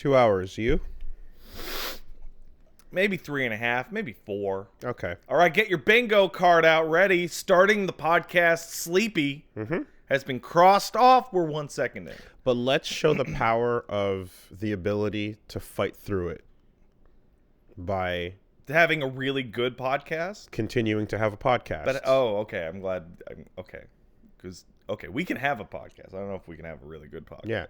2 hours. You? Maybe 3.5, maybe 4. Okay. All right, get your bingo card out ready. Starting the podcast sleepy has been crossed off. We're 1 second in. But let's show the power of the ability to fight through it by Having a really good podcast. continuing to have a podcast. But okay, I'm glad. Okay, because we can have a podcast. I don't know if we can have a really good podcast. Yeah.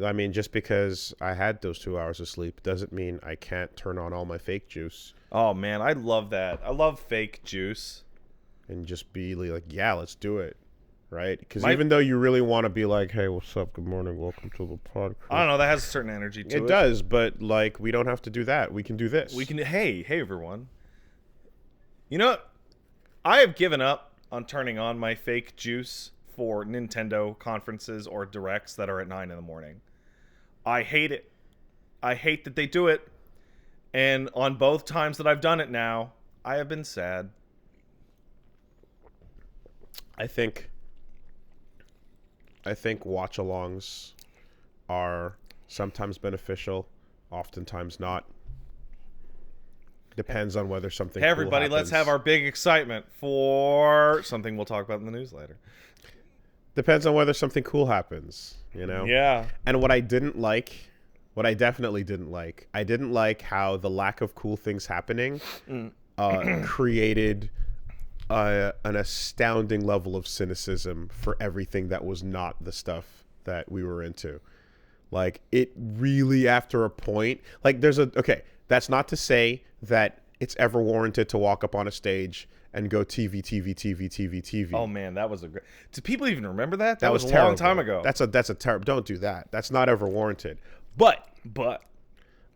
I mean, just because I had those 2 hours of sleep doesn't mean I can't turn on all my fake juice Oh man, I love that. I love fake juice. and just be like, yeah, let's do it. Right? Because even though you really want to be like, hey, what's up? Good morning. Welcome to the podcast. I don't know. That has a certain energy to it. It does, but like, we don't have to do that. We can do this. We can. Hey, everyone. You know what? I have given up on turning on my fake juice for Nintendo conferences or directs that are at 9 in the morning. I hate it. I hate that they do it. And on both times that I've done it now, I have been sad. I think watch-alongs are sometimes beneficial, oftentimes not. Depends on whether something Hey, cool everybody, let's happens. have our big excitement for something we'll talk about in the news later. Depends on whether something cool happens, you know? Yeah. And what I definitely didn't like, I didn't like how the lack of cool things happening created an astounding level of cynicism for everything that was not the stuff that we were into. Like, it really, after a point, like, that's not to say that it's ever warranted to walk up on a stage and go TV. Oh man, that was a great. Do people even remember that? That was a terrible. long time ago. That's a terrible. Don't do that. That's not ever warranted. But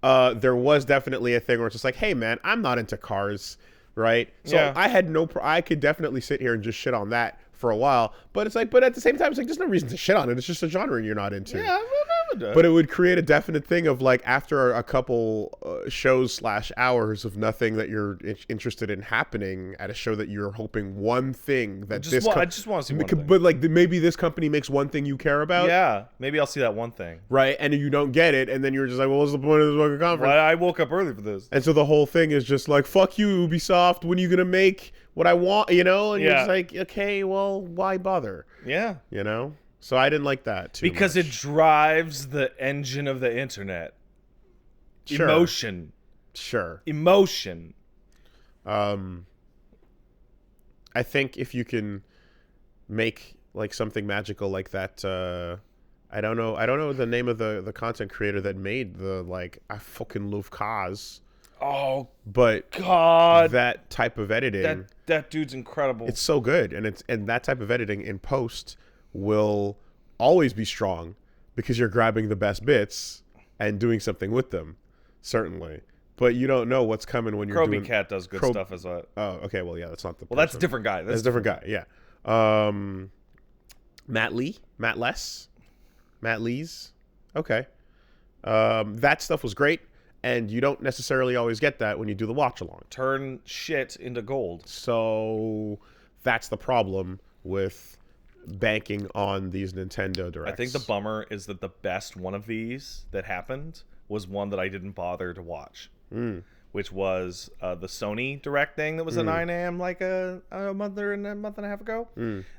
there was definitely a thing where it's just like, hey man, I'm not into cars, right? So Yeah. I could definitely sit here and just shit on that for a while. But it's like, but at the same time, it's like, there's no reason to shit on it. It's just a genre you're not into. Yeah, I remember that. But it would create a definite thing of like, after a couple shows/hours of nothing that you're interested in happening at a show that you're hoping one thing that I just want to see one thing. But like, maybe this company makes one thing you care about. Yeah, maybe I'll see that one thing. Right, and you don't get it, and then you're just like, well, what's the point of this fucking conference? Well, I woke up early for this. And so the whole thing is just like, fuck you, Ubisoft, when are you going to make what I want, you know? And you're Yeah. just like, okay, well, why bother? Yeah. You know? So I didn't like that too Because much. it drives the engine of the internet. Sure. Emotion. I think if you can make like something magical like that, I don't know the name of the content creator that made the, like, I fucking love cars. Oh But God, that type of editing, that dude's incredible. it's so good, and that type of editing in post will always be strong because you're grabbing the best bits and doing something with them, certainly. But you don't know what's coming when you're doing. Cat does good stuff as well. Oh, okay. Well, yeah, that's not the. Well, that's a person. different guy. That's a different guy. Yeah. Matt Lees. Okay. That stuff was great, and you don't necessarily always get that when you do the watch along. Turn shit into gold. So that's the problem with banking on these Nintendo Directs. I think the bummer is that the best one of these that happened was one that I didn't bother to watch, which was the Sony Direct thing that was at 9 a.m. like a month and a half ago.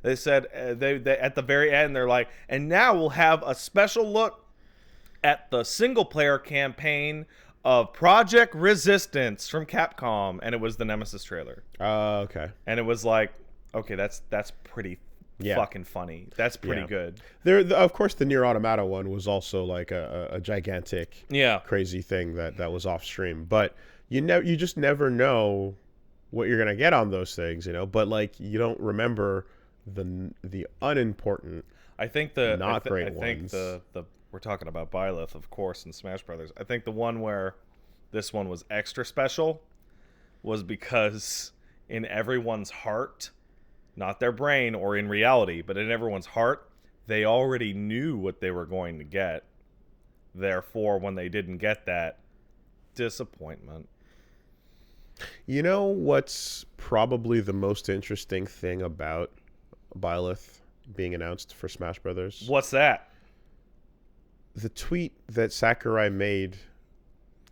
They said they at the very end they're like, and now we'll have a special look at the single player campaign of Project Resistance from Capcom, and it was the Nemesis trailer. Okay. And it was like, okay, that's pretty fucking funny. That's pretty good. Of course, the Nier Automata one was also like a gigantic, crazy thing that was off stream. But you just never know what you're gonna get on those things, you know. But like, you don't remember the unimportant. I think we're talking about Byleth, of course, and Smash Brothers. I think the one where this one was extra special was because in everyone's heart, not their brain or in reality, but in everyone's heart, they already knew what they were going to get. Therefore, when they didn't get that, disappointment. You know what's probably the most interesting thing about Byleth being announced for Smash Brothers? What's that? the tweet that Sakurai made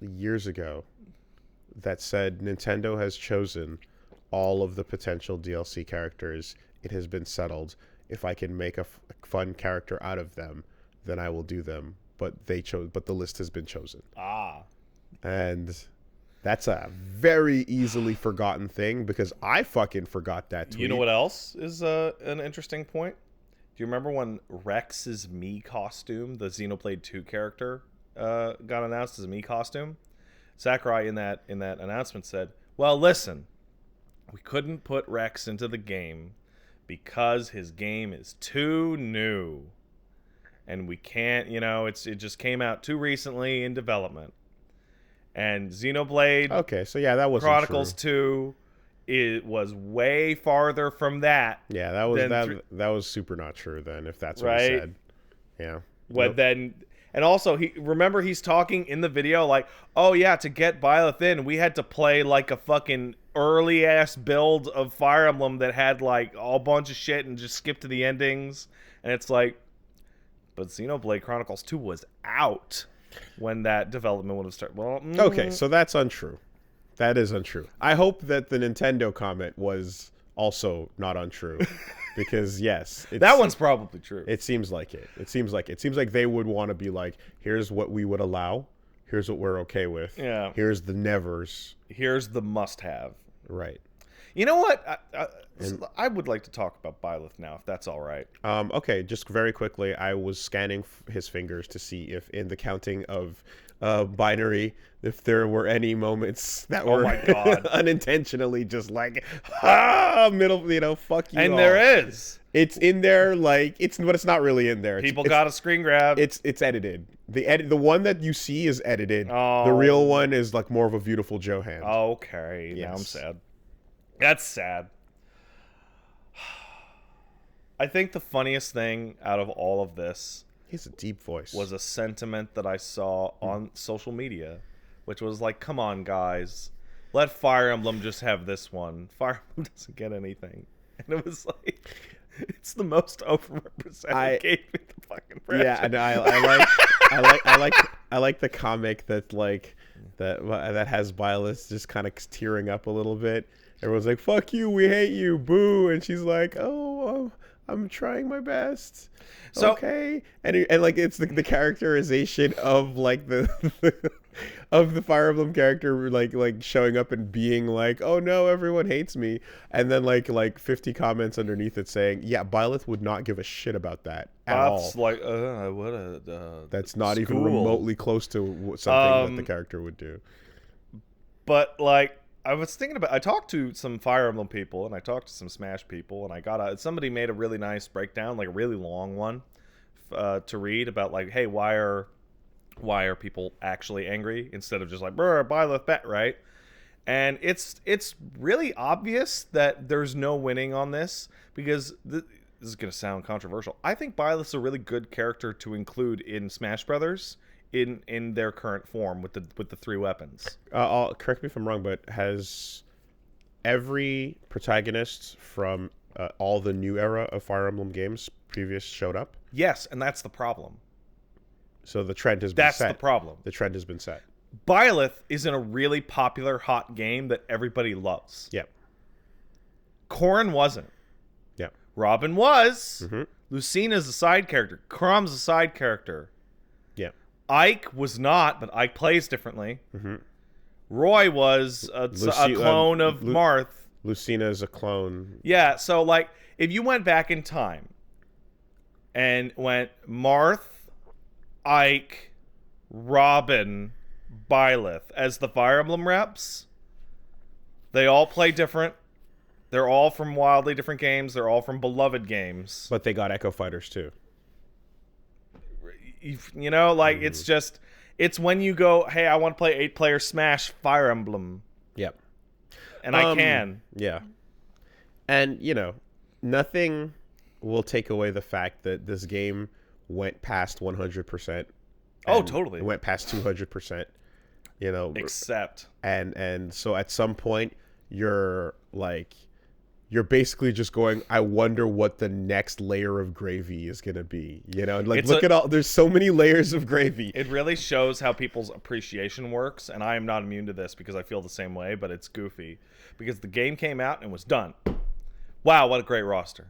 years ago that said Nintendo has chosen all of the potential DLC characters. It has been settled. If I can make a fun character out of them, then I will do them. But the list has been chosen. And that's a very easily forgotten thing because I fucking forgot that tweet. You know what else is an interesting point? Do you remember when Rex's Mii costume, the Xenoblade 2 character, got announced as a Mii costume? Sakurai in that announcement said, "Well, listen, we couldn't put Rex into the game because his game is too new, and we can't. It just came out too recently in development." And Xenoblade, okay, so yeah, that was Chronicles true. 2, it was way farther from that. Yeah, that was super not true then, if that's what right? he said. Yeah. What then? And also, he's talking in the video like, "Oh yeah, to get Byleth in, we had to play like a fucking early ass build of Fire Emblem that had like a bunch of shit and just skip to the endings." And it's like, but Xenoblade Chronicles 2 was out when that development would have started. Well, okay, so that's untrue. That is untrue. I hope that the Nintendo comment was also not untrue, because yes, that one's probably true. It seems like it. It seems like they would want to be like, here's what we would allow, here's what we're okay with. Yeah. Here's the nevers. Here's the must-have. Right. You know what? I would like to talk about Byleth now, if that's all right. Okay, just very quickly, I was scanning his fingers to see if in the counting of binary, if there were any moments that were my God. unintentionally just like, middle, fuck you And all. there is. It's in there, like, but it's not really in there. People got a screen grab. It's edited. The one that you see is edited. Oh. The real one is like more of a beautiful Joe hand. Okay, Yes. now I'm sad. That's sad. I think the funniest thing out of all of this, He has a deep voice. was a sentiment that I saw on social media, which was like, "Come on, guys, let Fire Emblem just have this one. Fire Emblem doesn't get anything." And it was like, it's the most overrepresented game in the fucking franchise. Yeah, and I like the comic that like that has Byleth just kind of tearing up a little bit. Everyone's like, "Fuck you, we hate you, boo," and she's like, "Oh, I'm trying my best." So, okay, and like it's the characterization of like the of the Fire Emblem character like showing up and being like, "Oh no, everyone hates me," and then like 50 comments underneath it saying, "Yeah, Byleth would not give a shit about that at all." like, what a That's not even school. remotely close to something that the character would do. But like, I was thinking about, I talked to some Fire Emblem people and I talked to some Smash people, and I got somebody made a really nice breakdown, like a really long one to read about like, hey, why are people actually angry instead of just like, "Brr, Byleth bet," right? And it's really obvious that there's no winning on this, because this is going to sound controversial. I think Byleth's a really good character to include in Smash Brothers in their current form with the 3 weapons. Correct me if I'm wrong, but has every protagonist from all the new era of Fire Emblem games previous showed up? Yes, and that's the problem. So the trend has been set. That's the problem. The trend has been set. Byleth is in a really popular hot game that everybody loves. Yep. Corrin wasn't. Yep. Robin was. Mm-hmm. Lucina's a side character. Crom's a side character. Yep. Ike was not, but Ike plays differently. Mm-hmm. Roy was a clone of Marth. Lucina is a clone. Yeah, so like, if you went back in time and went Marth, Ike, Robin, Byleth as the Fire Emblem reps, they all play different. They're all from wildly different games. They're all from beloved games. But they got Echo Fighters too. You know, like, it's just, it's when you go, "Hey, I want to play 8-player Smash Fire Emblem." Yep. And I can. Yeah. And, nothing will take away the fact that this game went past 100%. Oh, totally. It went past 200%. Except. And so at some point, you're like, you're basically just going, I wonder what the next layer of gravy is going to be. You know, like, look at all, there's so many layers of gravy. It really shows how people's appreciation works, and I am not immune to this because I feel the same way, but it's goofy. Because the game came out and was done. Wow, what a great roster.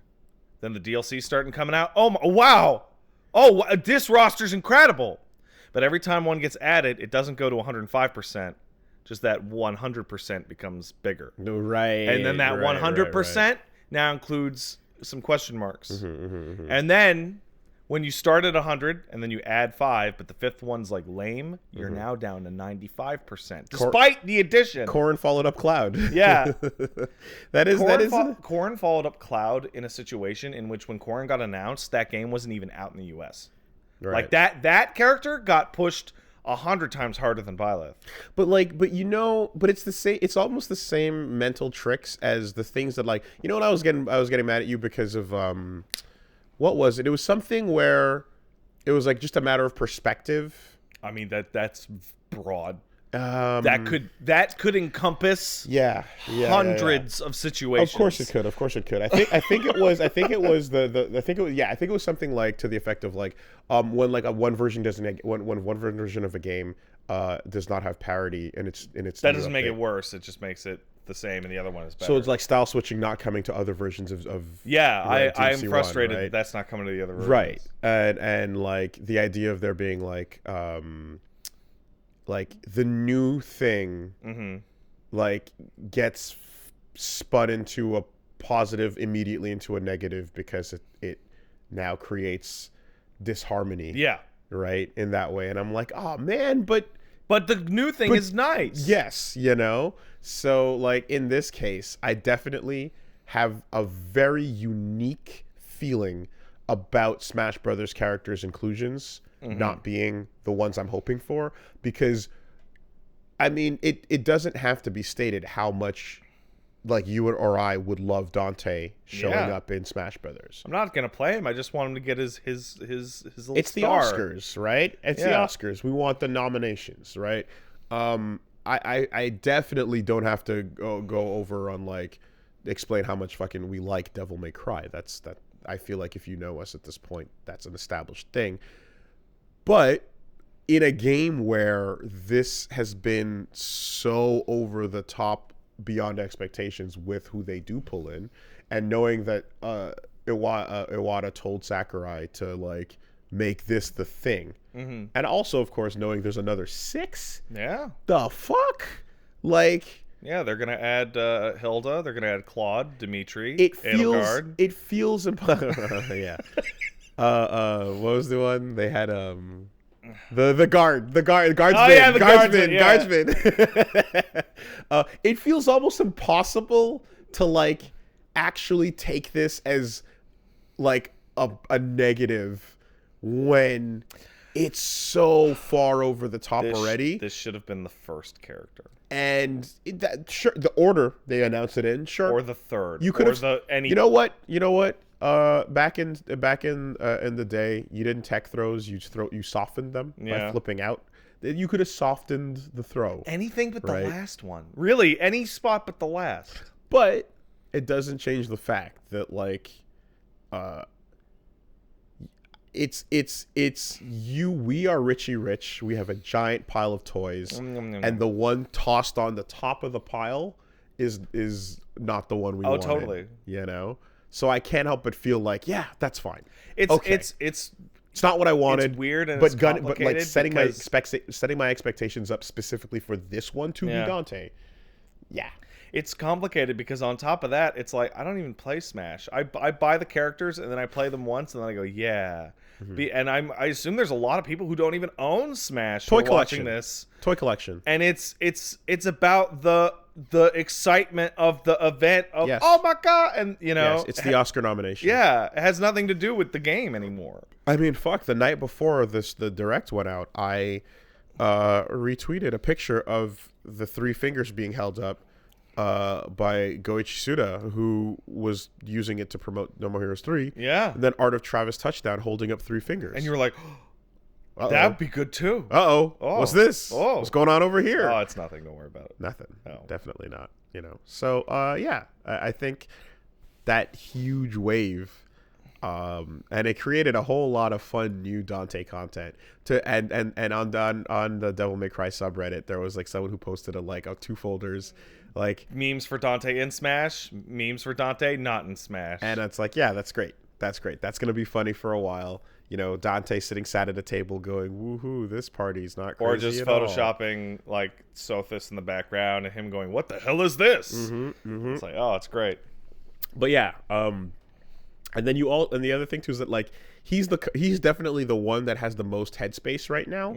Then the DLC started coming out. Oh, wow. Oh, this roster's incredible. But every time one gets added, it doesn't go to 105%. Just that 100% becomes bigger. Right. And then that 100% now includes some question marks. And then when you start at 100 and then you add 5, but the fifth one's like lame, you're now down to 95%. Despite the addition. Corrin followed up Cloud. Yeah. Corrin followed up Cloud in a situation in which when Corrin got announced, that game wasn't even out in the US. Right. Like that character got pushed 100 times harder than Byleth. But it's the same. It's almost the same mental tricks as the things that, like, you know what, I was getting mad at you because of what was it? It was something where it was like just a matter of perspective. I mean, that's broad. That could encompass hundreds of situations. Of course it could. I think it was something like to the effect of like when like one version when one version of a game does not have parity and it's that doesn't make it worse. It just makes it the same and the other one is better. So it's like style switching not coming to other versions of I am frustrated that that's not coming to the other versions. Right. And like the idea of there being like the new thing like gets spun into a positive immediately into a negative because it now creates disharmony. Yeah. Right? In that way. And I'm like, oh man, but the new thing is nice. Yes, you know? So like in this case, I definitely have a very unique feeling about Smash Brothers characters' inclusions not being the ones I'm hoping for, because I mean it doesn't have to be stated how much like you or I would love Dante showing up in Smash Brothers. I'm not gonna play him. I just want him to get his little It's star. the Oscars, right? It's the Oscars. We want the nominations, right? I definitely don't have to go over on like explain how much fucking we like Devil May Cry. That I feel like if you know us at this point, that's an established thing. But in a game where this has been so over the top beyond expectations with who they do pull in, and knowing that Iwata told Sakurai to like make this the thing, and also of course knowing there's another 6. Yeah. The fuck? Like, yeah, they're gonna add Hilda. They're gonna add Claude, Dimitri, It Edelgard. feels yeah. What was the one they had? The guardsman. Guardsman. It feels almost impossible to like actually take this as like a negative when it's so far over the top already. This should have been the first character. And sure, the order they announced it in, sure, or the third. You could have. You know what? Back in the day, you didn't tech throws. You softened them by flipping out. You could have softened the throw. Anything but the last one. Really, any spot but the last. But it doesn't change the fact that like, it's you. We are Richie Rich. We have a giant pile of toys, and the one tossed on the top of the pile is not the one we wanted. Oh, totally. You know. So I can't help but feel like, yeah, that's fine. It's okay. It's not what I wanted. It's weird and it's complicated. But like setting my expectations up specifically for this one to be Dante. Yeah. It's complicated because on top of that, it's like I don't even play Smash. I buy the characters and then I play them once and then I go, yeah. And I assume there's a lot of people who don't even own Smash who are watching this. Toy collection. And it's about the excitement of the event of oh my god, and you know it's the Oscar nomination. Yeah, it has nothing to do with the game anymore. I mean, fuck, the night before the direct went out, I retweeted a picture of the 3 fingers being held up by Goichi Suda, who was using it to promote No More Heroes 3. Yeah. And then Art of Travis Touchdown holding up 3 fingers. And you were like, that would be good too. Oh, what's this? What's going on over here? Oh, it's nothing. Don't worry about it. Nothing. No. Definitely not. You know. So, yeah, I think that huge wave. And it created a whole lot of fun new Dante content. And on the Devil May Cry subreddit, there was like someone who posted two folders, like memes for Dante in Smash, memes for Dante not in Smash. And it's like, yeah, that's great. That's gonna be funny for a while. Dante sitting sad at a table going, "Woohoo! This party's not crazy." Or just photoshopping like Sothis in the background and him going, "What the hell is this?" It's like, oh, it's great. But yeah, and then and the other thing too is that like he's definitely the one that has the most headspace right now.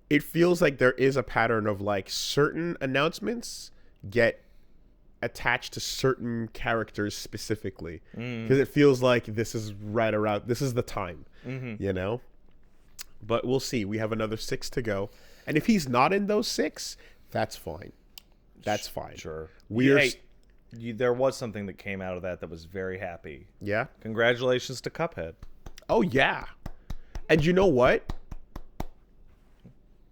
It feels like there is a pattern of like certain announcements get attached to certain characters specifically because it feels like this is the time, But we'll see. We have another 6 to go, and if he's not in those 6, that's fine. That's fine. Sure. There was something that came out of that was very happy. Yeah. Congratulations to Cuphead. Oh yeah. And you know what?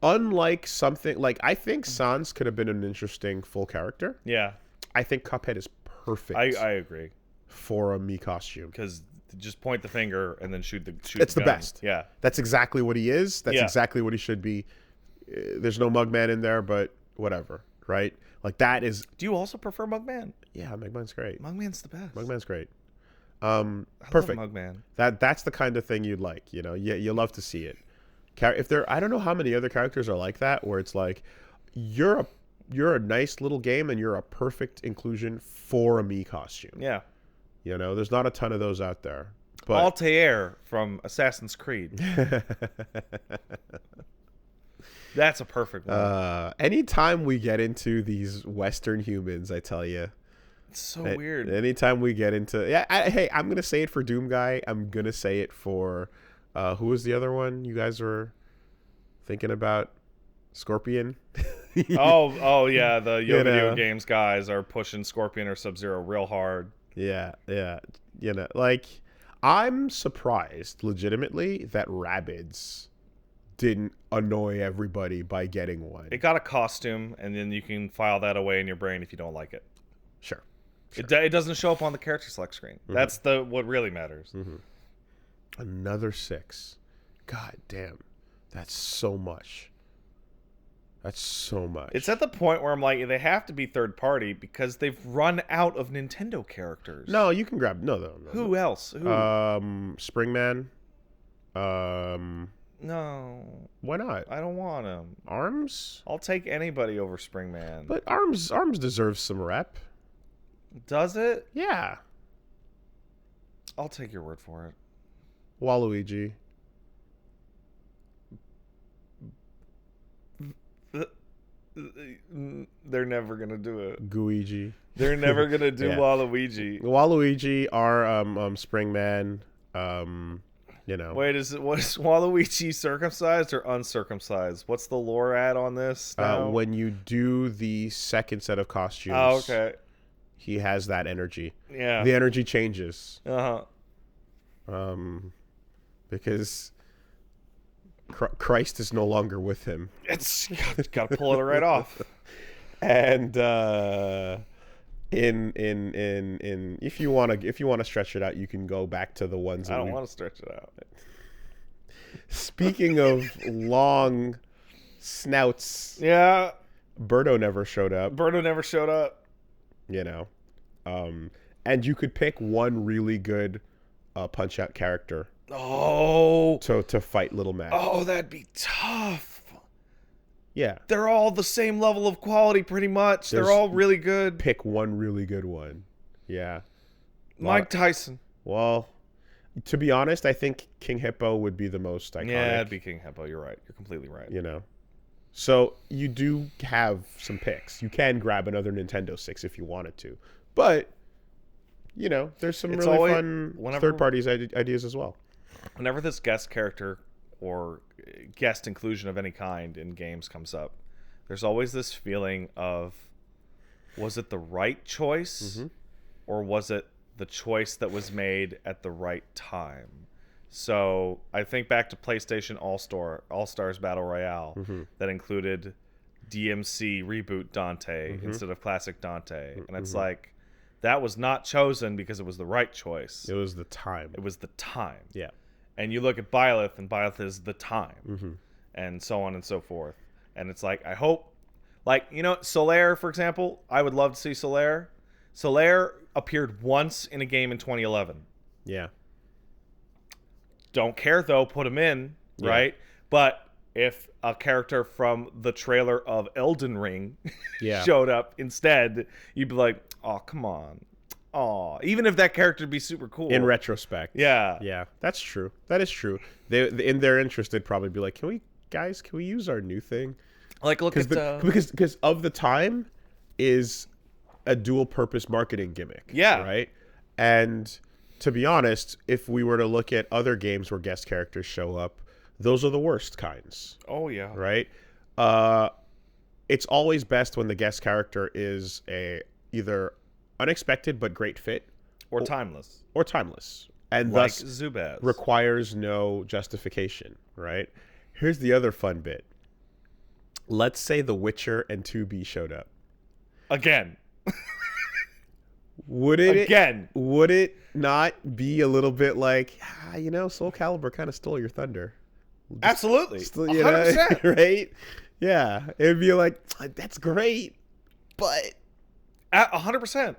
Unlike something like, I think Sans could have been an interesting full character. Yeah. I think Cuphead is perfect. I agree. For a Mii costume. Because just point the finger and then shoot the It's the gun. best. Yeah. That's exactly what he is. That's exactly what he should be. There's no Mugman in there, but whatever, right? Like that is... Do you also prefer Mugman? Yeah, Mugman's great. Mugman's the best. Mugman's great. Perfect. I love Mugman. That's the kind of thing you'd like, you love to see it. I don't know how many other characters are like that, where it's like, you're a nice little game and you're a perfect inclusion for a Mii costume. Yeah. There's not a ton of those out there. But Altair from Assassin's Creed. That's a perfect one. Anytime we get into these Western humans, I tell you. It's so weird. Anytime we get into... Yeah, hey, I'm going to say it for Doom Guy. I'm going to say it for... who was the other one you guys were thinking about? Scorpion? oh yeah, the video games guys are pushing Scorpion or Sub-Zero real hard. Yeah. Like, I'm surprised, legitimately, that Rabbids didn't annoy everybody by getting one. It got a costume, and then you can file that away in your brain if you don't like it. Sure. It doesn't show up on the character select screen. That's what really matters. Another 6. God damn. That's so much. It's at the point where I'm like, they have to be third party because they've run out of Nintendo characters. No, you can grab... No. Who else? Who? Springman. No. Why not? I don't want him. Arms? I'll take anybody over Springman. But Arms deserves some rep. Does it? Yeah. I'll take your word for it. Waluigi. They're never gonna do it. Gooigi. They're never gonna do Waluigi. Waluigi are Springman. Wait, was Waluigi circumcised or uncircumcised? What's the lore at on this now? When you do the second set of costumes, okay, he has that energy. Yeah, the energy changes. Because Christ is no longer with him. It's got to pull it right off. And in if you want to stretch it out, you can go back to the ones. I don't want to stretch it out. Speaking of long snouts, yeah, Birdo never showed up. And you could pick one really good Punch Out character. Oh, to fight Little Mac. Oh, that'd be tough. Yeah, they're all the same level of quality, pretty much. They're all really good. Pick one really good one. Yeah, Mike Tyson. Well, to be honest, I think King Hippo would be the most iconic. Yeah, it'd be King Hippo. You're right. You're completely right. So you do have some picks. You can grab another Nintendo 6 if you wanted to, but there's some really fun third-party ideas as well. Whenever this guest character or guest inclusion of any kind in games comes up, there's always this feeling of, was it the right choice, or was it the choice that was made at the right time? So I think back to PlayStation All-Stars Battle Royale that included DMC Reboot Dante instead of Classic Dante. And it's like, That was not chosen because it was the right choice. It was the time. It was the time. Yeah. And you look at Byleth, and Byleth is the time, and so on and so forth. And it's like, I hope, like, you know, Solaire, for example, I would love to see Solaire. Solaire appeared once in a game in 2011. Yeah. Don't care, though, put him in, right? But if a character from the trailer of Elden Ring showed up instead, you'd be like, oh, come on. Oh, even if that character would be super cool. In retrospect. Yeah. Yeah, that's true. That is true. They, in their interest, they'd probably be like, can we use our new thing? Like, look at because of the time is a dual purpose marketing gimmick. Yeah. Right? And to be honest, if we were to look at other games where guest characters show up, those are the worst kinds. Oh, yeah. Right? It's always best when the guest character is either unexpected but great fit, or timeless, and like thus Tsubasa requires no justification. Right? Here's the other fun bit. Let's say The Witcher and 2B showed up again. Would it not be a little bit like, Soul Calibur kind of stole your thunder? Absolutely. 100%. Right? Yeah. It would be like, that's great, but 100%.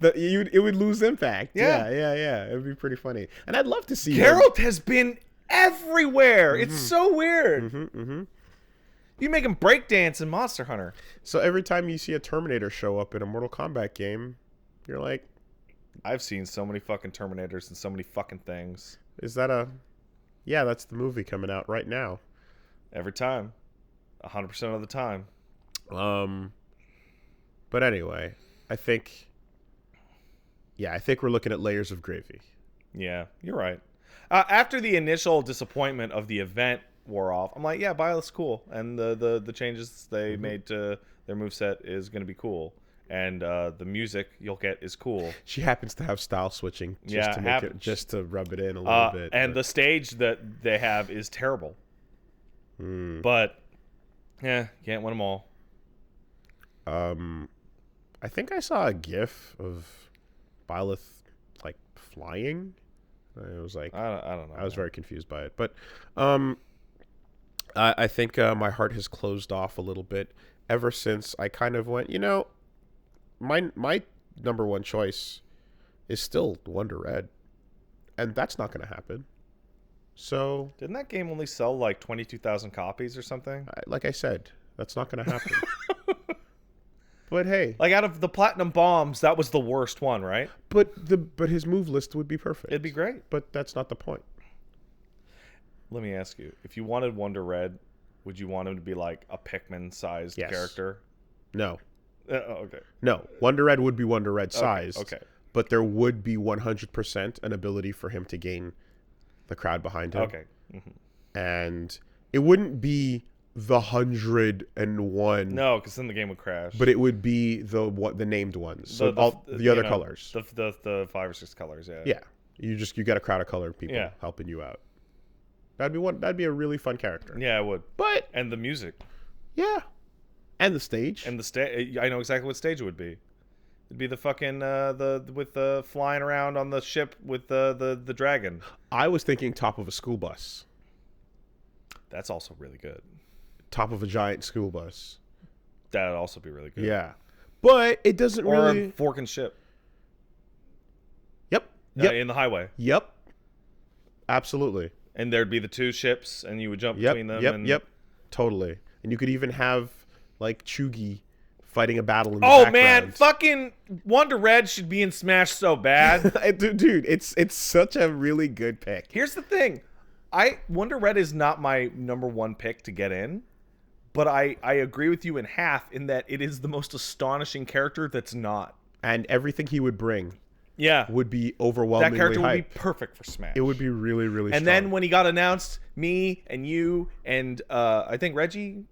It would lose impact. Yeah. Yeah. It would be pretty funny. And I'd love to see Geralt has been everywhere. It's so weird. You make him breakdance in Monster Hunter. So every time you see a Terminator show up in a Mortal Kombat game, you're like, I've seen so many fucking Terminators and so many fucking things. Is that yeah, that's the movie coming out right now. Every time. 100% of the time. But anyway, I think we're looking at layers of gravy. Yeah, you're right. After the initial disappointment of the event wore off, I'm like, yeah, Byleth's cool. And the changes they made to their moveset is going to be cool. And the music you'll get is cool. She happens to have style switching just to rub it in a little bit. And the stage that they have is terrible. But yeah, can't win them all. I think I saw a GIF of Byleth like flying. It was like I don't know. I was very confused by it, but I think my heart has closed off a little bit ever since I kind of went. My number one choice is still Wonder Red, and that's not going to happen. So didn't that game only sell like 22,000 copies or something? Like I said, that's not going to happen. But hey, like out of the Platinum Bombs, that was the worst one, right? But his move list would be perfect. It'd be great. But that's not the point. Let me ask you: if you wanted Wonder Red, would you want him to be like a Pikmin-sized character? No. Okay. No, Wonder Red would be Wonder Red sized. Okay. But there would be 100% an ability for him to gain the crowd behind him. Okay. And it wouldn't be the 101. No, because then the game would crash. But it would be the named ones. So the other colors. The 5 or 6 colors. Yeah. Yeah. You got a crowd of colored people helping you out. That'd be a really fun character. Yeah, it would. And the music. Yeah. And the stage. I know exactly what stage it would be. It'd be the fucking with the flying around on the ship with the dragon. I was thinking top of a school bus. That's also really good. Top of a giant school bus. That'd also be really good. Yeah. But it doesn't really... Or a forking ship. Yep. In the highway. Yep. Absolutely. And there'd be the 2 ships, and you would jump between them. Yep. Totally. And you could even have, like, Chugi fighting a battle in the background. Oh, man. Fucking Wonder Red should be in Smash so bad. Dude, it's such a really good pick. Here's the thing. Wonder Red is not my number 1 pick to get in, but I agree with you in half in that it is the most astonishing character that's not. And everything he would bring would be overwhelmingly That character hyped. would be perfect for Smash. It would be really, really strong. And then when he got announced, me and you and I think Reggie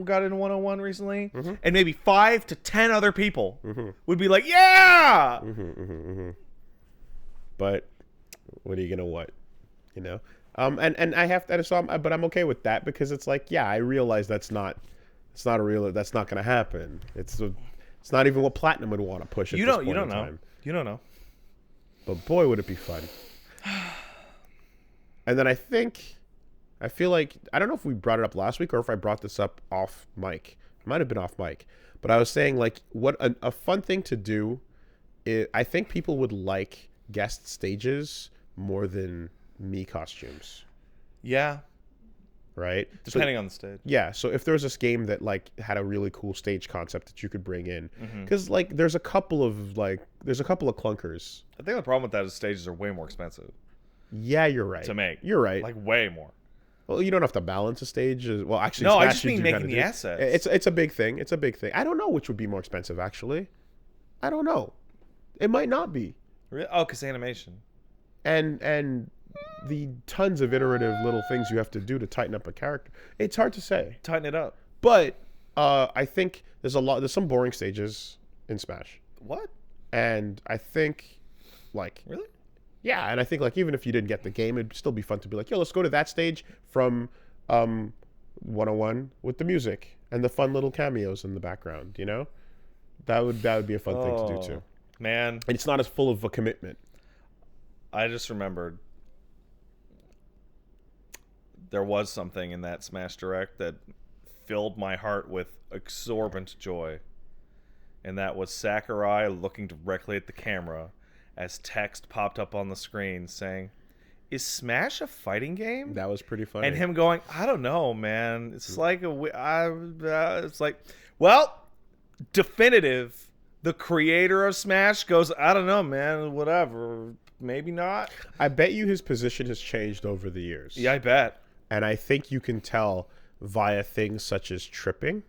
got in 101 recently, and maybe 5 to 10 other people would be like, yeah! But what are you going to and I have to, but I'm okay with that because it's like, yeah, I realize that's not going to happen. It's not even what Platinum would want to push at this point You don't in know. time. You don't know. But boy, would it be fun. And then I feel like, I don't know if we brought it up last week or if I brought this up off mic. It might have been off mic. But I was saying, like, what a fun thing to do is, I think people would like guest stages more than me costumes. Yeah. Right? Depending on the stage. Yeah, so if there was this game that, like, had a really cool stage concept that you could bring in, because like there's a couple of clunkers. I think the problem with that is stages are way more expensive. Yeah, you're right. To make. You're right. Like way more. Well, you don't have to balance a stage. Well, actually, no, Smash I just mean making the assets. It's a big thing. It's a big thing. I don't know which would be more expensive. Actually, I don't know. It might not be. Really? Oh, because animation. And the tons of iterative little things you have to do to tighten up a character. It's hard to say. Tighten it up. But I think there's some boring stages in Smash. What? And I think, like, really? Yeah, and I think, like, even if you didn't get the game, it'd still be fun to be like, yo, let's go to that stage from 101 with the music and the fun little cameos in the background, you know? That would be a fun thing to do, too. Man. And it's not as full of a commitment. I just remembered there was something in that Smash Direct that filled my heart with exorbitant joy. And that was Sakurai looking directly at the camera as text popped up on the screen saying, "Is Smash a fighting game?" That was pretty funny. And him going, "I don't know, man. It's like it's like, well, definitive. The creator of Smash goes, I don't know, man. Whatever. Maybe not." I bet you his position has changed over the years. Yeah, I bet. And I think you can tell via things such as tripping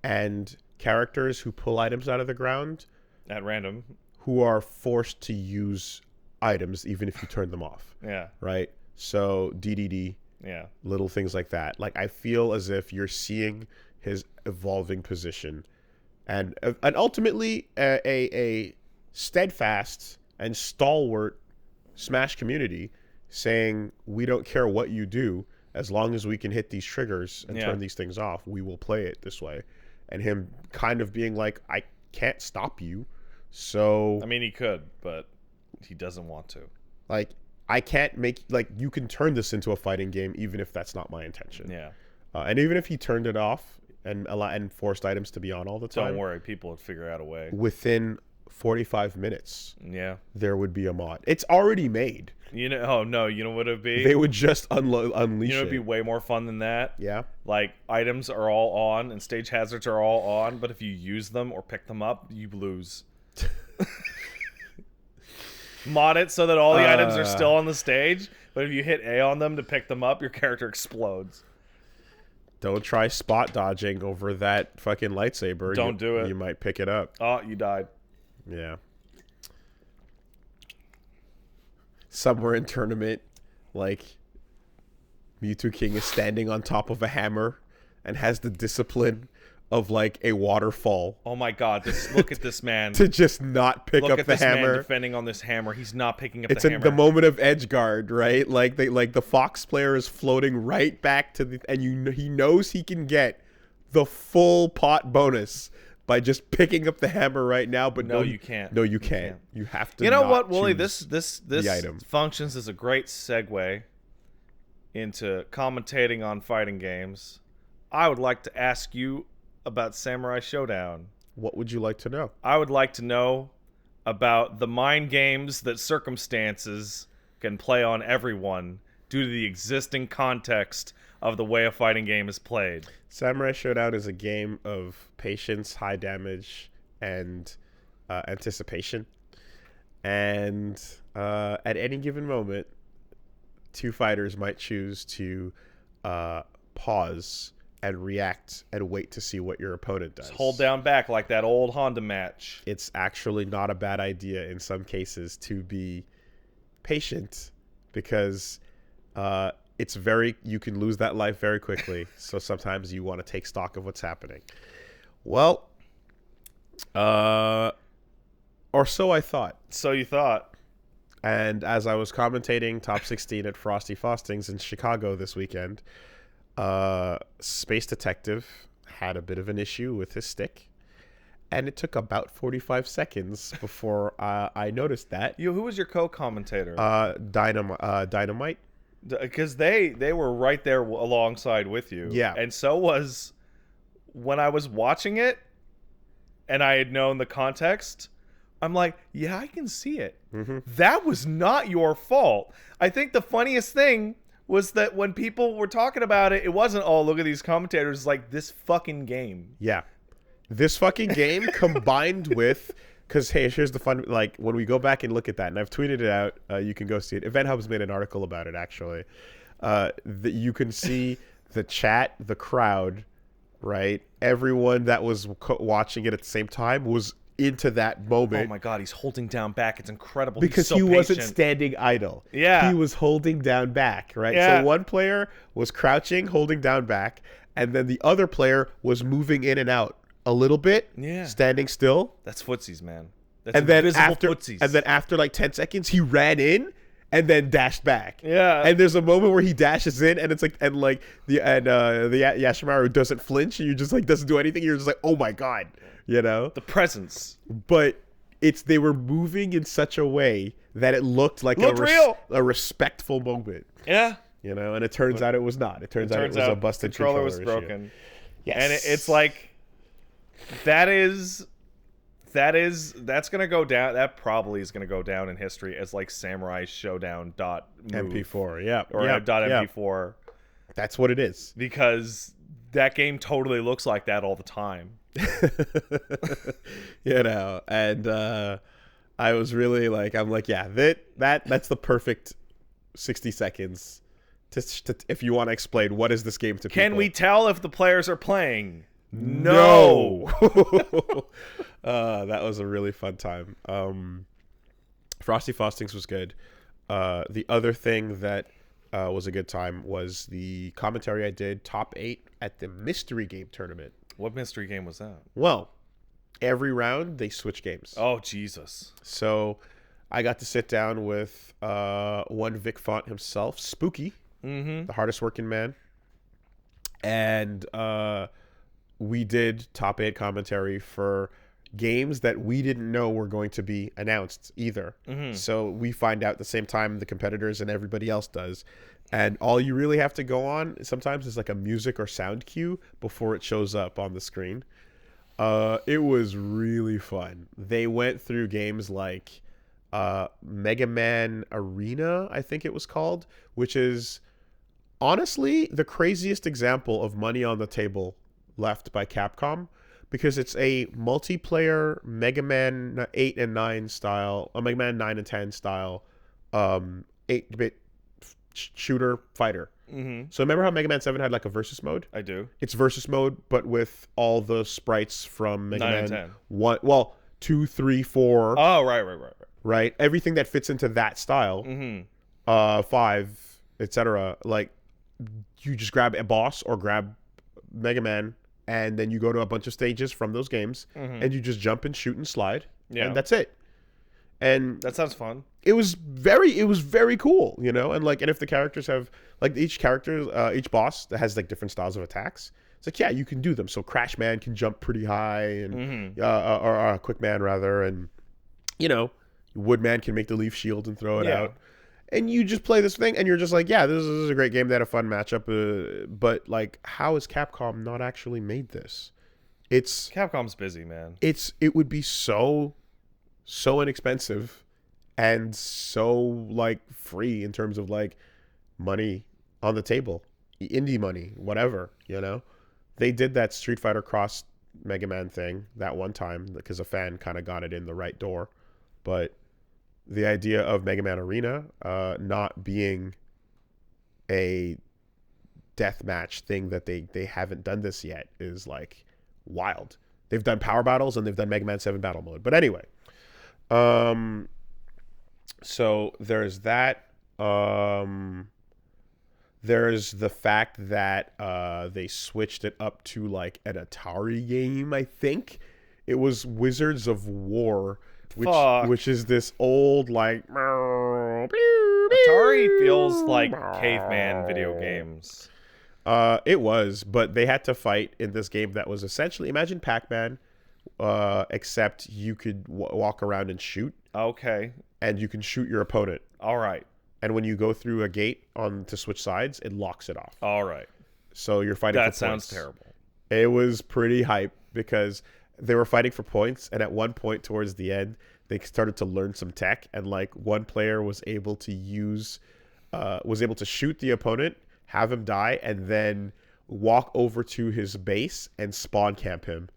and characters who pull items out of the ground At random. who are forced to use items even if you turn them off. Yeah. Right? So DDD, Yeah. little things like that. Like, I feel as if you're seeing his evolving position and ultimately a steadfast and stalwart Smash community saying, we don't care what you do, as long as we can hit these triggers and turn these things off, we will play it this way. And him kind of being like, I can't stop you. So I mean, he could, but he doesn't want to. Like, I can't make, like, you can turn this into a fighting game even if that's not my intention. Yeah. And even if he turned it off and forced items to be on all the time, Don't worry, people would figure out a way. within 45 minutes, Yeah. there would be a mod. It's already made. You know, oh no, you know what it'd be? They would just unleash You know, it'd it. be way more fun than that. Yeah. Like, items are all on and stage hazards are all on, but if you use them or pick them up, you lose. Mod it so that all the items are still on the stage, but if you hit A on them to pick them up, your character explodes. Don't try spot dodging over that fucking lightsaber. Don't do it. You might pick it up. Oh, you died. Yeah. Somewhere in tournament, like, Mewtwo King is standing on top of a hammer and has the discipline of, like, a waterfall Oh my god, look at this man. to just not pick Look up at the this man hammer. defending on this hammer. He's not picking up It's the in hammer. the moment of edge guard, right? Like the Fox player is floating right back to the, and he knows he can get the full pot bonus by just picking up the hammer right now. But No, you can't. No, you can't. You have to. You know not what, Wooly? choose This the item. functions as a great segue into commentating on fighting games. I would like to ask you about Samurai Showdown. What would you like to know? I would like to know about the mind games that circumstances can play on everyone due to the existing context of the way a fighting game is played. Samurai Showdown is a game of patience, high damage, and anticipation. And at any given moment, two fighters might choose to pause and react and wait to see what your opponent does. Just hold down back like that old Honda match. It's actually not a bad idea in some cases to be patient because you can lose that life very quickly. So sometimes you want to take stock of what's happening. Well, or so I thought. So you thought. And as I was commentating Top 16 at Frosty Faustings in Chicago this weekend, Space Detective had a bit of an issue with his stick. and it took about 45 seconds before I noticed that. Who was your co-commentator? Dynamite. Because they were right there alongside with you. Yeah. And so was when I was watching it and I had known the context, I'm like, yeah, I can see it. Mm-hmm. That was not your fault. I think the funniest thing was that when people were talking about it, it wasn't, oh, look at these commentators. It's like, this fucking game. Yeah. This fucking game combined with... Because, hey, here's the fun... Like, when we go back and look at that, and I've tweeted it out, you can go see it. Event Hub's made an article about it, actually. You can see the chat, the crowd, right? Everyone that was watching it at the same time was into that moment. Oh, my God, he's holding down back. It's incredible. Because he wasn't standing idle. Yeah. He was holding down back, right? Yeah. So one player was crouching, holding down back, and then the other player was moving in and out a little bit, standing still. That's footsies, man. That's and then invisible footsies. And then after like 10 seconds, he ran in and then dashed back. Yeah. And there's a moment where he dashes in, and it's like, and the Yashimaru doesn't flinch, and you just like doesn't do anything. You're just like, oh my God, you know, the presence. But they were moving in such a way that it looked like a respectful moment. Yeah. You know, and it turns out it was not. It turns out it was a busted controller was issue. broken. Yes. And it's like, that's gonna go down. That probably is gonna go down in history as like Samurai Showdown MP4, yeah, or MP4. That's what it is, because that game totally looks like that all the time. You know, and I was really like, I'm like, yeah, that's the perfect 60 seconds to if you want to explain what is this game to people. Can we tell if the players are playing? No. That was a really fun time. Frosty Faustings was good. The other thing that was a good time was the commentary I did, top 8 at the mystery game tournament. What mystery game was that? Well, every round they switch games. Oh, Jesus. So I got to sit down with one Vic Font himself, Spooky, the hardest working man. And we did top 8 commentary for games that we didn't know were going to be announced either. So we find out at the same time the competitors and everybody else does. And all you really have to go on sometimes is like a music or sound cue before it shows up on the screen. It was really fun. They went through games like Mega Man Arena, I think it was called, which is honestly the craziest example of money on the table left by Capcom, because it's a multiplayer Mega Man 8 and 9 style, Mega Man 9 and 10 style 8-bit shooter fighter. So remember how Mega Man 7 had like a versus mode? I do. It's versus mode, but with all the sprites from Mega 9 Man and 10. 1, well, 2, 3, 4. Oh, right. Right? Everything that fits into that style, 5, etc. Like, you just grab a boss or grab Mega Man, and then you go to a bunch of stages from those games, and you just jump and shoot and slide, and that's it. And that sounds fun. It was very cool, you know. And like, and if the characters have like each boss that has like different styles of attacks, it's like, yeah, you can do them. So Crash Man can jump pretty high, and or Quick Man rather, and you know, Woodman can make the leaf shield and throw it out. And you just play this thing, and you're just like, yeah, this is a great game. They had a fun matchup. But like, how has Capcom not actually made this? Capcom's busy, man. It would be so inexpensive and so like free in terms of like money on the table, indie money, whatever, you know. They did that Street Fighter Cross Mega Man thing that one time because a fan kind of got it in the right door, but the idea of Mega Man Arena not being a deathmatch thing that they haven't done this yet is like wild. They've done Power Battles and they've done Mega Man 7 Battle Mode. But anyway, so there's that. There's the fact that they switched it up to like an Atari game, I think. It was Wizards of War, which is this old like Atari feels like caveman video games. It was, but they had to fight in this game that was essentially, imagine Pac-Man except you could walk around and shoot, Okay. and you can shoot your opponent. All right. And when you go through a gate to switch sides, it locks it off. All right. So you're fighting That for sounds points. terrible. It was pretty hype because they were fighting for points, and at one point towards the end, they started to learn some tech, and like one player was able to shoot the opponent, have him die, and then walk over to his base and spawn camp him,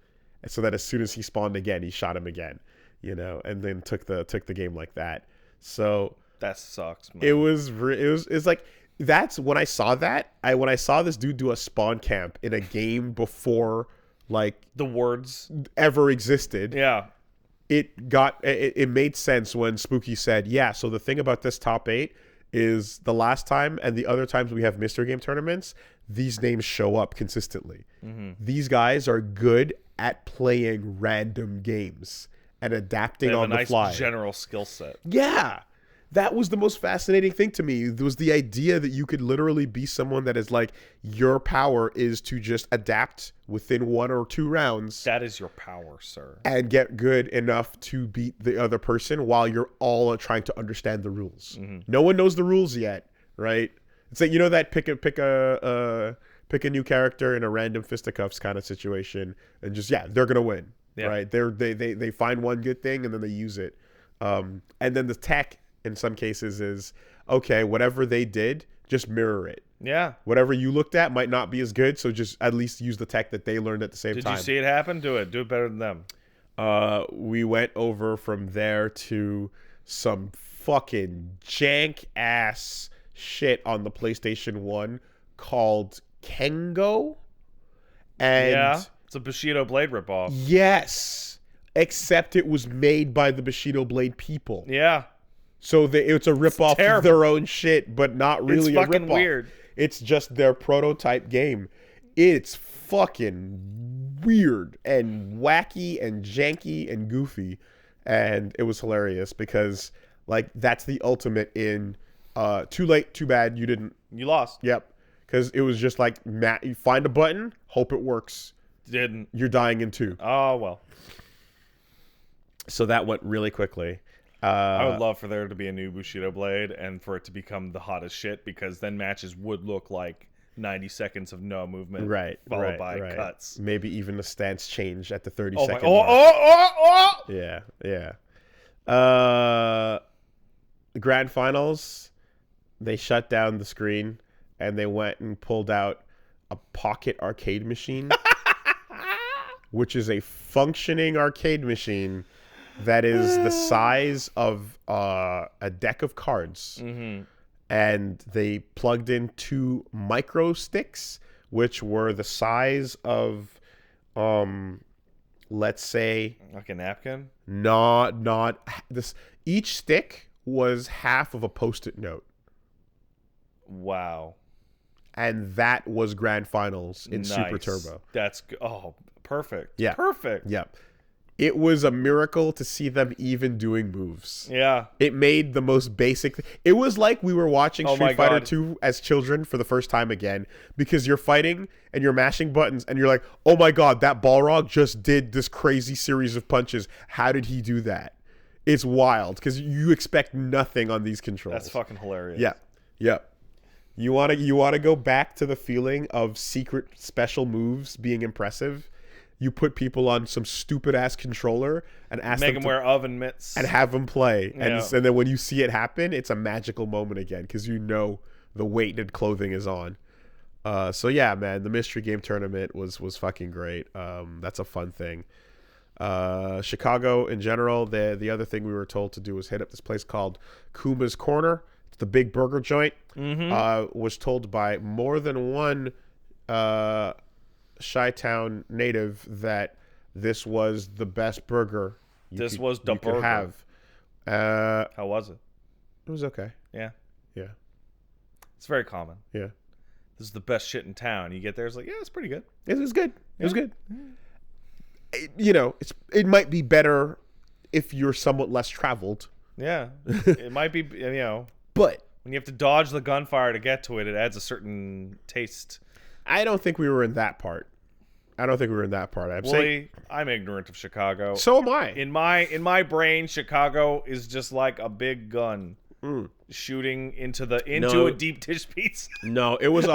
and so that as soon as he spawned again, he shot him again, and then took the game like that. So That sucks, man. it's like that's when I saw when I saw this dude do a spawn camp in a game before like The words. ever existed. Yeah. It made sense when Spooky said, yeah, so the thing about this top 8 is the last time and the other times we have mystery game tournaments, these names show up consistently. These guys are good at playing random games and adapting on the fly. General skill set. Yeah. That was the most fascinating thing to me. It was the idea that you could literally be someone that is like, your power is to just adapt within 1 or 2 rounds. That is your power, sir. And get good enough to beat the other person while you're all trying to understand the rules. No one knows the rules yet, right? It's like, that pick a new character in a random fisticuffs kind of situation, and just they're gonna win, right? They find one good thing and then they use it, and then the tech in some cases is okay. Whatever they did, just mirror it. Yeah. Whatever you looked at might not be as good, so just at least use the tech that they learned at the same time. Did you see it happen? Do it better than them. We went over from there to some fucking jank ass shit on the PlayStation 1 called Kengo. And it's a Bushido Blade ripoff. yes, except it was made by the Bushido Blade people. Yeah. So it's a ripoff of their own shit, but not really a ripoff. It's fucking weird. It's just their prototype game. It's fucking weird and wacky and janky and goofy. And it was hilarious because, like, that's the ultimate in too late, too bad, you didn't. You lost. Yep. Because it was just like, you find a button, hope it works. Didn't. You're dying in 2. Oh, well. So that went really quickly. I would love for there to be a new Bushido Blade and for it to become the hottest shit, because then matches would look like 90 seconds of no movement, followed by cuts. Maybe even the stance change at the 30 Oh, second mark. Yeah. The grand finals, they shut down the screen and they went and pulled out a pocket arcade machine, which is a functioning arcade machine that is the size of a deck of cards. And they plugged in 2 micro sticks, which were the size of, let's say, like a napkin. Not this. Each stick was half of a Post-it note. Wow. And that was grand finals in Nice. Super Turbo. That's perfect. Yeah. Perfect. Yeah. It was a miracle to see them even doing moves. Yeah. It made the most basic. It was like we were watching Street Fighter 2 as children for the first time again, because you're fighting and you're mashing buttons and you're like, oh my God, that Balrog just did this crazy series of punches. How did he do that? It's wild because you expect nothing on these controls. That's fucking hilarious. Yeah. Yeah. You want to go back to the feeling of secret special moves being impressive? You put people on some stupid ass controller and make them wear oven mitts and have them play, Yeah. and then when you see it happen, it's a magical moment again because you know the weighted clothing is on. So yeah, man, the mystery game tournament was fucking great. That's a fun thing. Chicago in general, the other thing we were told to do was hit up this place called Kuma's Corner. It's the big burger joint. Was told by more than one Chi-Town native that this was the best burger you could have. How was it? It was okay. Yeah. Yeah. It's very common. Yeah. This is the best shit in town. You get there, it's like, yeah, it's pretty good. It was good. It was good. It might be better if you're somewhat less traveled. Yeah. It might be, But when you have to dodge the gunfire to get to it, it adds a certain taste. I don't think we were in that part. I don't think we were in that part. Willie, I'm ignorant of Chicago. So am I. In my brain, Chicago is just like a big gun shooting into a deep dish pizza. No, it was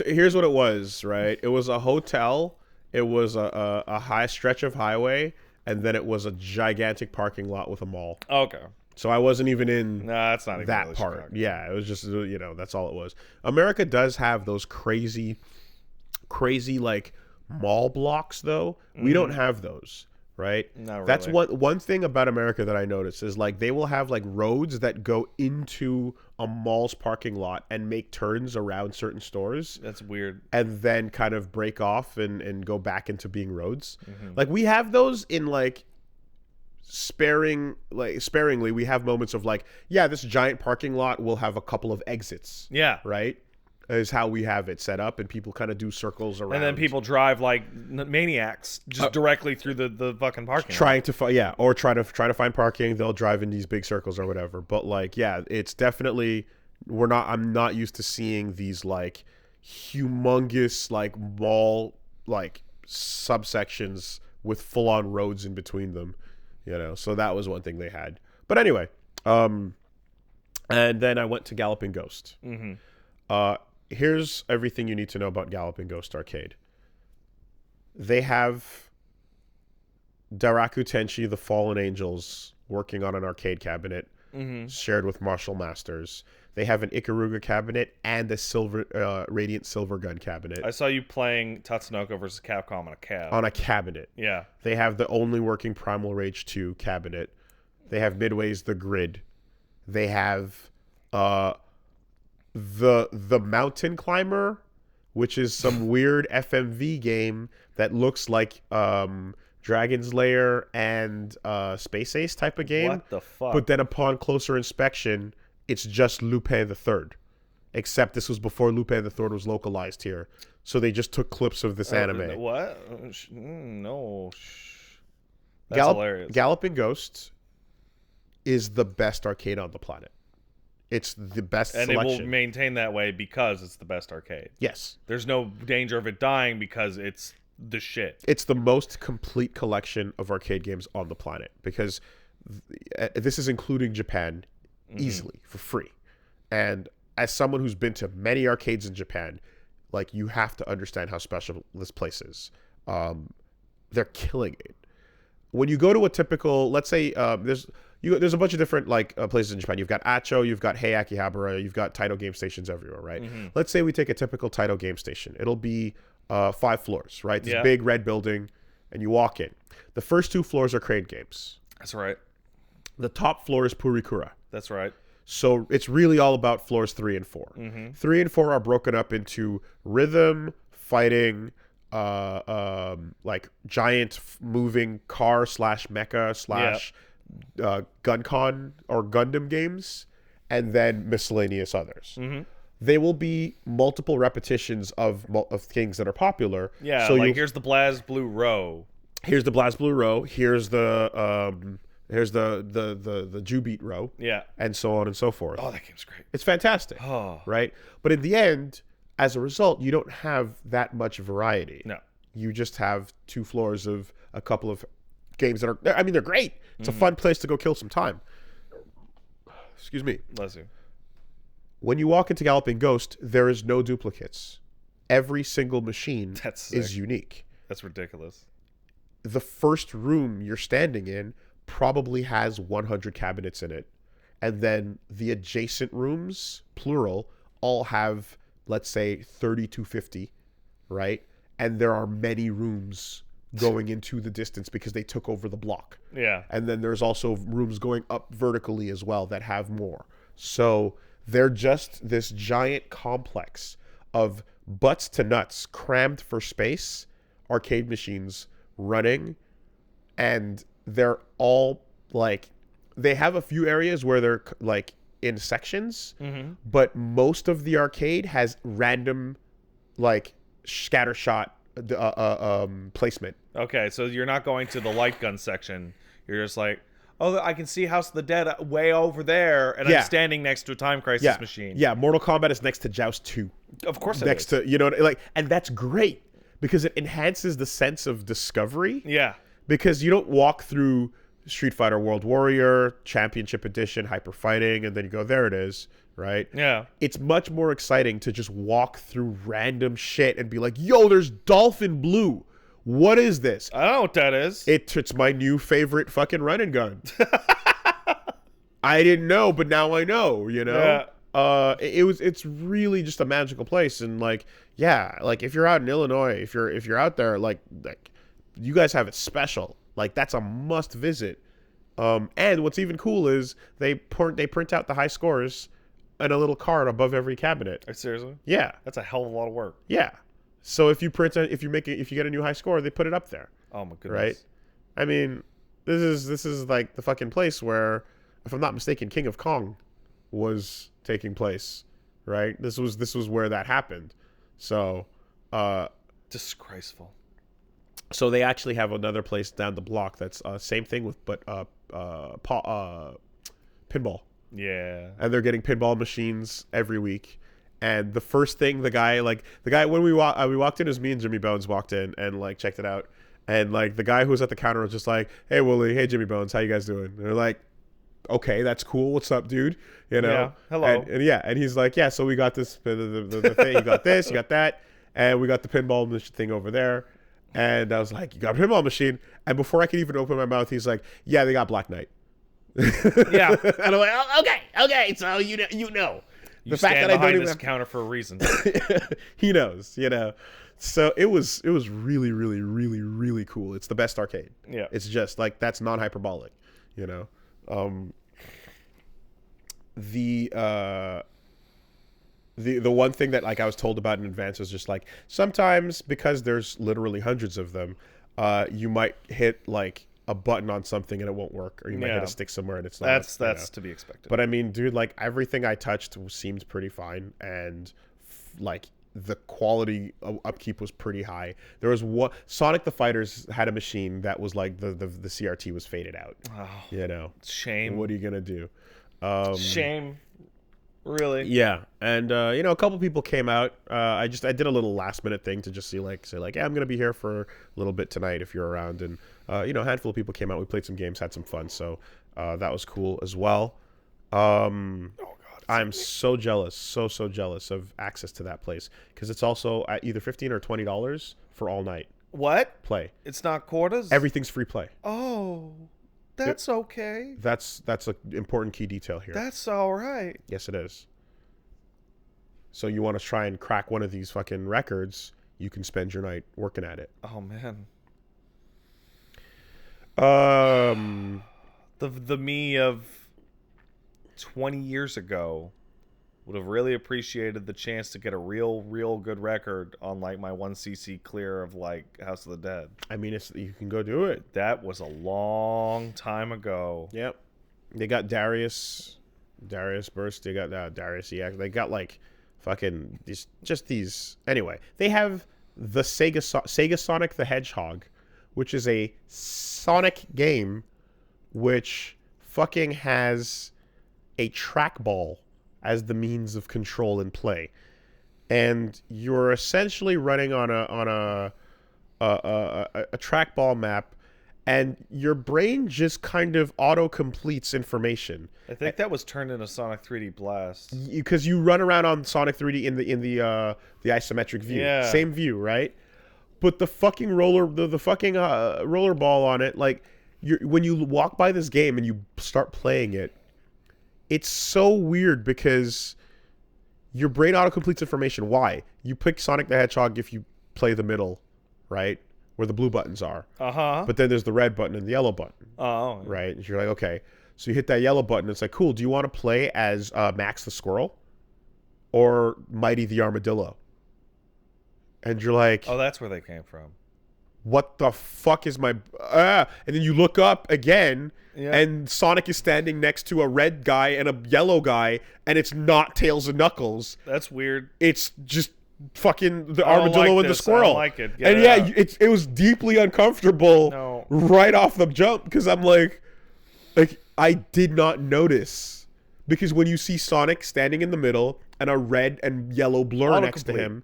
here's what it was, right? It was a hotel, it was a high stretch of highway, and then it was a gigantic parking lot with a mall. Okay. So I wasn't even in that's not even that really part. Chicago. Yeah, it was just, that's all it was. America does have those crazy like mall blocks though. We don't have those, right? Not really. That's one thing about America that I noticed is like they will have like roads that go into a mall's parking lot and make turns around certain stores. That's weird. And then kind of break off and go back into being roads. Like we have those in like sparingly. We have moments of like, yeah, this giant parking lot will have a couple of exits. Yeah. Right? Is how we have it set up, and people kind of do circles around. And then people drive like maniacs just directly through the fucking parking lot. Trying to find, or try to find parking. They'll drive in these big circles or whatever. But like, yeah, it's definitely I'm not used to seeing these like humongous like mall like subsections with full on roads in between them. So that was one thing they had. But anyway, and then I went to Galloping Ghost. Here's everything you need to know about Galloping Ghost Arcade. They have Daraku Tenchi, the Fallen Angels, working on an arcade cabinet shared with Martial Masters. They have an Ikaruga cabinet and a Radiant Silver Gun cabinet. I saw you playing Tatsunoko versus Capcom on a cabinet. Yeah. They have the only working Primal Rage 2 cabinet. They have Midway's The Grid. They have the Mountain Climber, which is some weird FMV game that looks like Dragon's Lair and Space Ace type of game. What the fuck? But then upon closer inspection, it's just Lupin the Third. Except this was before Lupin the Third was localized here. So they just took clips of this anime. What? No. That's hilarious. Galloping Ghost is the best arcade on the planet. It's the best selection. And it will maintain that way because it's the best arcade. Yes. There's no danger of it dying because it's the shit. It's the most complete collection of arcade games on the planet because this is including Japan easily for free. And as someone who's been to many arcades in Japan, like you have to understand how special this place is. They're killing it. When you go to a typical, let's say, there's a bunch of different like places in Japan. You've got Acho, you've got Hey Akihabara, you've got Taito game stations everywhere, right? Let's say we take a typical Taito game station. It'll be 5 floors, right? This big red building, and you walk in. The first 2 floors are crane games. That's right. The top floor is Purikura. That's right. So it's really all about floors 3 and 4. 3 and 4 are broken up into rhythm, fighting, like giant moving car / mecha / Guncon or Gundam games, and then miscellaneous others. They will be multiple repetitions of things that are popular. Yeah, so like here's the BlazBlue row. Here's the BlazBlue row. Here's the Jubeat row. Yeah, and so on and so forth. Oh, that game's great. It's fantastic. Oh, right. But in the end, as a result, you don't have that much variety. No, you just have 2 floors of a couple of games that are. I mean, they're great. It's a fun place to go kill some time. Excuse me. Bless you. When you walk into Galloping Ghost, there is no duplicates. Every single machine is unique. That's ridiculous. The first room you're standing in probably has 100 cabinets in it. And then the adjacent rooms, plural, all have, let's say, 30 to 50, right? And there are many rooms going into the distance because they took over the block. Yeah. And then there's also rooms going up vertically as well that have more. So they're just this giant complex of butts to nuts crammed for space arcade machines running, and they're all like, they have a few areas where they're like in sections, but most of the arcade has random like scattershot placement. Okay, so you're not going to the light gun section. You're just like, oh, I can see House of the Dead way over there, and I'm standing next to a Time Crisis machine. Yeah, Mortal Kombat is next to Joust 2. Of course, next to, you know, like, and that's great because it enhances the sense of discovery. Yeah. Because you don't walk through Street Fighter World Warrior, Championship Edition, Hyper Fighting, and then you go, there it is, right? Yeah. It's much more exciting to just walk through random shit and be like, yo, there's Dolphin Blue. What is this? I don't know what that is. It's my new favorite fucking run and gun. I didn't know, but now I know, you know? Yeah. It's really just a magical place. And like, yeah, like if you're out in Illinois, if you're out there, like you guys have it special. Like that's a must visit. And what's even cool is they print out the high scores and a little card above every cabinet. Seriously? Yeah. That's a hell of a lot of work. Yeah. So if you get a new high score, they put it up there. Oh my goodness. Right? I mean, this is like the fucking place where, if I'm not mistaken, King of Kong was taking place, right? This was where that happened. So, disgraceful. So they actually have another place down the block that's same thing with pinball. Yeah. And they're getting pinball machines every week. And the first thing the guy when we walked in, as me and Jimmy Bones walked in and like checked it out, and like the guy who was at the counter was just like, "Hey Wooly, hey Jimmy Bones, how you guys doing?" And they're like, "Okay, that's cool. What's up, dude?" You know, yeah. Hello. And he's like, "Yeah, so we got this the thing. You got this, you got that, and we got the pinball thing over there." And I was like, "You got a pinball machine?" And before I could even open my mouth, he's like, "Yeah, they got Black Knight." Yeah. And I'm like, "Oh, okay, so you know." You the fact that I don't even this counter for a reason. He knows, you know. So it was really, really, really, really cool. It's the best arcade. Yeah. It's just like, that's non-hyperbolic, you know. The one thing that like I was told about in advance was just like, sometimes because there's literally hundreds of them, you might hit like a button on something and it won't work, or you might hit a stick somewhere and it's not. That's to be expected. But I mean, dude, like everything I touched seemed pretty fine, and like the quality of upkeep was pretty high. There was one Sonic the Fighters had a machine that was like the CRT was faded out. Oh, you know, shame. What are you gonna do? Shame. Really? Yeah, and you know, a couple people came out. I did a little last minute thing to just say like, yeah, I'm gonna be here for a little bit tonight if you're around, and you know, a handful of people came out. We played some games, had some fun, so that was cool as well. Oh God, I'm so jealous, so jealous of access to that place, because it's also at either $15 or $20 for all night. What? Play. It's not quarters? Everything's free play. Oh. That's okay. That's an important key detail here. That's all right. Yes, it is. So you want to try and crack one of these fucking records, you can spend your night working at it. Oh man. The me of 20 years ago would have really appreciated the chance to get a real good record on like my 1cc clear of like House of the Dead. I mean, you can go do it. That was a long time ago. Yep. They got Darius Burst. They got Darius EX. They got like fucking these. Anyway, they have the Sega Sonic the Hedgehog, which is a Sonic game, which fucking has a trackball as the means of control and play, and you're essentially running on a trackball map, and your brain just kind of auto completes information. I think that was turned into Sonic 3D Blast, because you run around on Sonic 3D in the isometric view, same view, right? But the fucking roller ball on it, like when you walk by this game and you start playing it, it's so weird because your brain auto-completes information. Why? You pick Sonic the Hedgehog if you play the middle, right? Where the blue buttons are. Uh-huh. But then there's the red button and the yellow button. Oh. Right? And you're like, okay. So you hit that yellow button. It's like, cool. Do you want to play as Max the Squirrel or Mighty the Armadillo? And you're like... Oh, that's where they came from. What the fuck is my... And then you look up again... Yeah. And Sonic is standing next to a red guy and a yellow guy, and it's not Tails and Knuckles. That's weird. It's just fucking the armadillo and the squirrel. I don't like it. And yeah, it was deeply uncomfortable right off the jump, because I'm like I did not notice, because when you see Sonic standing in the middle and a red and yellow blur next to him,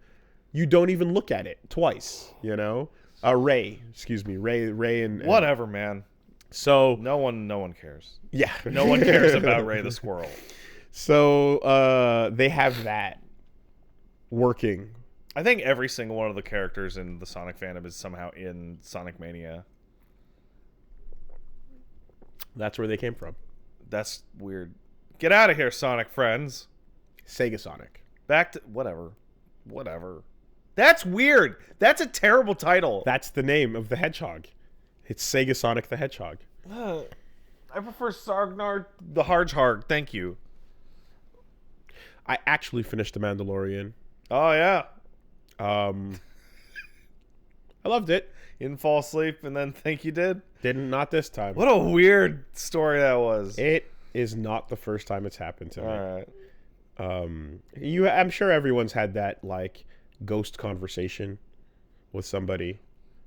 you don't even look at it twice, you know? Ray, and Whatever, man. So no one cares. Yeah. No one cares about Ray the squirrel. So they have that working. I think every single one of the characters in the Sonic fandom is somehow in Sonic Mania. That's where they came from. That's weird. Get out of here, Sonic friends. Sega Sonic. Back to whatever. That's weird. That's a terrible title. That's the name of the hedgehog. It's Sega Sonic the Hedgehog. I prefer Sargnar the Hedgehog. Thank you. I actually finished The Mandalorian. Oh yeah. I loved it. You didn't fall asleep and then think you did? Not this time. What a weird story that was. It is not the first time it's happened to me. All right. I'm sure everyone's had that like ghost conversation with somebody.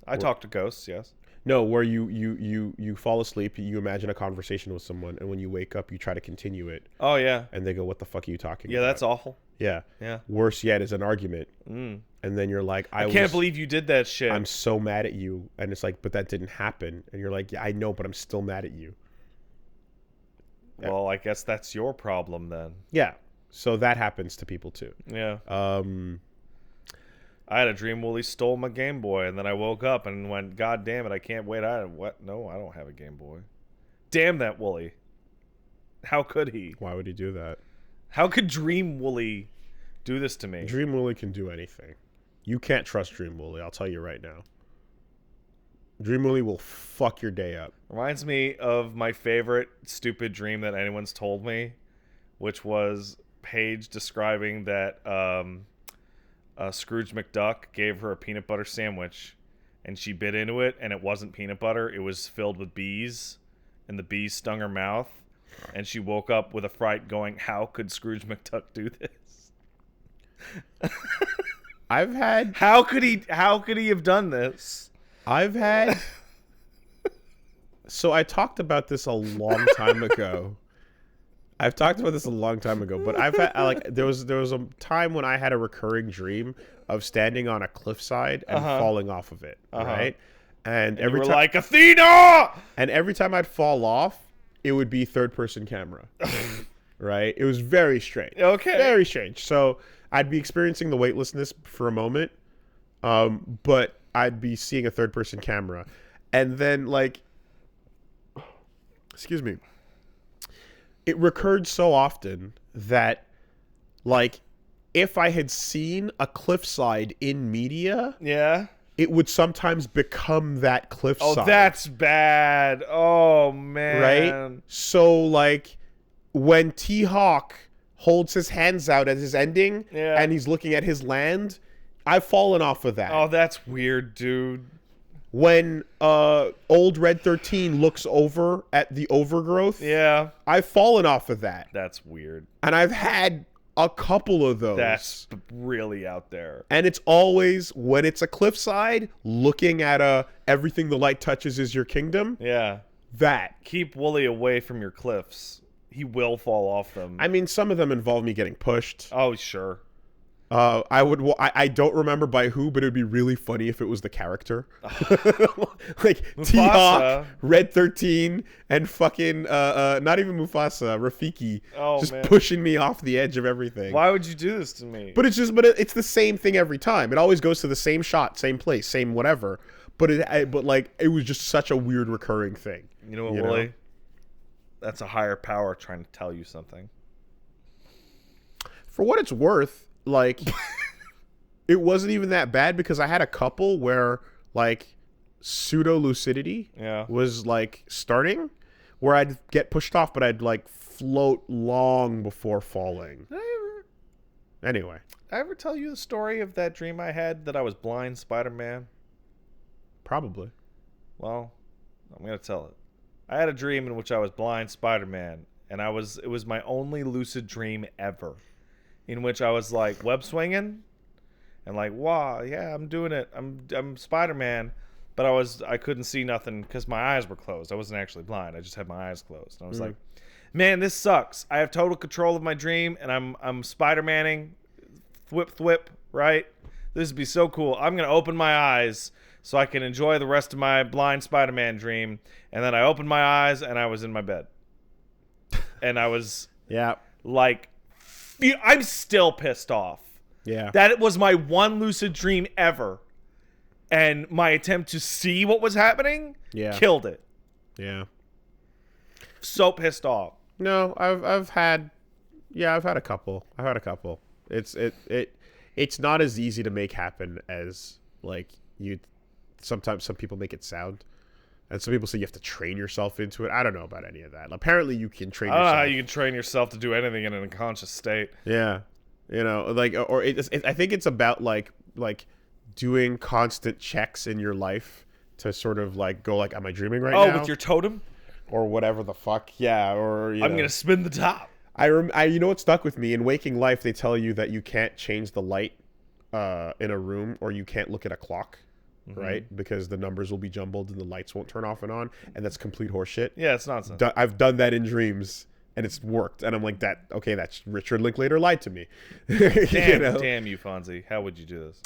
I talk to ghosts, yes. No, where you fall asleep, you imagine a conversation with someone, and when you wake up, you try to continue it. Oh yeah. And they go, "What the fuck are you talking about?" Yeah, that's awful. Yeah. Yeah. Worse yet is an argument. And then you're like, I can't believe you did that shit. I'm so mad at you. And it's like, but that didn't happen. And you're like, yeah, I know, but I'm still mad at you. Well, I guess that's your problem then. Yeah. So that happens to people too. Yeah. I had a dream Wooly stole my Game Boy, and then I woke up and went, God damn it, I can't wait. What? No, I don't have a Game Boy. Damn that Wooly. How could he? Why would he do that? How could Dream Wooly do this to me? Dream Wooly can do anything. You can't trust Dream Wooly, I'll tell you right now. Dream Wooly will fuck your day up. Reminds me of my favorite stupid dream that anyone's told me, which was Paige describing that Scrooge McDuck gave her a peanut butter sandwich, and she bit into it, and it wasn't peanut butter. It was filled with bees, and the bees stung her mouth, and she woke up with a fright going, how could Scrooge McDuck do this? I've had... How could he have done this? I've had... So I talked about this a long time ago. But I've had there was a time when I had a recurring dream of standing on a cliffside and falling off of it, right? And every time, like, Athena! And every time I'd fall off, it would be third-person camera, right? It was very strange. Okay. Very strange. So I'd be experiencing the weightlessness for a moment, but I'd be seeing a third-person camera. And then, like... Excuse me. It recurred so often that, like, if I had seen a cliffside in media... Yeah? It would sometimes become that cliffside. Oh, that's bad. Oh, man. Right? So, like, when T-Hawk holds his hands out at his ending and he's looking at his land, I've fallen off of that. Oh, that's weird, dude. When old Red 13 looks over at the overgrowth, I've fallen off of that. That's weird. And I've had a couple of those. That's really out there. And it's always, when it's a cliffside, looking at everything the light touches is your kingdom. Yeah. That. Keep Wooly away from your cliffs. He will fall off them. I mean, some of them involve me getting pushed. Oh, sure. I don't remember by who, but it would be really funny if it was the character. Like T-Hawk, Red 13, and fucking not even Mufasa, Rafiki, pushing me off the edge of everything. Why would you do this to me? But it's the same thing every time. It always goes to the same shot, same place, same whatever. But it was just such a weird recurring thing. You know what, Wooly? That's a higher power trying to tell you something. For what it's worth. Like, it wasn't even that bad because I had a couple where, like, pseudo-lucidity was, like, starting, where I'd get pushed off, but I'd, like, float long before falling. Anyway. Did I ever tell you the story of that dream I had that I was blind Spider-Man? Probably. Well, I'm going to tell it. I had a dream in which I was blind Spider-Man, and it was my only lucid dream ever. In which I was like web swinging, and like, wow, yeah, I'm doing it. I'm Spider-Man, but I couldn't see nothing because my eyes were closed. I wasn't actually blind. I just had my eyes closed. And I was like, man, this sucks. I have total control of my dream, and I'm Spider-Manning, thwip, right? This would be so cool. I'm going to open my eyes so I can enjoy the rest of my blind Spider-Man dream. And then I opened my eyes and I was in my bed. And I was like, I'm still pissed off. Yeah. That it was my one lucid dream ever. And my attempt to see what was happening killed it. Yeah. So pissed off. No, I've had a couple. It's not as easy to make happen as like sometimes some people make it sound. And some people say you have to train yourself into it. I don't know about any of that. Apparently you can train yourself. I don't know how you can train yourself to do anything in an unconscious state. Yeah. You know, like, or I think it's about like doing constant checks in your life to sort of like go like, am I dreaming right now? Oh, with your totem? Or whatever the fuck. Yeah. Or, I'm going to spin the top. You know what stuck with me? In waking life, they tell you that you can't change the light in a room, or you can't look at a clock. Right? Because the numbers will be jumbled and the lights won't turn off and on, and that's complete horseshit. Yeah, it's nonsense. I've done that in dreams, and it's worked. And I'm like, that's Richard Linklater lied to me. Damn you, Fonzie. How would you do this?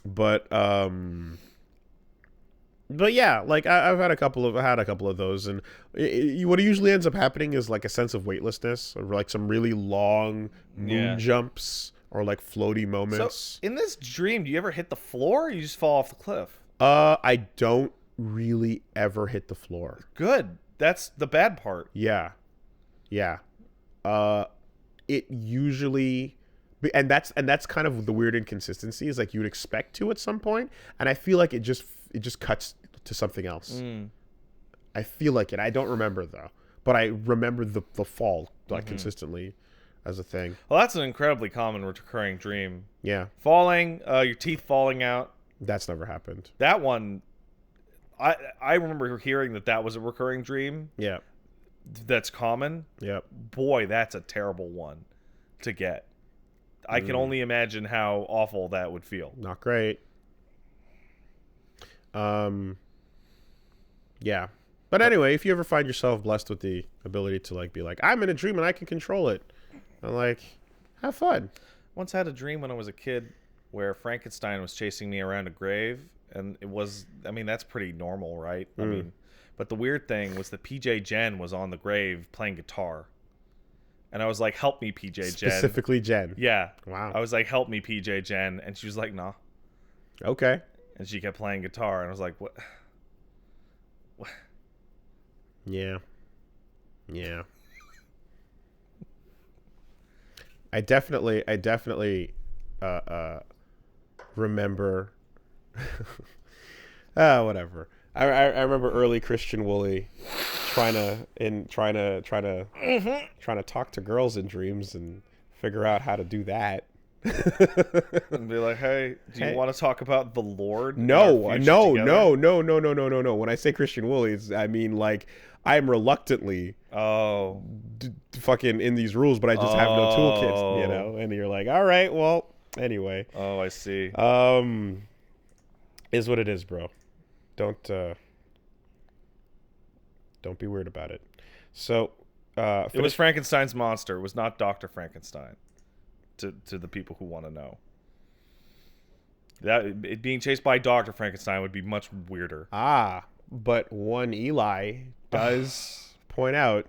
But yeah, like I've had a couple of those, and what usually ends up happening is like a sense of weightlessness, or like some really long moon jumps, or like floaty moments. So, in this dream, do you ever hit the floor, or you just fall off the cliff? I don't really ever hit the floor. Good. That's the bad part. Yeah. It usually, and that's kind of the weird inconsistency, is like you would expect to at some point, and I feel like it just cuts to something else. I feel like it. I don't remember though, but I remember the fall like consistently as a thing. Well, that's an incredibly common recurring dream. Yeah. Falling, your teeth falling out. That's never happened. That one, I remember hearing that was a recurring dream. Yeah. That's common. Yep. Boy, that's a terrible one to get. I can only imagine how awful that would feel. Not great. Yeah. But anyway, if you ever find yourself blessed with the ability to like be like, I'm in a dream and I can control it, and like, have fun. Once had a dream when I was a kid where Frankenstein was chasing me around a grave, and it was, I mean, that's pretty normal, right? I mean, but the weird thing was that PJ Jen was on the grave playing guitar. And I was like, help me, PJ Jen. Specifically Jen. Yeah. Wow. I was like, help me, PJ Jen. And she was like, nah. Okay. And she kept playing guitar, and I was like, what? Yeah. I definitely remember whatever. I remember early Christian Woolley trying to talk to girls in dreams and figure out how to do that. And be like, hey, do you want to talk about the Lord? No. When I say Christian Woolley, I mean like I'm reluctantly fucking in these rules, but I just have no toolkit, you know. And you're like, all right, well, anyway. Oh, I see. Is what it is, bro. Don't be weird about it. So, it was Frankenstein's monster. It was not Dr. Frankenstein. To the people who want to know, that it being chased by Dr. Frankenstein would be much weirder. But one Eli does point out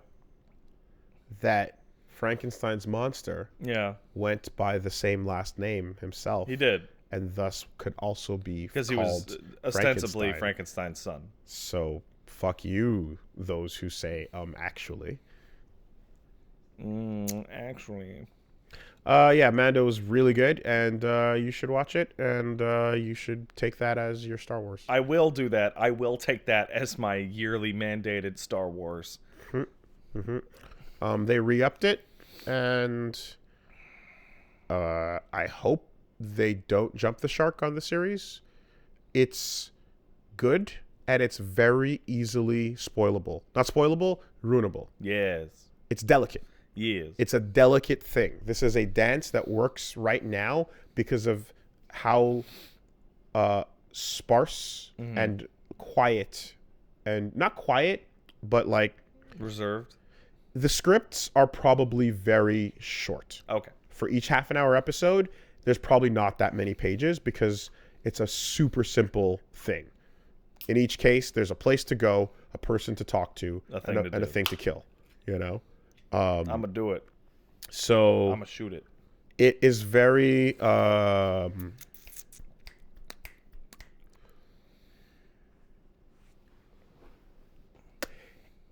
that Frankenstein's monster went by the same last name himself. He did. And thus could also be because he was ostensibly Frankenstein's son. So fuck you, those who say actually. Actually. Yeah, Mando was really good, and you should watch it, and you should take that as your Star Wars. I will do that. I will take that as my yearly mandated Star Wars. They re-upped it, and I hope they don't jump the shark on the series. It's good, and it's very easily spoilable. Not spoilable, ruinable. Yes. It's delicate. Yes. It's a delicate thing. This is a dance that works right now because of how sparse and quiet, and not quiet, but like reserved. The scripts are probably very short. Okay. For each half-an-hour episode, there's probably not that many pages because It's a super simple thing. In each case, there's a place to go, a person to talk to, and a thing to kill. You know, I'm gonna do it. So I'm gonna shoot it. It is very.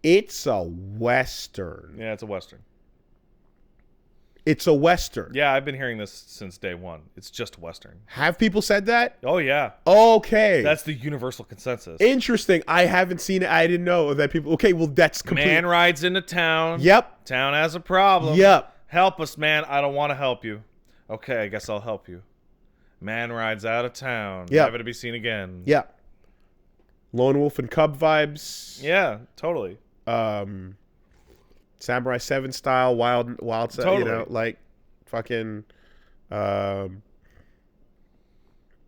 It's a Western. Yeah, it's a Western. It's a Western. Yeah, I've been hearing this since day one. It's just Western. Have people said that? Oh, yeah. Okay. That's the universal consensus. Interesting. I haven't seen it. I didn't know that people... Okay, well, that's complete. Man rides into town. Yep. Town has a problem. Yep. Help us, man. I don't want to help you. Okay, I guess I'll help you. Man rides out of town. Yep. Never to be seen again. Yep. Lone Wolf and Cub vibes. Yeah, totally. Samurai 7 style, wild Totally. You know, like fucking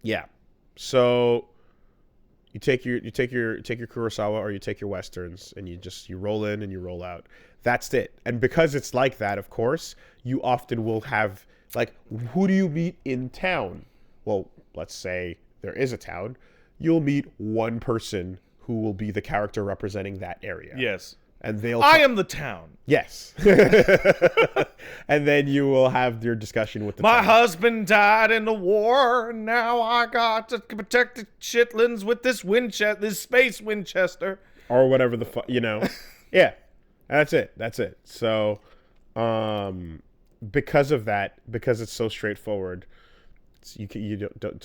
yeah. So you take your Kurosawa or you take your Westerns and you roll in and you roll out. That's it. And because it's like that, of course, you often will have like, who do you meet in town? Well, let's say there is a town. You'll meet one person who will be the character representing that area. Yes. And they'll I am the town. Yes. And then you will have your discussion with the My town. husband died in the war, and now I got to protect the chitlins with this space Winchester. Or whatever the fuck, you know. Yeah. That's it. So, because of that, because it's so straightforward, it's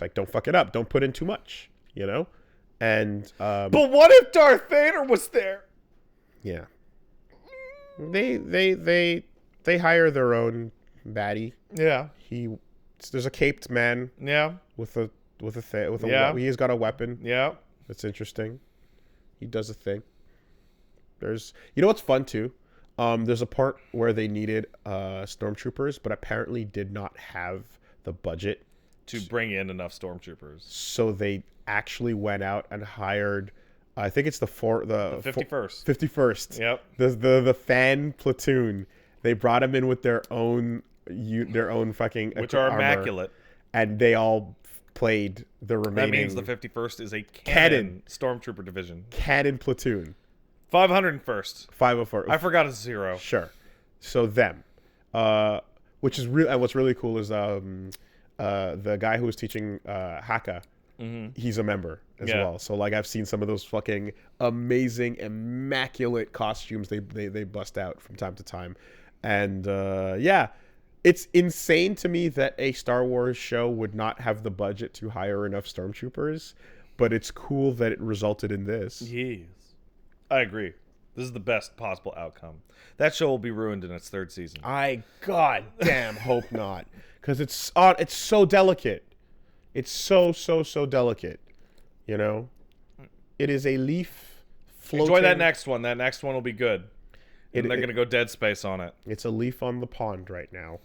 like, don't fuck it up. Don't put in too much, you know? And but what if Darth Vader was there? Yeah. They hire their own baddie. Yeah. There's a caped man. Yeah. He's got a weapon. Yeah. That's interesting. He does a thing. You know what's fun too? There's a part where they needed stormtroopers, but apparently did not have the budget to bring in enough stormtroopers. So they actually went out and hired, I think it's the 51st. 51st. Yep. The fan platoon. They brought them in with their own fucking which are armor, immaculate, and they all played the remaining. That means the 51st is a cannon stormtrooper division. Cannon platoon. 501st. 504. I forgot a 0. Sure. So them, which is real. And what's really cool is the guy who was teaching Haka. Mm-hmm. He's a member as well. So like I've seen some of those fucking amazing, immaculate costumes they bust out from time to time, and yeah, it's insane to me that a Star Wars show would not have the budget to hire enough stormtroopers, but it's cool that it resulted in this. Yes, I agree. This is the best possible outcome. That show will be ruined in its 3rd season. I goddamn hope not, because it's so delicate. It's so delicate, you know. It is a leaf floating. Enjoy that next one. That next one will be good. And they're going to go Dead Space on it. It's a leaf on the pond right now,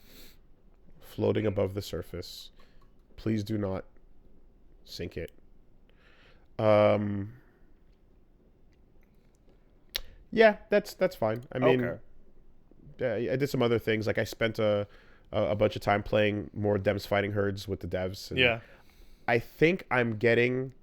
floating above the surface. Please do not sink it. Yeah, that's fine. I mean, I did some other things. Like I spent a bunch of time playing more Dems Fighting Herds with the devs. And yeah. I think I'm getting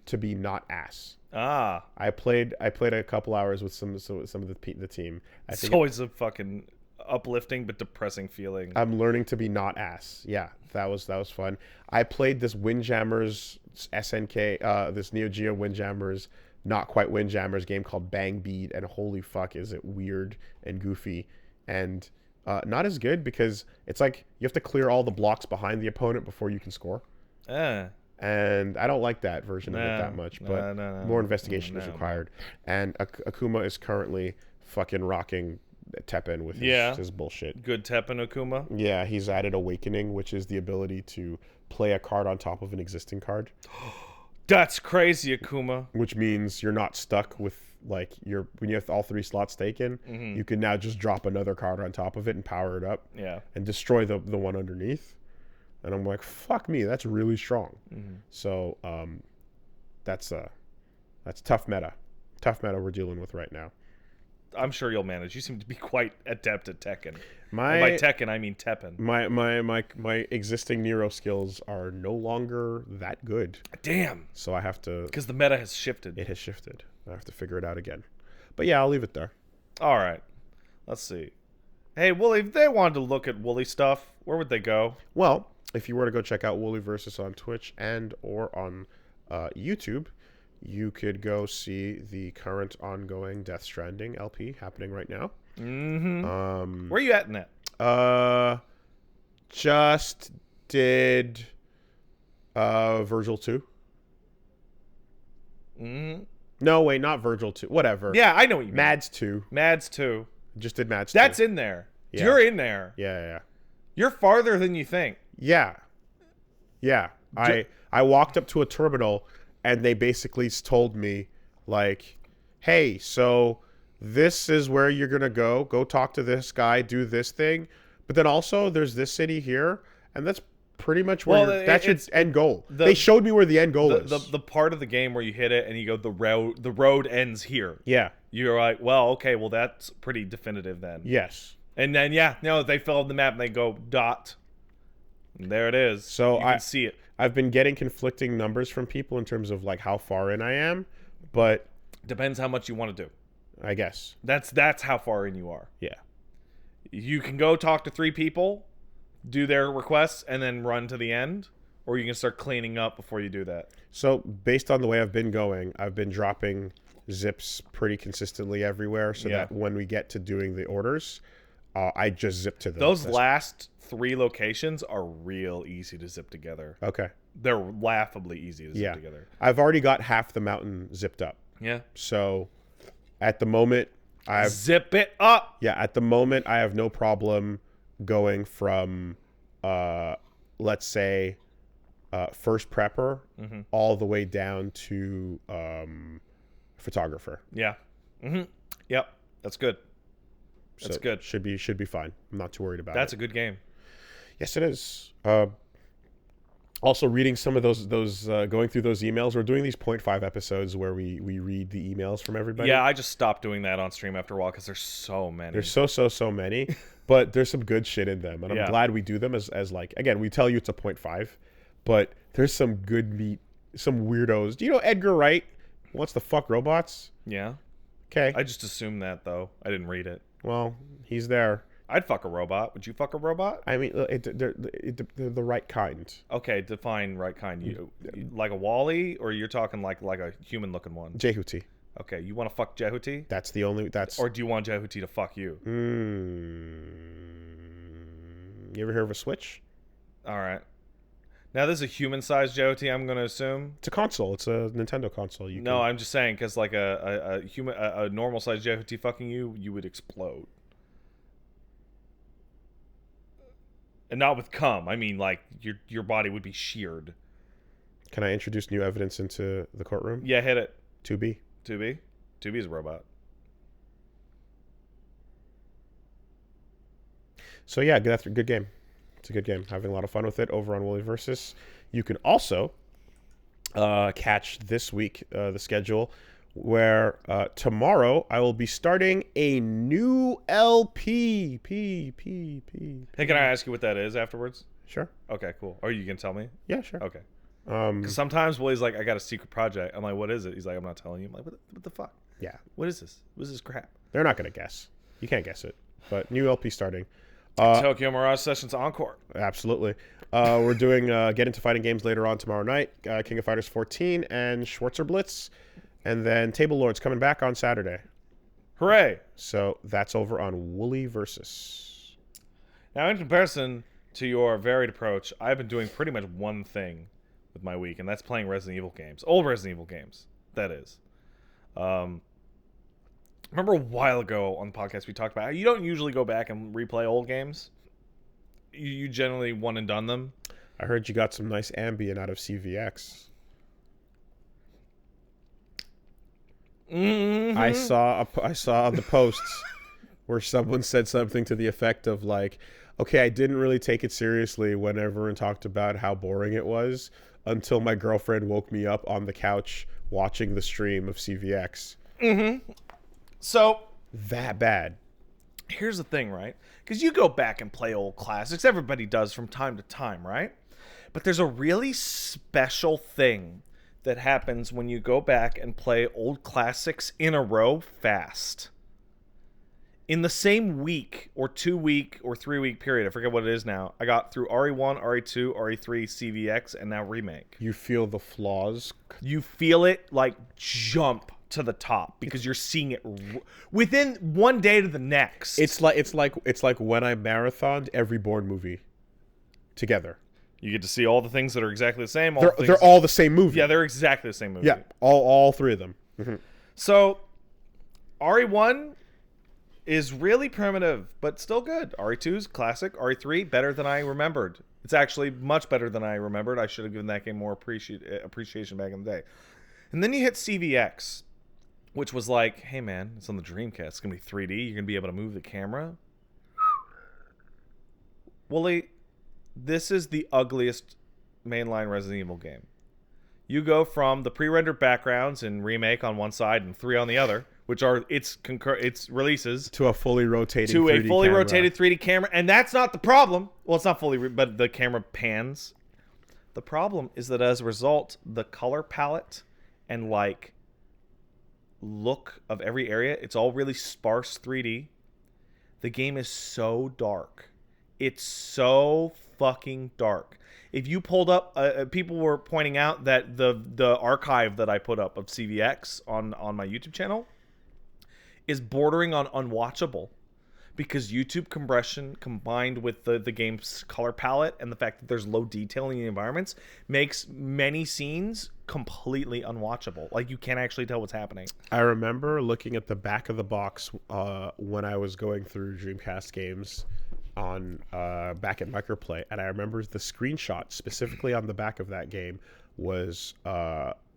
to be not ass. Ah. I played a couple hours with some of the team. It's always a fucking uplifting but depressing feeling. I'm learning to be not ass. Yeah, that was fun. I played this Windjammers SNK, this Neo Geo Windjammers, not quite Windjammers game called Bang Beat, and holy fuck, is it weird and goofy and not as good because it's like you have to clear all the blocks behind the opponent before you can score. And I don't like that version of it that much, but more investigation is required. And Akuma is currently fucking rocking Teppen with his bullshit. Good Teppen Akuma? Yeah, he's added Awakening, which is the ability to play a card on top of an existing card. That's crazy, Akuma. Which means you're not stuck with, like, when you have all 3 slots taken, you can now just drop another card on top of it and power it up. Yeah. And destroy the one underneath. And I'm like, fuck me, that's really strong. So that's tough meta. Tough meta we're dealing with right now. I'm sure you'll manage. You seem to be quite adept at Tekken. And My by Tekken, I mean Teppen. my existing Nero skills are no longer that good. Damn. So I have to. Because the meta has shifted. It has shifted. I have to figure it out again. But yeah, I'll leave it there. All right. Let's see. Hey, Wooly, if they wanted to look at Wooly stuff, where would they go? Well, if you were to go check out Wooly Versus on Twitch and or on YouTube, you could go see the current ongoing Death Stranding LP happening right now. Mm-hmm. Where are you at in that? Just did Virgil 2. Mm-hmm. No, wait, not Virgil 2. Whatever. Yeah, I know what you mean. Mads 2. Mads 2. Just did Mads 2. That's in there. Yeah. You're in there. Yeah. You're farther than you think. Yeah. I walked up to a terminal and they basically told me, like, hey, so this is where you're going to go. Go talk to this guy, do this thing. But then also there's this city here, and that's pretty much where that's your end goal. They showed me where the end goal is. The part of the game where you hit it and you go, the road ends here. Yeah. You're like, well, okay, well, that's pretty definitive then. Yes. And then, they fill out the map and they go dot. And there it is. So you can see it. I've been getting conflicting numbers from people in terms of like how far in I am, but depends how much you want to do. I guess. That's how far in you are. Yeah. You can go talk to 3 people, do their requests, and then run to the end, or you can start cleaning up before you do that. So based on the way I've been going, I've been dropping zips pretty consistently everywhere so that when we get to doing the orders, I just zip to them. Those last 3 locations are real easy to zip together. Okay. They're laughably easy to zip together. I've already got half the mountain zipped up. Yeah. So at the moment, zip it up. Yeah, at the moment, I have no problem going from, let's say, first prepper all the way down to photographer. Yeah. Mm-hmm. Yep. That's good. That's good. Should be fine. I'm not too worried about it. That's a good game. Yes, it is. Also, reading some of those going through those emails. We're doing these 0.5 episodes where we read the emails from everybody. Yeah, I just stopped doing that on stream after a while because there's so many. There's so many, but there's some good shit in them, and I'm glad we do them as like, again, we tell you it's a 0.5, but there's some good meat, some weirdos. Do you know Edgar Wright wants to fuck robots? Yeah. Okay. I just assumed that though. I didn't read it. Well, he's there. I'd fuck a robot. Would you fuck a robot? I mean, they're the right kind. Okay, define right kind. You like a Wall-E, or you're talking like a human-looking one? Jehuti. Okay, you want to fuck Jehuti? Or do you want Jehuti to fuck you? You ever hear of a Switch? All right. Now this is a human-sized Jehuti, I'm going to assume. It's a console. It's a Nintendo console. I'm just saying because like a normal-sized Jehuti fucking you would explode. And not with cum. I mean, like, your body would be sheared. Can I introduce new evidence into the courtroom? Yeah, hit it. 2B. 2B? 2B is a robot. So, yeah, that's a good game. It's a good game. Having a lot of fun with it over on Wooly Versus. You can also catch this week the schedule where tomorrow I will be starting a new LP. Hey, can I ask you what that is afterwards? Sure. Okay, cool. Or you can tell me? Yeah, sure. Okay. Because sometimes Willie's like, I got a secret project. I'm like, what is it? He's like, I'm not telling you. I'm like, what the fuck? Yeah. What is this? What is this crap? They're not going to guess. You can't guess it. But new LP starting. Tokyo Mirage Sessions Encore. Absolutely. We're doing Get Into Fighting Games later on tomorrow night. King of Fighters 14 and Schwarzer Blitz. And then Table Lords coming back on Saturday. Hooray! So that's over on Wooly Versus. Now, in comparison to your varied approach, I've been doing pretty much one thing with my week, and that's playing Resident Evil games. Old Resident Evil games, that is. Remember a while ago on the podcast we talked about how you don't usually go back and replay old games? You generally one and done them. I heard you got some nice ambient out of CVX. Mm-hmm. I saw the posts where someone said something to the effect of like, okay, I didn't really take it seriously when everyone talked about how boring it was until my girlfriend woke me up on the couch watching the stream of CVX. Mm-hmm. So that bad. Here's the thing, right? Because you go back and play old classics. Everybody does from time to time, right? But there's a really special thing that happens when you go back and play old classics in a row fast. In the same week or 2 week or 3 week period, I forget what it is now, I got through RE1, RE2, RE3, CVX, and now Remake. You feel the flaws. You feel it like jump to the top because you're seeing it within one day to the next. It's like when I marathoned every Bourne movie together. You get to see all the things that are exactly the same. They're all the same movie. Yeah, they're exactly the same movie. Yeah, all three of them. Mm-hmm. So, RE1 is really primitive, but still good. RE2 is classic. RE3, better than I remembered. It's actually much better than I remembered. I should have given that game more appreciation back in the day. And then you hit CVX, which was like, hey man, it's on the Dreamcast. It's going to be 3D. You're going to be able to move the camera. Well, this is the ugliest mainline Resident Evil game. You go from the pre-rendered backgrounds in Remake on one side and 3 on the other, which are its releases, to a fully rotated rotated 3D camera, and that's not the problem. Well, it's not fully, but the camera pans. The problem is that as a result, the color palette and like look of every area, it's all really sparse 3D. The game is so dark. It's so fucking dark. If you pulled up, people were pointing out that the archive that I put up of CVX on my YouTube channel is bordering on unwatchable because YouTube compression combined with the game's color palette and the fact that there's low detail in the environments makes many scenes completely unwatchable. Like, you can't actually tell what's happening. I remember looking at the back of the box when I was going through Dreamcast games on back at Microplay, and I remember the screenshot specifically on the back of that game was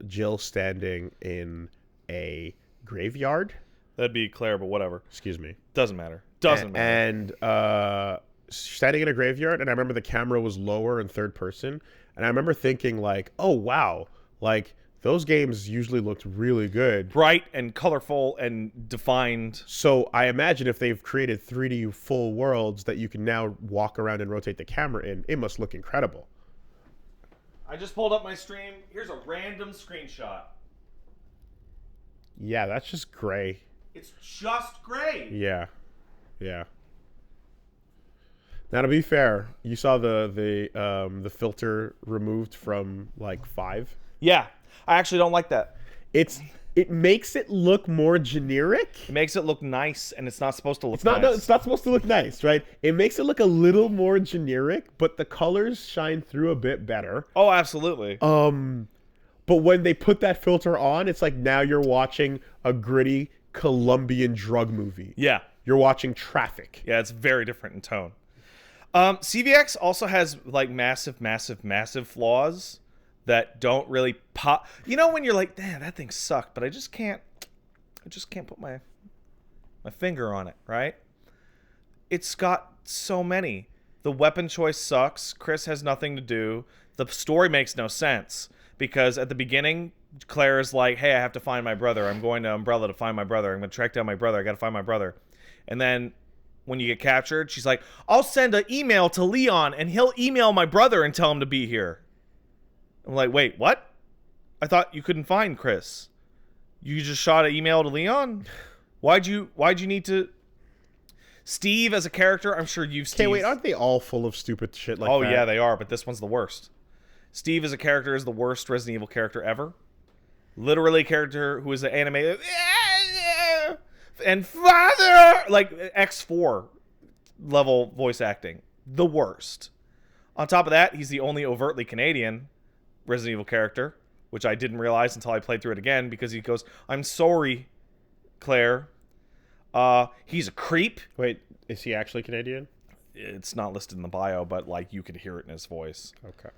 Jill standing in a graveyard. That'd be Claire, but whatever. Excuse me. Doesn't matter. Doesn't matter. And standing in a graveyard, and I remember the camera was lower in third person, and I remember thinking like, oh wow, like those games usually looked really good. Bright and colorful and defined. So I imagine if they've created 3D full worlds that you can now walk around and rotate the camera in, it must look incredible. I just pulled up my stream. Here's a random screenshot. Yeah, that's just gray. It's just gray. Yeah. Yeah. Now, to be fair, you saw the filter removed from like 5. Yeah. I actually don't like that. It makes it look more generic. It makes it look nice, and it's not supposed to look nice. No, it's not supposed to look nice, right? It makes it look a little more generic, but the colors shine through a bit better. Oh, absolutely. But when they put that filter on, it's like now you're watching a gritty Colombian drug movie. Yeah. You're watching Traffic. Yeah, it's very different in tone. CVX also has like massive flaws that don't really pop. You know when you're like, damn, that thing sucked, but I just can't put my finger on it, right? It's got so many. The weapon choice sucks. Chris has nothing to do. The story makes no sense because at the beginning, Claire is like, hey, I have to find my brother. I'm going to Umbrella to find my brother. I'm going to track down my brother. I got to find my brother. And then when you get captured, she's like, I'll send an email to Leon and he'll email my brother and tell him to be here. I'm like, wait, what? I thought you couldn't find Chris. You just shot an email to Leon? Why'd you need to... Steve as a character, I'm sure you've Steve... Okay, wait, aren't they all full of stupid shit like that? Oh, yeah, they are, but this one's the worst. Steve as a character is the worst Resident Evil character ever. Literally a character who is an anime... And father! Like, X4 level voice acting. The worst. On top of that, he's the only overtly Canadian Resident Evil character, which I didn't realize until I played through it again, because he goes, I'm sorry, Claire. He's a creep. Wait, is he actually Canadian? It's not listed in the bio, but like you could hear it in his voice. Okay.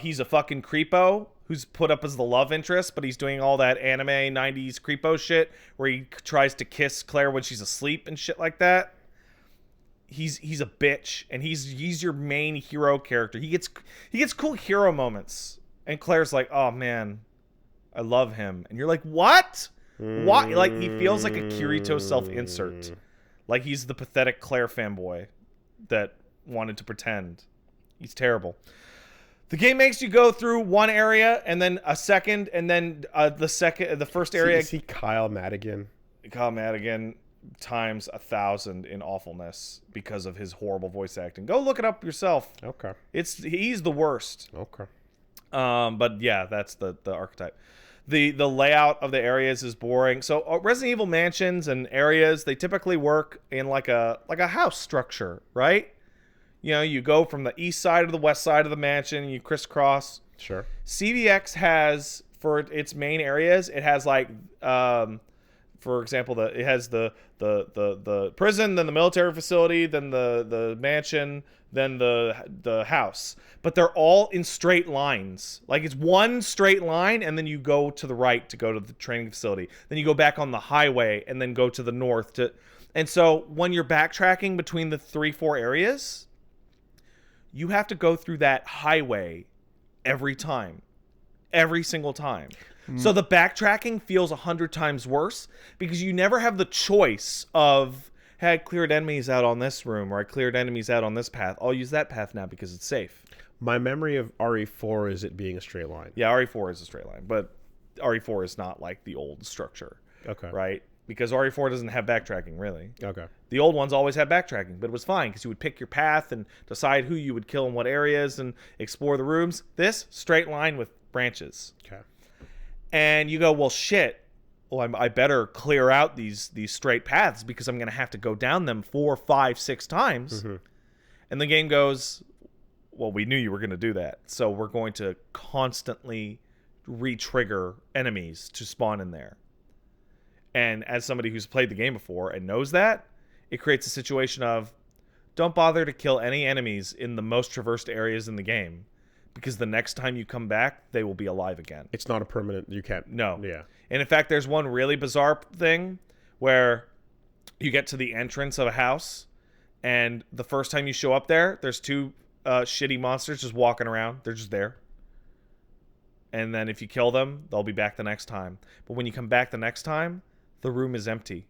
He's a fucking creepo who's put up as the love interest, but he's doing all that anime 90s creepo shit where he tries to kiss Claire when she's asleep and shit like that. He's a bitch, and he's your main hero character. He gets cool hero moments. And Claire's like, oh man, I love him. And you're like, what? Why? Like, he feels like a Kirito self-insert. Like he's the pathetic Claire fanboy that wanted to pretend. He's terrible. The game makes you go through one area and then a second, and then the first area. Is he Kyle Madigan? Kyle Madigan times 1,000 in awfulness because of his horrible voice acting. Go look it up yourself. Okay. He's the worst. Okay. But yeah, that's the archetype. The layout of the areas is boring. So Resident Evil mansions and areas, they typically work in like a house structure, right? You know, you go from the east side to the west side of the mansion, and you crisscross. Sure. CVX has, for its main areas, it has like, for example, it has the prison, then the military facility, then the mansion, then the house. But they're all in straight lines. Like, it's one straight line, and then you go to the right to go to the training facility. Then you go back on the highway, and then go to the north. And so when you're backtracking between the 3-4 areas, you have to go through that highway every time. Every single time. So the backtracking feels 100 times worse because you never have the choice of, hey, I cleared enemies out on this room, or I cleared enemies out on this path. I'll use that path now because it's safe. My memory of RE4 is it being a straight line. Yeah, RE4 is a straight line, but RE4 is not like the old structure. Okay. Right? Because RE4 doesn't have backtracking, really. Okay. The old ones always had backtracking, but it was fine because you would pick your path and decide who you would kill in what areas and explore the rooms. This, straight line with branches. Okay. And you go, well, shit. Well, I better clear out these straight paths because I'm going to have to go down them 4, 5, 6 times. Mm-hmm. And the game goes, well, we knew you were going to do that. So we're going to constantly re-trigger enemies to spawn in there. And as somebody who's played the game before and knows that, it creates a situation of, don't bother to kill any enemies in the most traversed areas in the game, because the next time you come back, they will be alive again. It's not a permanent, you can't. No. Yeah. And in fact, there's one really bizarre thing where you get to the entrance of a house, and the first time you show up there, there's 2 shitty monsters just walking around. They're just there. And then if you kill them, they'll be back the next time. But when you come back the next time, the room is empty.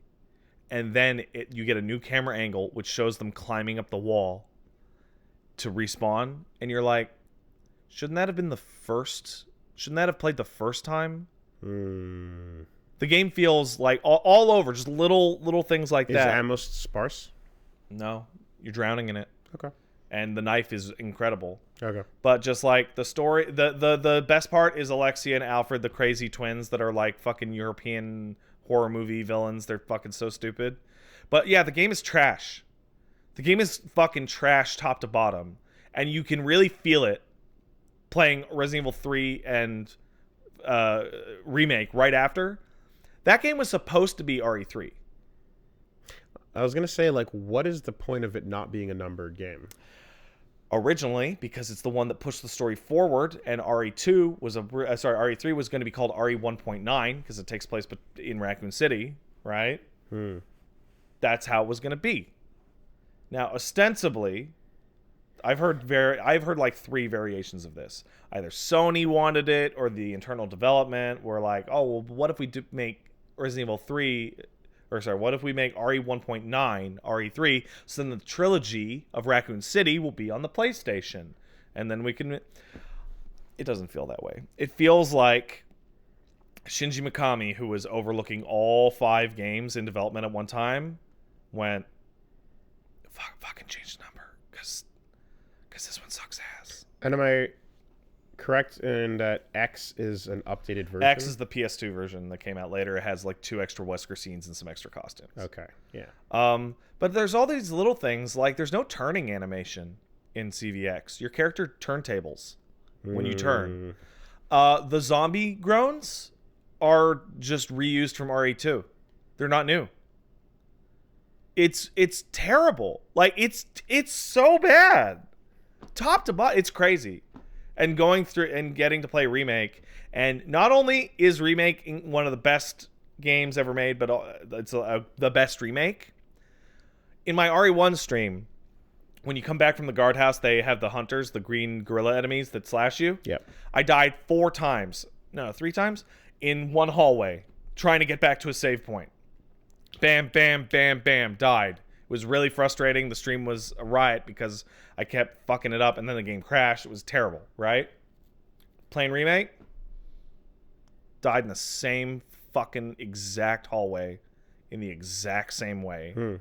And then you get a new camera angle, which shows them climbing up the wall to respawn. And you're like, shouldn't that have been the first? Shouldn't that have played the first time? The game feels like all over, just little things like that. Is ammo sparse? No, you're drowning in it. Okay. And the knife is incredible. Okay. But just like the story, the best part is Alexia and Alfred, the crazy twins that are like fucking European horror movie villains. They're fucking so stupid. But yeah, the game is trash. The game is fucking trash top to bottom. And you can really feel it playing Resident Evil 3 and Remake right after. That game was supposed to be RE3. I was going to say, like, what is the point of it not being a numbered game? Originally, because it's the one that pushed the story forward, and RE3 was going to be called RE 1.9 because it takes place in Raccoon City, right? That's how it was going to be. Now, ostensibly, I've heard like 3 variations of this. Either Sony wanted it, or the internal development were like, oh, well, what if we make Resident Evil 3, what if we make RE 1.9 RE3, so then the trilogy of Raccoon City will be on the PlayStation, and then we can. It doesn't feel that way. It feels like Shinji Mikami, who was overlooking all 5 games in development at one time, went, fucking change the number, because this one sucks ass. And am I correct in that X is an updated version? X is the PS2 version that came out later. It has like 2 extra Wesker scenes and some extra costumes. Okay, yeah. But there's all these little things, like there's no turning animation in CVX. Your character turntables when you turn. The zombie groans are just reused from RE2. They're not new. It's terrible. Like it's so bad. Top to bottom, it's crazy. And going through and getting to play Remake, and not only is Remake one of the best games ever made, but it's the best remake. In my RE1 stream, when you come back from the guardhouse, they have the hunters, the green gorilla enemies that slash you. Yep. I died 3 times in one hallway trying to get back to a save point. Bam, bam, bam, bam, died. It was really frustrating. The stream was a riot because I kept fucking it up, and then the game crashed. It was terrible, right? Playing Remake, died in the same fucking exact hallway in the exact same way,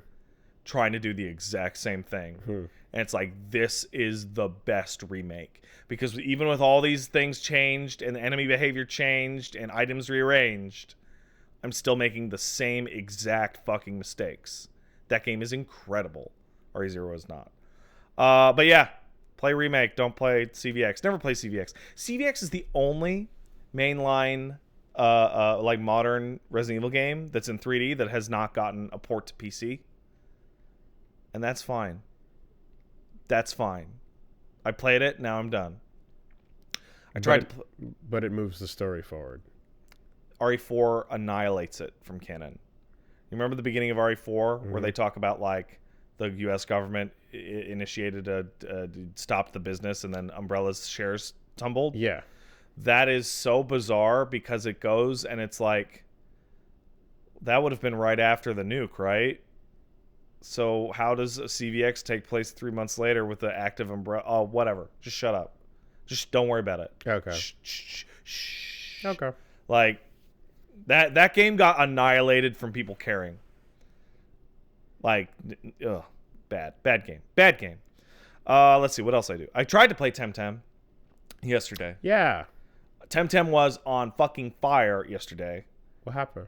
trying to do the exact same thing. And it's like, this is the best Remake. Because even with all these things changed, and the enemy behavior changed, and items rearranged, I'm still making the same exact fucking mistakes. That game is incredible. RE0 is not. But yeah, play Remake. Don't play CVX. Never play CVX. CVX is the only mainline, like modern Resident Evil game that's in 3D that has not gotten a port to PC. And that's fine. That's fine. I played it. Now I'm done. But it moves the story forward. RE4 annihilates it from canon. You remember the beginning of RE4 where they talk about like the U.S. government initiated stopped the business, and then Umbrella's shares tumbled? Yeah. That is so bizarre because it goes and it's like, that would have been right after the nuke, right? So how does a CVX take place 3 months later with the active Umbrella? Oh, whatever. Just shut up. Just don't worry about it. Okay. Shh. Okay. Like, that game got annihilated from people caring. Like, ugh, bad game. Let's see what else I do. I tried to play Temtem yesterday. Yeah. Temtem was on fucking fire yesterday. What happened?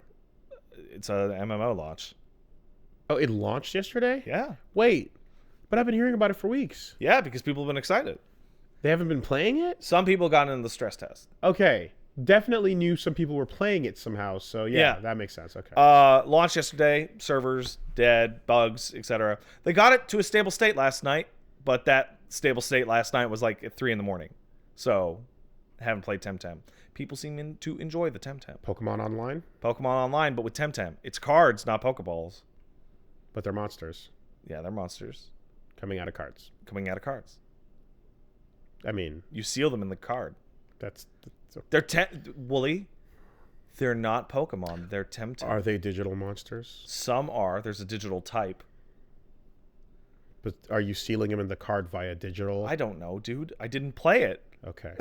It's a MMO launch. Oh, it launched yesterday? Yeah. Wait, but I've been hearing about it for weeks. Yeah, because people have been excited. They haven't been playing it? Some people got into the stress test. Okay. Definitely knew some people were playing it somehow, so yeah. That makes sense. Okay. Launched yesterday, servers dead, bugs, etc. They got it to a stable state last night, but that stable state last night was like at 3 a.m. So, I haven't played Temtem. People seem to enjoy the Temtem. Pokemon Online? Pokemon Online, but with Temtem. It's cards, not Pokeballs. But they're monsters. Yeah, they're monsters. Coming out of cards. I mean, you seal them in the card. That's They're Wooly. They're not Pokemon. They're Temtem. Are they digital monsters? Some are. There's a digital type. But are you sealing them in the card via digital? I don't know, dude. I didn't play it. Okay.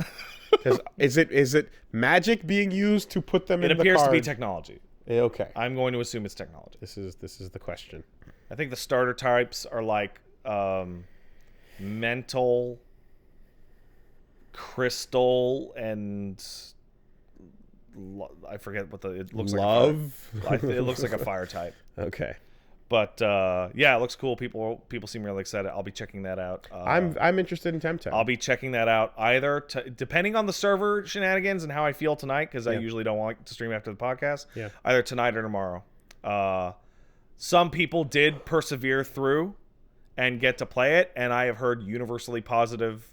Is it magic being used to put them in the card? It appears to be technology. Okay. I'm going to assume it's technology. This is the question. I think the starter types are like mental, crystal, and I forget what it looks love. Like. It looks like a fire type. Okay. But yeah, it looks cool. People seem really excited. I'll be checking that out. I'm interested in Temtem. I'll be checking that out either depending on the server shenanigans and how I feel tonight, because I usually don't want to stream after the podcast. Yeah. Either tonight or tomorrow. Some people did persevere through and get to play it, and I have heard universally positive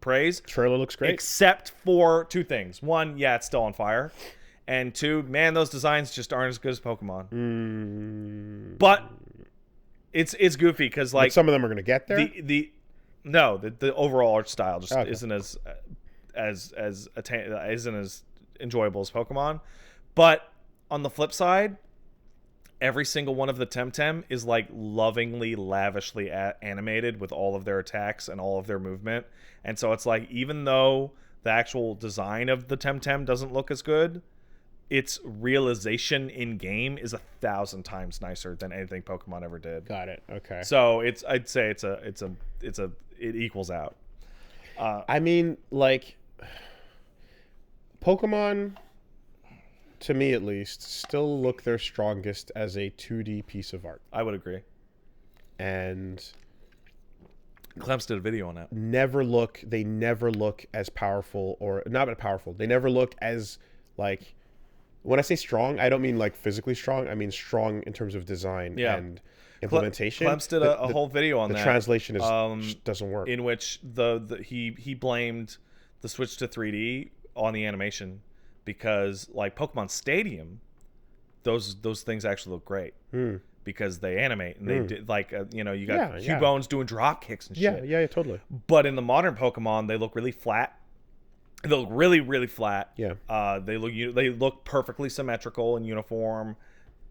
praise. Trailer looks great. Except for two things. One, yeah, it's still on fire. And two, man, those designs just aren't as good as Pokemon. But it's goofy because like some of them are gonna get there. The overall art style just isn't as enjoyable as Pokemon. But on the flip side, every single one of the Temtem is like lovingly, lavishly animated with all of their attacks and all of their movement. And so it's like, even though the actual design of the Temtem doesn't look as good, its realization in game is 1,000 times nicer than anything Pokemon ever did. Got it. Okay. So I'd say it equals out. I mean, like, Pokemon, to me at least, still look their strongest as a 2D piece of art. I would agree. And Clem's did a video on that. They never look as powerful, or not as powerful. They never look as, like, when I say strong, I don't mean like physically strong. I mean strong in terms of design and implementation. Clem's did a whole video on that. The translation doesn't work. In which he blamed the switch to 3D on the animation, because like Pokemon Stadium, those things actually look great because they animate and they did like you got Cubone doing drop kicks and shit. Yeah, totally. But in the modern Pokemon, they look really flat. They look really, really flat. Yeah. They look perfectly symmetrical and uniform.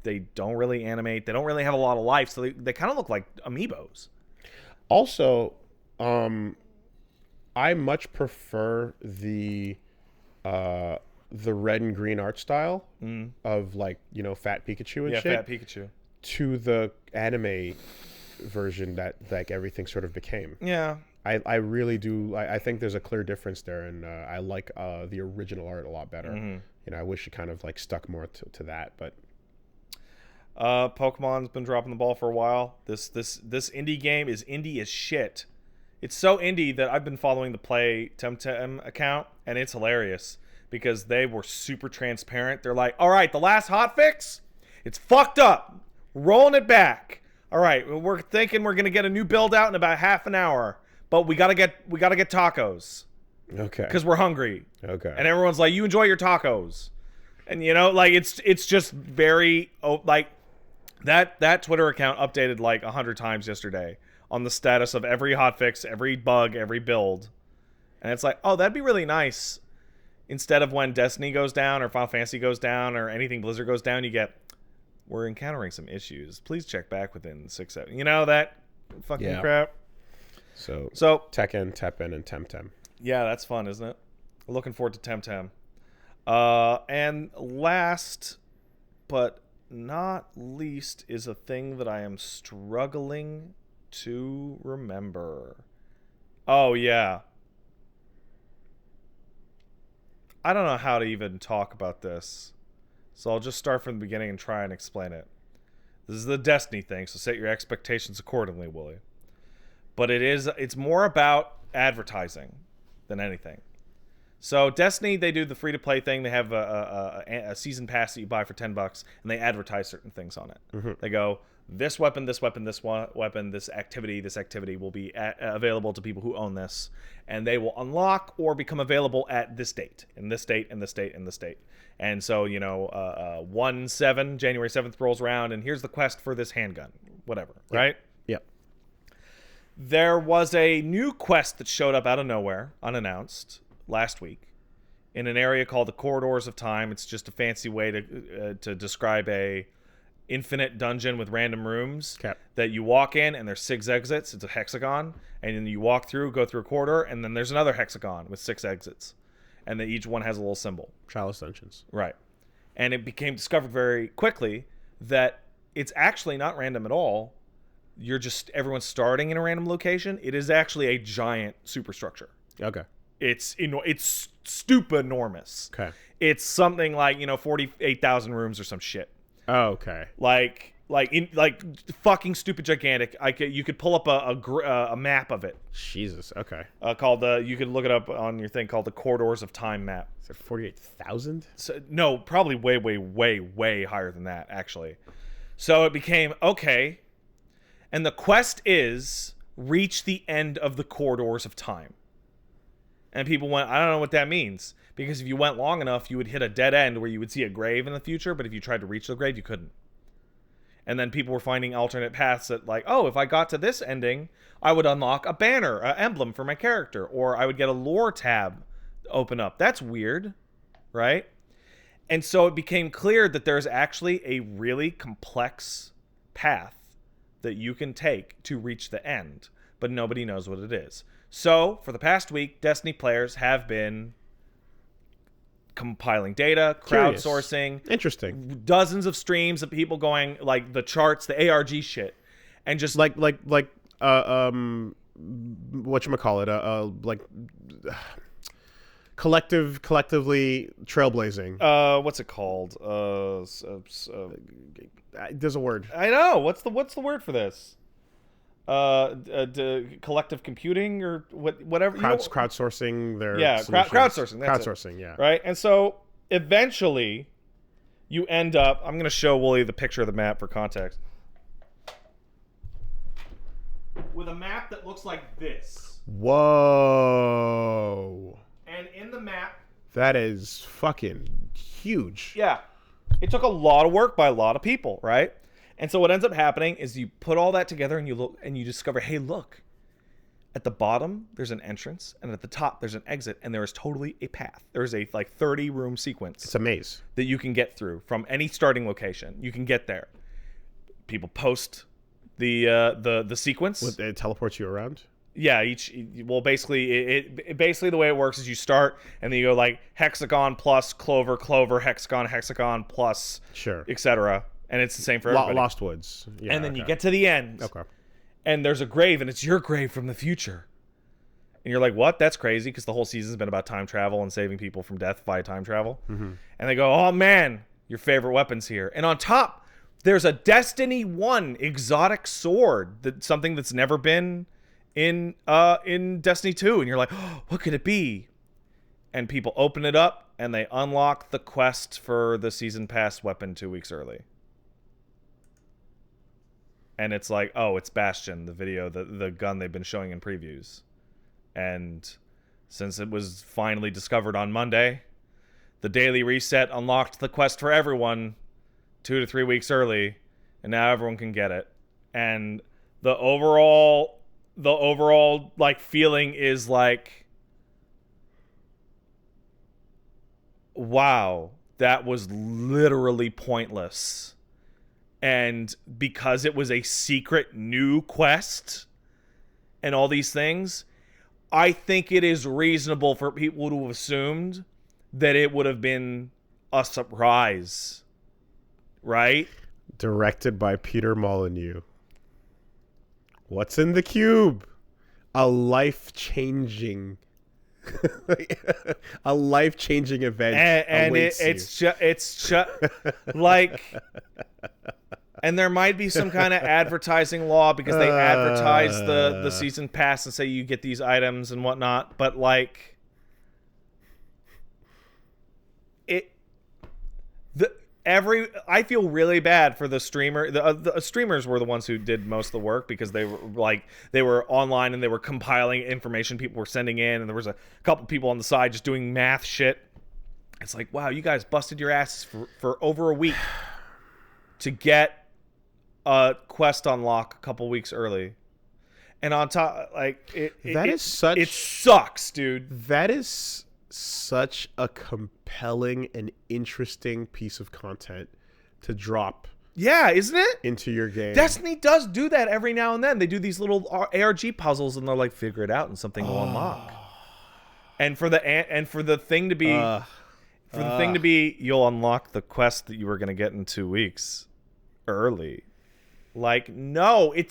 They don't really animate. They don't really have a lot of life, so they kind of look like amiibos. Also, I much prefer the red and green art style of, like, you know, Fat Pikachu and shit. Yeah, Fat Pikachu. To the anime version that, like, everything sort of became. Yeah. I really do. I think there's a clear difference there, and I like the original art a lot better. You know, I wish it kind of, like, stuck more to that, but... Pokemon's been dropping the ball for a while. This indie game is indie as shit. It's so indie that I've been following the Play Temtem account, and it's hilarious because they were super transparent. They're like, all right, the last hotfix, it's fucked up. Rolling it back. All right, we're thinking we're gonna get a new build out in about half an hour, but we gotta get tacos. Okay. Because we're hungry. Okay. And everyone's like, you enjoy your tacos. And, you know, like, it's just very, like, that Twitter account updated like 100 times yesterday on the status of every hotfix, every bug, every build. And it's like, oh, that'd be really nice. Instead of when Destiny goes down or Final Fantasy goes down or anything Blizzard goes down, you get, we're encountering some issues. Please check back within 6-7. You know, that fucking crap. So Tekken, Teppen, and Temtem. Yeah, that's fun, isn't it? Looking forward to Temtem. And last but not least is a thing that I am struggling to remember. Oh, yeah. I don't know how to even talk about this, so I'll just start from the beginning and try and explain it. This is the Destiny thing, so set your expectations accordingly, Willie. But it's more about advertising than anything. So Destiny, they do the free-to-play thing. They have a season pass that you buy for $10, and they advertise certain things on it. They go, this weapon, this weapon, this weapon, this activity will be available to people who own this, and they will unlock or become available at this date, and this date, and this date, and this date. And so, you know, January 7th rolls around, and here's the quest for this handgun, whatever, right? Yep. There was a new quest that showed up out of nowhere, unannounced, last week, in an area called the Corridors of Time. It's just a fancy way to describe a infinite dungeon with random rooms that you walk in, and there's 6 exits. It's a hexagon, and then you walk through, go through a corridor, and then there's another hexagon with 6 exits, and then each one has a little symbol. Chalice Dungeons. Right. And it became discovered very quickly that it's actually not random at all. Everyone's starting in a random location. It is actually a giant superstructure. Okay. It's stupid enormous. Okay. It's something like, 48,000 rooms or some shit. Oh, okay. Like fucking stupid gigantic. You could pull up a map of it. Jesus. Okay. You could look it up on your thing, called the Corridors of Time map. Is it 48,000? So, no, probably way, way, way, way higher than that, actually. So it became, okay, and the quest is reach the end of the Corridors of Time. And people went, I don't know what that means. Because if you went long enough, you would hit a dead end where you would see a grave in the future, but if you tried to reach the grave, you couldn't. And then people were finding alternate paths that, like, oh, if I got to this ending, I would unlock a banner, an emblem for my character, or I would get a lore tab open up. That's weird, right? And so it became clear that there's actually a really complex path that you can take to reach the end, but nobody knows what it is. So, for the past week, Destiny players have been compiling data, crowdsourcing. Interesting. Dozens of streams of people going, like, the charts, the ARG shit. And just... whatchamacallit, collectively trailblazing. What's it called? There's a word. I know. What's the word for this? Collective computing or whatever. Crowdsourcing their crowdsourcing. That's crowdsourcing, yeah. Right, and so eventually, you end up. I'm going to show Wooly the picture of the map for context. With a map that looks like this. Whoa. And in the map, that is fucking huge. Yeah, it took a lot of work by a lot of people, right? And so what ends up happening is you put all that together and you look and you discover, hey, look, At the bottom, there's an entrance, and at the top, there's an exit, and there is totally a path. There's a 30-room sequence. It's a maze that you can get through from any starting location. You can get there. People post the sequence. It teleports you around. Yeah, basically it basically the way it works is you start and then you go like hexagon plus clover hexagon plus Sure, etc. And it's the same for everybody. Lost Woods. Yeah, and then you get to the end. Okay. And there's a grave, and it's your grave from the future. And you're like, what? That's crazy, because the whole season's been about time travel and saving people from death via time travel. And they go, oh, man, your favorite weapon's here. And on top, there's a Destiny 1 exotic sword, something that's never been in Destiny 2. And you're like, oh, what could it be? And people open it up, and they unlock the quest for the season pass weapon 2 weeks early. And it's like, oh, it's Bastion, the video, the gun they've been showing in previews. And since it was finally discovered on Monday, the daily reset unlocked the quest for everyone 2 to 3 weeks early, and now everyone can get it. And the overall like feeling is like, wow, that was literally pointless. And because it was a secret new quest and all these things, I think it is reasonable for people to have assumed that it would have been a surprise, right? Directed by Peter Molyneux. What's in the cube? A life-changing a life-changing event and it's just like, and there might be some kind of advertising law because they advertise the season pass and say you get these items and whatnot, but like I feel really bad for the streamer. The streamers were the ones who did most of the work because they were online and they were compiling information people were sending in, and there was a couple people on the side just doing math shit. It's like, wow, you guys busted your asses for over a week to get a quest unlock a couple weeks early, and on top, like it sucks, dude. That is such a compelling and interesting piece of content to drop. Yeah, isn't it? Into your game. Destiny does do that every now and then. They do these little ARG puzzles and they're like, figure it out and something will unlock. And for the thing to be you'll unlock the quest that you were going to get in 2 weeks early. Like, no, it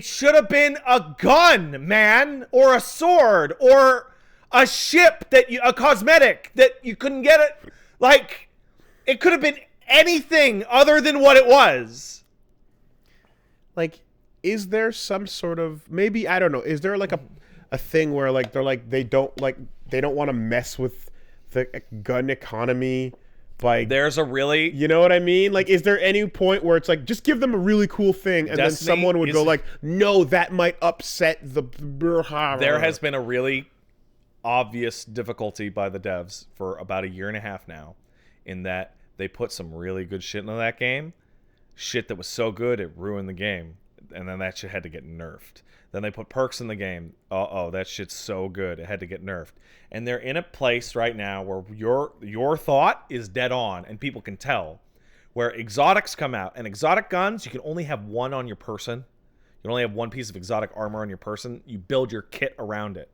should have been a gun, man, or a sword, or a ship a cosmetic that you couldn't get it. Like, it could have been anything other than what it was. Like, is there some sort of, maybe, I don't know, is there like a thing where like they don't want to mess with the gun economy by, there's a really, you know what I mean? Like, is there any point where it's like, just give them a really cool thing and then someone would go like, no, that might upset the, there has been a really obvious difficulty by the devs for about 1.5 years now, in that they put some really good shit into that game, shit that was so good it ruined the game, and then that shit had to get nerfed. Then they put perks in the game. That shit's so good it had to get nerfed. And they're in a place right now where your thought is dead on, and people can tell, where exotics come out, and exotic guns, you can only have one on your person. You can only have one piece of exotic armor on your person. You build your kit around it.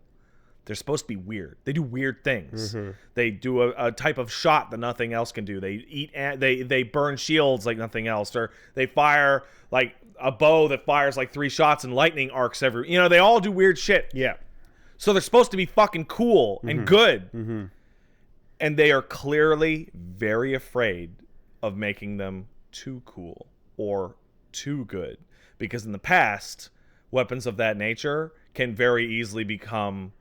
They're supposed to be weird. They do weird things. Mm-hmm. They do a type of shot that nothing else can do. They burn shields like nothing else, or they fire like a bow that fires like 3 shots and lightning arcs every. You know, they all do weird shit. Yeah. So they're supposed to be fucking cool and good, and they are clearly very afraid of making them too cool or too good, because in the past, weapons of that nature can very easily become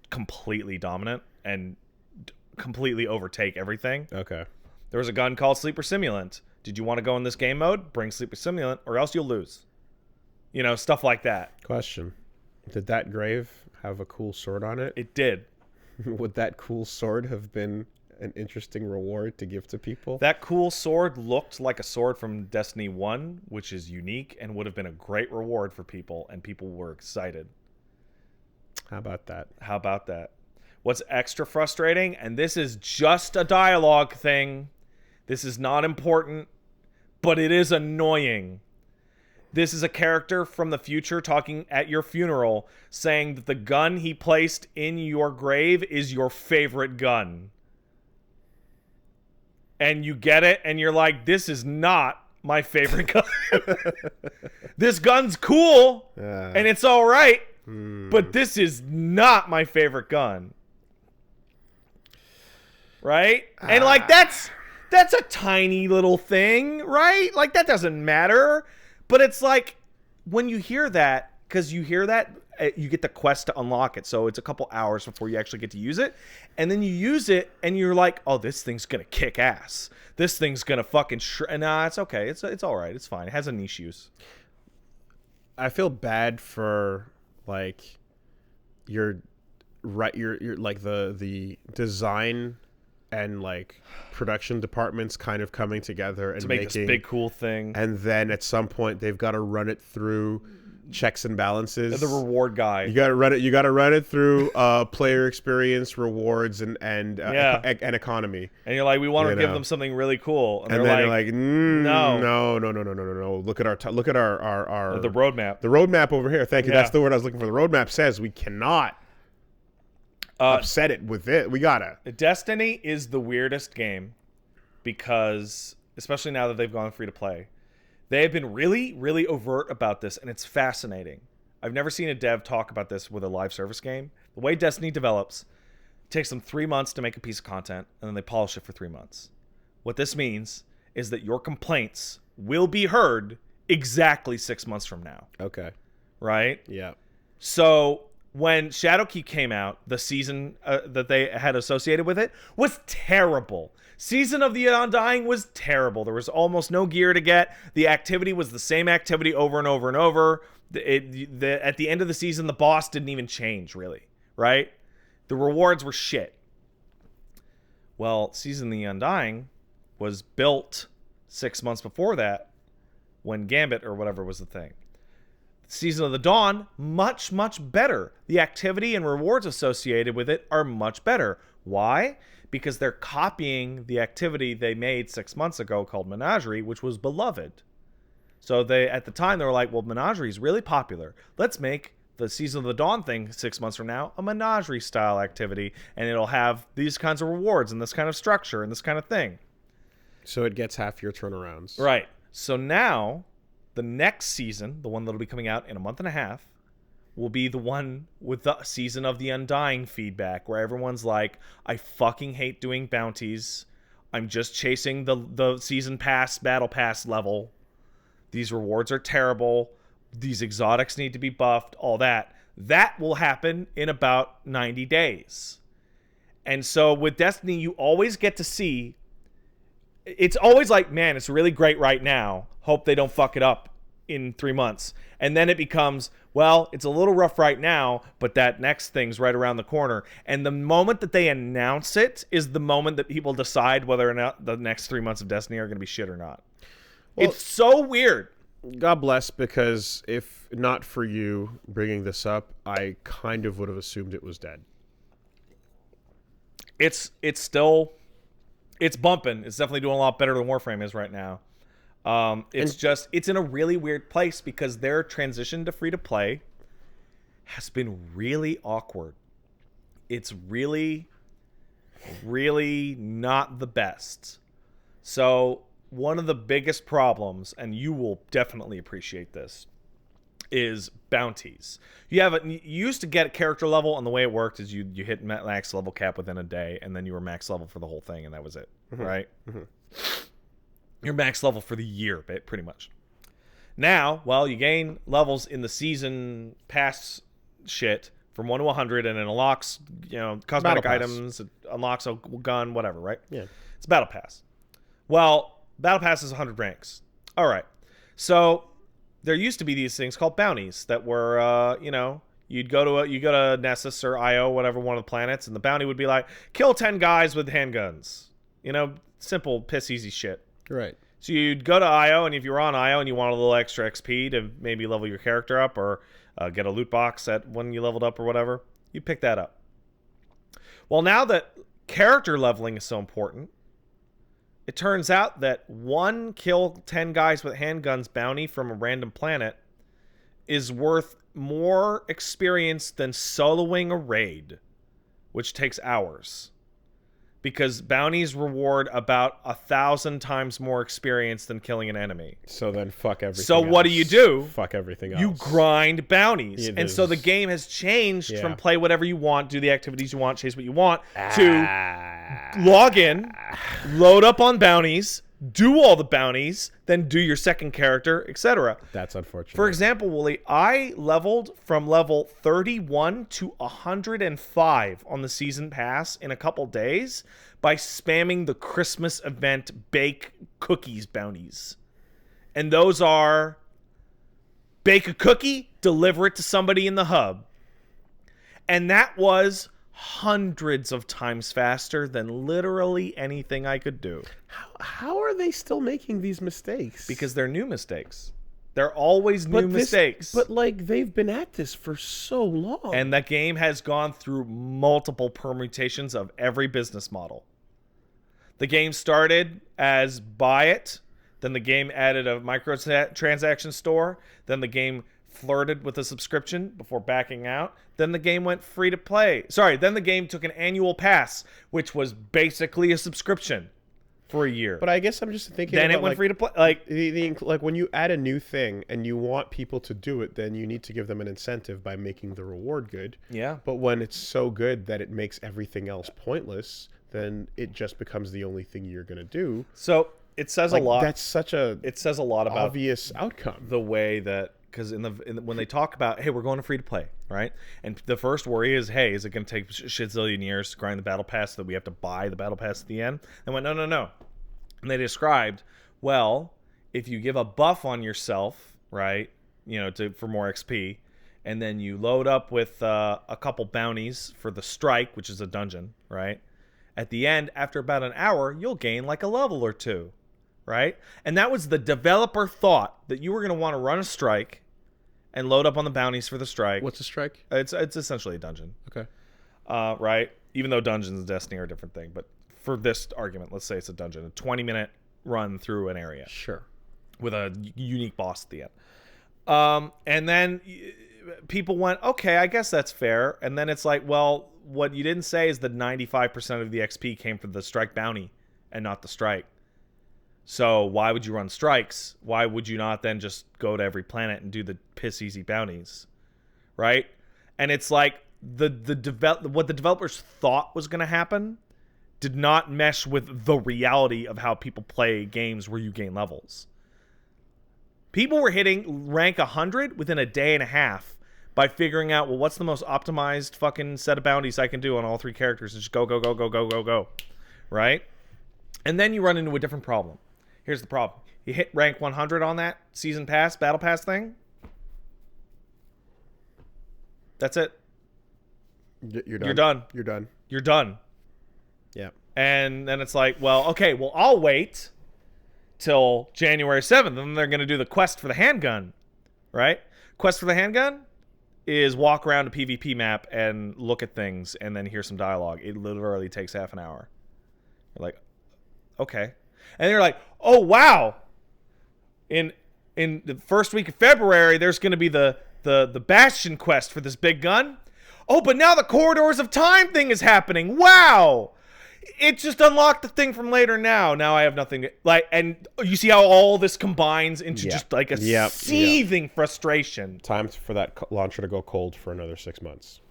completely dominant and completely overtake everything. Okay. There was a gun called Sleeper Simulant. Did you want to go in this game mode? Bring Sleeper Simulant, or else you'll lose. You know, stuff like that. Question. Did that grave have a cool sword on it? It did. Would that cool sword have been an interesting reward to give to people? That cool sword looked like a sword from Destiny 1, which is unique and would have been a great reward for people, and people were excited. How about that? How about that? What's extra frustrating, and this is just a dialogue thing, this is not important, but it is annoying. This is a character from the future talking at your funeral, saying that the gun he placed in your grave is your favorite gun. And you get it, and you're like, this is not my favorite gun. This gun's cool, and it's all right, but this is not my favorite gun. Right? And like that's a tiny little thing, right? Like that doesn't matter. But it's like when you hear that, because you hear that, you get the quest to unlock it. So it's a couple hours before you actually get to use it. And then you use it and you're like, oh, this thing's going to kick ass. This thing's going to fucking nah, it's okay. It's all right. It's fine. It has a niche use. I feel bad for like your like the design and like production departments kind of coming together and to make making this big cool thing, and then at some point they've got to run it through checks and balances. The reward guy, you got to run it through player experience, rewards, and economy. And you're like, we want to give them something really cool, and then you're like, no. Look at our the roadmap. The roadmap over here. Thank you. That's the word I was looking for. The roadmap says we cannot upset it with it. We gotta. Destiny is the weirdest game because, especially now that they've gone free to play, they have been really, really overt about this, and it's fascinating. I've never seen a dev talk about this with a live service game. The way Destiny develops, it takes them 3 months to make a piece of content, and then they polish it for 3 months. What this means is that your complaints will be heard exactly 6 months from now. Okay. Right? Yeah. So when Shadowkeep came out, the season that they had associated with it was terrible. Season of the Undying was terrible. There was almost no gear to get. The activity was the same activity over and over and over. At the end of the season, the boss didn't even change, really. Right? The rewards were shit. Well, Season of the Undying was built 6 months before that when Gambit or whatever was the thing. Season of the Dawn, much, much better. The activity and rewards associated with it are much better. Why? Because they're copying the activity they made 6 months ago called Menagerie, which was beloved. So they, at the time, they were like, well, Menagerie is really popular. Let's make the Season of the Dawn thing 6 months from now a Menagerie-style activity, and it'll have these kinds of rewards and this kind of structure and this kind of thing. So it gets half your turnarounds. Right. So now, the next season, the one that'll be coming out in a month and a half, will be the one with the Season of the Undying feedback, where everyone's like, I fucking hate doing bounties. I'm just chasing the season pass, battle pass level. These rewards are terrible. These exotics need to be buffed, all that. That will happen in about 90 days. And so with Destiny, you always get to see, it's always like, man, it's really great right now. Hope they don't fuck it up in 3 months. And then it becomes, well, it's a little rough right now, but that next thing's right around the corner. And the moment that they announce it is the moment that people decide whether or not the next 3 months of Destiny are going to be shit or not. Well, it's so weird. God bless, because if not for you bringing this up, I kind of would have assumed it was dead. It's bumping. It's definitely doing a lot better than Warframe is right now. It's in a really weird place because their transition to free to play has been really awkward. It's really, really not the best. So one of the biggest problems, and you will definitely appreciate this, is bounties. You used to get a character level, and the way it worked is you hit max level cap within a day, and then you were max level for the whole thing, and that was it, right? Mm-hmm. You're max level for the year, pretty much. Now, well, you gain levels in the season pass shit from 1 to 100, and it unlocks, cosmetic items, it unlocks a gun, whatever, right? Yeah. It's a battle pass. Well, battle pass is 100 ranks. All right. So there used to be these things called bounties that were, you'd go to Nessus or Io, whatever, one of the planets, and the bounty would be like, kill 10 guys with handguns. Simple, piss easy shit. Right. So you'd go to Io, and if you were on Io and you want a little extra XP to maybe level your character up or get a loot box when you leveled up or whatever, You pick that up. Well, now that character leveling is so important, it turns out that one kill 10 guys with handguns bounty from a random planet is worth more experience than soloing a raid, which takes hours. Because bounties reward about 1,000 times more experience than killing an enemy. So then fuck everything So else. what do? Fuck everything else. You grind bounties. It and so is- the game has changed from Yeah. play whatever you want, do the activities you want, chase what you want, to log in, load up on bounties, do all the bounties, then do your second character, etc. That's unfortunate. For example, Wooly, I leveled from level 31 to 105 on the season pass in a couple days by spamming the Christmas event bake cookies bounties. And those are bake a cookie, deliver it to somebody in the hub. And that was hundreds of times faster than literally anything I could do. How are they still making these mistakes? Because they're new mistakes. They're always new mistakes. But like they've been at this for so long. And that game has gone through multiple permutations of every business model. The game started as buy it, then the game added a microtransaction store, then the game flirted with a subscription before backing out, then the game went free to play. Then the game took an annual pass, which was basically a subscription for a year. But I guess I'm just thinking Then about, it went like, free to play. Like, like when you add a new thing and you want people to do it, then you need to give them an incentive by making the reward good. yeah. But when it's so good that it makes everything else pointless, then it just becomes the only thing you're going to do. So it says Like, a lot. That's such a It says a lot about obvious outcome. the way that, because when they talk about, hey, we're going to free to play, right? And the first worry is, hey, is it going to take shitzillion years to grind the battle pass so that we have to buy the battle pass at the end? They went, no. And they described, well, if you give a buff on yourself, right, for more XP, and then you load up with a couple bounties for the strike, which is a dungeon, right? At the end, after about an hour, you'll gain like a level or two, right? And that was the developer thought, that you were going to want to run a strike and load up on the bounties for the strike. What's a strike? It's essentially a dungeon, Okay. right? Even though dungeons and Destiny are a different thing, but for this argument, let's say it's a dungeon, a 20-minute run through an area Sure. with a unique boss at the end. And then people went, okay, I guess that's fair. And then it's like, well, what you didn't say is that 95% of the XP came from the strike bounty and not the strike. So why would you run strikes? Why would you not then just go to every planet and do the piss easy bounties, right? And it's like what the developers thought was going to happen did not mesh with the reality of how people play games where you gain levels. People were hitting rank 100 within a day and a half by figuring out, well, what's the most optimized fucking set of bounties I can do on all three characters, and just go, right? And then you run into a different problem. Here's the problem. You hit rank 100 on that season pass, battle pass thing. That's it. You're done. You're done. You're done. You're done. Yeah. And then it's like, well, okay, well, I'll wait till January 7th, and then they're going to do the quest for the handgun, right? Quest for the handgun is walk around a PvP map and look at things and then hear some dialogue. It literally takes half an hour. You're like, okay. And they're like, oh, wow. In the first week of February, there's going to be the Bastion quest for this big gun. Oh, but now the Corridors of Time thing is happening. Wow. It just unlocked the thing from later now. Now I have nothing to, and you see how all this combines into just like a seething frustration. Time for that launcher to go cold for another 6 months,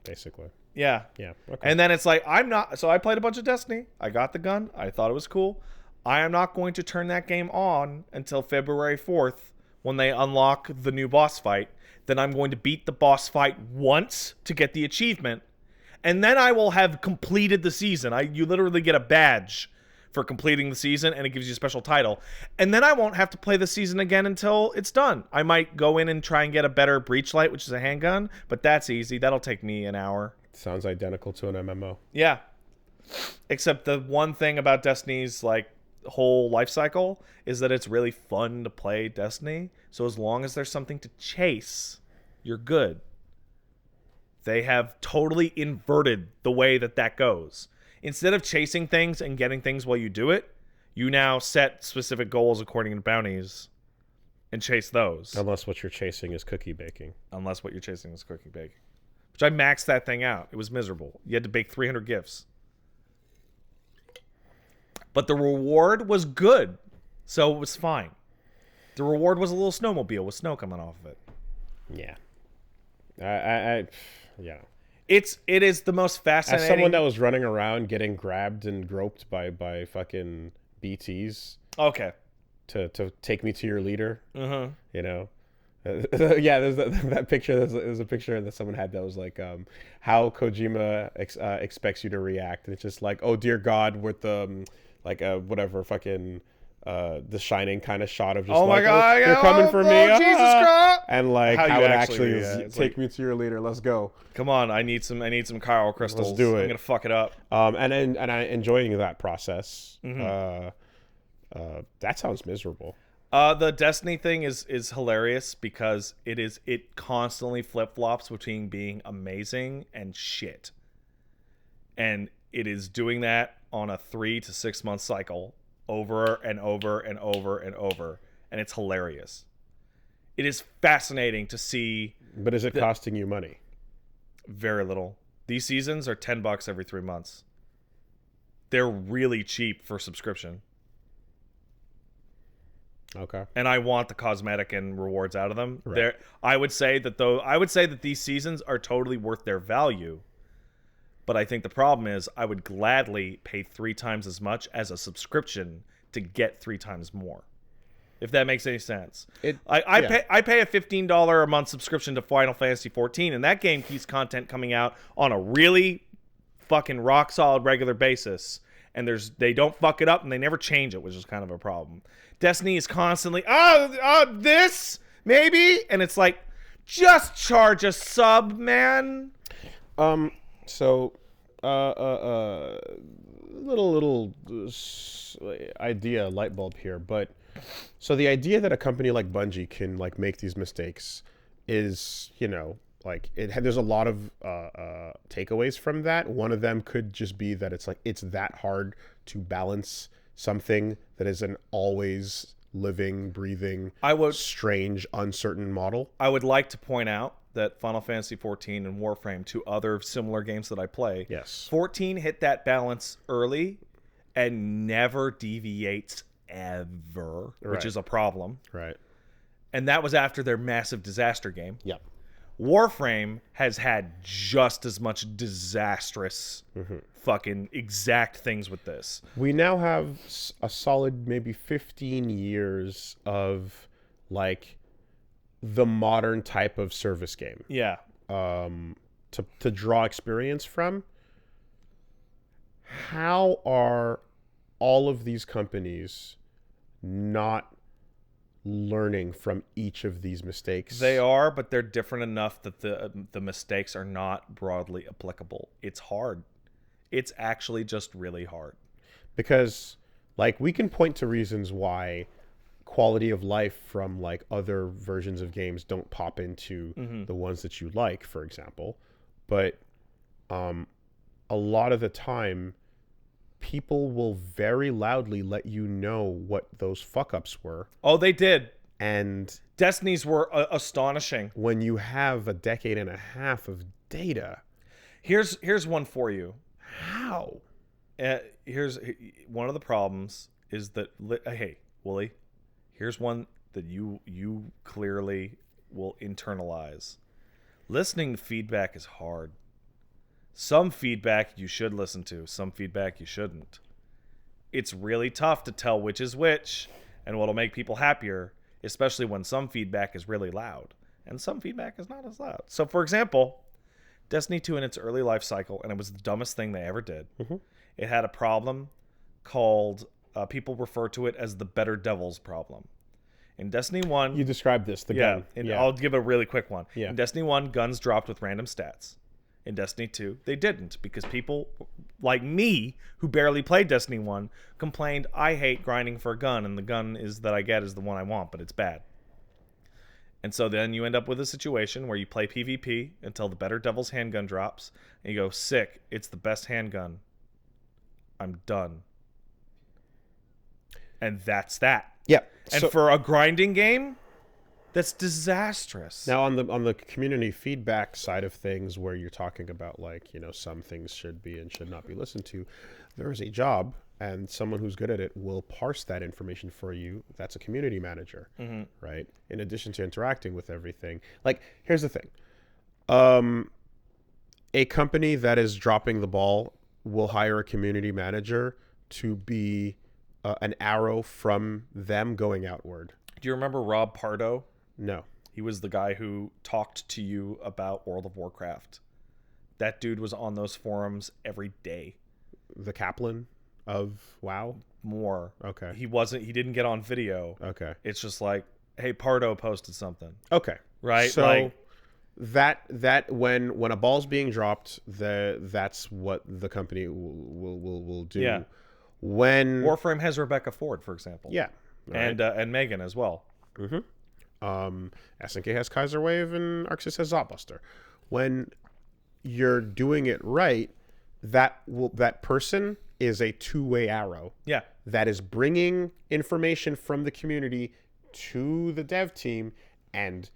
basically. Yeah. Yeah. Okay. And then it's like, so I played a bunch of Destiny. I got the gun. I thought it was cool. I am not going to turn that game on until February 4th when they unlock the new boss fight. Then I'm going to beat the boss fight once to get the achievement. And then I will have completed the season. You literally get a badge for completing the season, and it gives you a special title. And then I won't have to play the season again until it's done. I might go in and try and get a better breachlight, which is a handgun, but that's easy. That'll take me an hour. Sounds identical to an MMO. Yeah. Except the one thing about Destiny's whole life cycle is that it's really fun to play Destiny. So as long as there's something to chase, you're good. They have totally inverted the way that goes. Instead of chasing things and getting things while you do it, you now set specific goals according to bounties and chase those. Unless what you're chasing is cookie baking. Which I maxed that thing out. It was miserable. You had to bake 300 gifts. But the reward was good, so it was fine. The reward was a little snowmobile with snow coming off of it. Yeah. Yeah. It is the most fascinating. As someone that was running around getting grabbed and groped by fucking BTs. Okay. To take me to your leader. Uh-huh. You know. Yeah, there's that picture. There's a picture that someone had that was like, how Kojima expects you to react. And it's just like, oh dear God, with the whatever fucking the Shining kind of shot of just oh like, my God, you're coming for me, Jesus Christ! And like how it it actually is take like, me to your leader. Let's go. Come on, I need some Chiral crystals. Let's do it. I'm gonna fuck it up. And I enjoying that process. Mm-hmm. That sounds miserable. The Destiny thing is hilarious because it constantly flip-flops between being amazing and shit. And it is doing that on a 3 to 6 month cycle over and over and over and over. And it's hilarious. It is fascinating to see. But is it costing you money? Very little. These seasons are $10 every 3 months. They're really cheap for subscription. Okay. And I want the cosmetic and rewards out of them. Right. I would say that these seasons are totally worth their value. But I think the problem is I would gladly pay 3 times as much as a subscription to get 3 times more. If that makes any sense. I pay a $15 a month subscription to Final Fantasy 14, and that game keeps content coming out on a really fucking rock solid regular basis. And they don't fuck it up, and they never change it, which is kind of a problem. Destiny is constantly, this, maybe? And it's like, just charge a sub, man. So, little idea, light bulb here, but so the idea that a company like Bungie can like make these mistakes is, you know, like there's a lot of takeaways from that. One of them could just be that it's like it's that hard to balance something that is an always living, breathing, strange, uncertain model. I would like to point out that Final Fantasy 14 and Warframe, 2 other similar games that I play, yes, 14 hit that balance early and never deviates ever, which is a problem. Right. And that was after their massive disaster game. Yep. Warframe has had just as much disastrous fucking exact things with this. We now have a solid maybe 15 years of like the modern type of service game. Yeah. To draw experience from. How are all of these companies not learning from each of these mistakes? They are, but they're different enough that the mistakes are not broadly applicable. It's hard. It's actually just really hard. Because like we can point to reasons why quality of life from like other versions of games don't pop into the ones that you like, for example, but a lot of the time people will very loudly let you know what those fuck-ups were. Oh, they did. And Destiny's were astonishing. When you have a decade and a half of data. Here's one for you. How? Here's one of the problems is that, hey, Wooly, here's one that you clearly will internalize. Listening to feedback is hard. Some feedback you should listen to. Some feedback you shouldn't. It's really tough to tell which is which and what'll make people happier, especially when some feedback is really loud and some feedback is not as loud. So, for example, Destiny 2 in its early life cycle, and it was the dumbest thing they ever did, it had a problem called, people refer to it as the Better Devils problem. In Destiny 1... You described this, the gun. Yeah, I'll give a really quick one. Yeah. In Destiny 1, guns dropped with random stats. In Destiny 2, they didn't, because people like me, who barely played Destiny 1, complained, I hate grinding for a gun, and the gun that I get is the one I want, but it's bad. And so then you end up with a situation where you play PvP until the better devil's handgun drops, and you go, sick, it's the best handgun. I'm done. And that's that. Yeah. And So, for a grinding game, that's disastrous. now on the community feedback side of things, where you're talking about like, you know, some things should be and should not be listened to, there is a job, and someone who's good at it will parse that information for you. That's a community manager, right? In addition to interacting with everything. Like, here's the thing. A company that is dropping the ball will hire a community manager to be an arrow from them going outward. Do you remember Rob Pardo? No. He was the guy who talked to you about World of Warcraft. That dude was on those forums every day. The Kaplan of WoW? More. Okay. He didn't get on video. Okay. It's just like, hey, Pardo posted something. Okay. Right? So like, that when a ball's being dropped, that's what the company will do. Yeah. When Warframe has Rebecca Ford, for example. yeah, right. And Megan as well. SNK has Kaiser Wave and Arxis has Zotbuster. When you're doing it right, that person is a two-way arrow. Yeah. That is bringing information from the community to the dev team and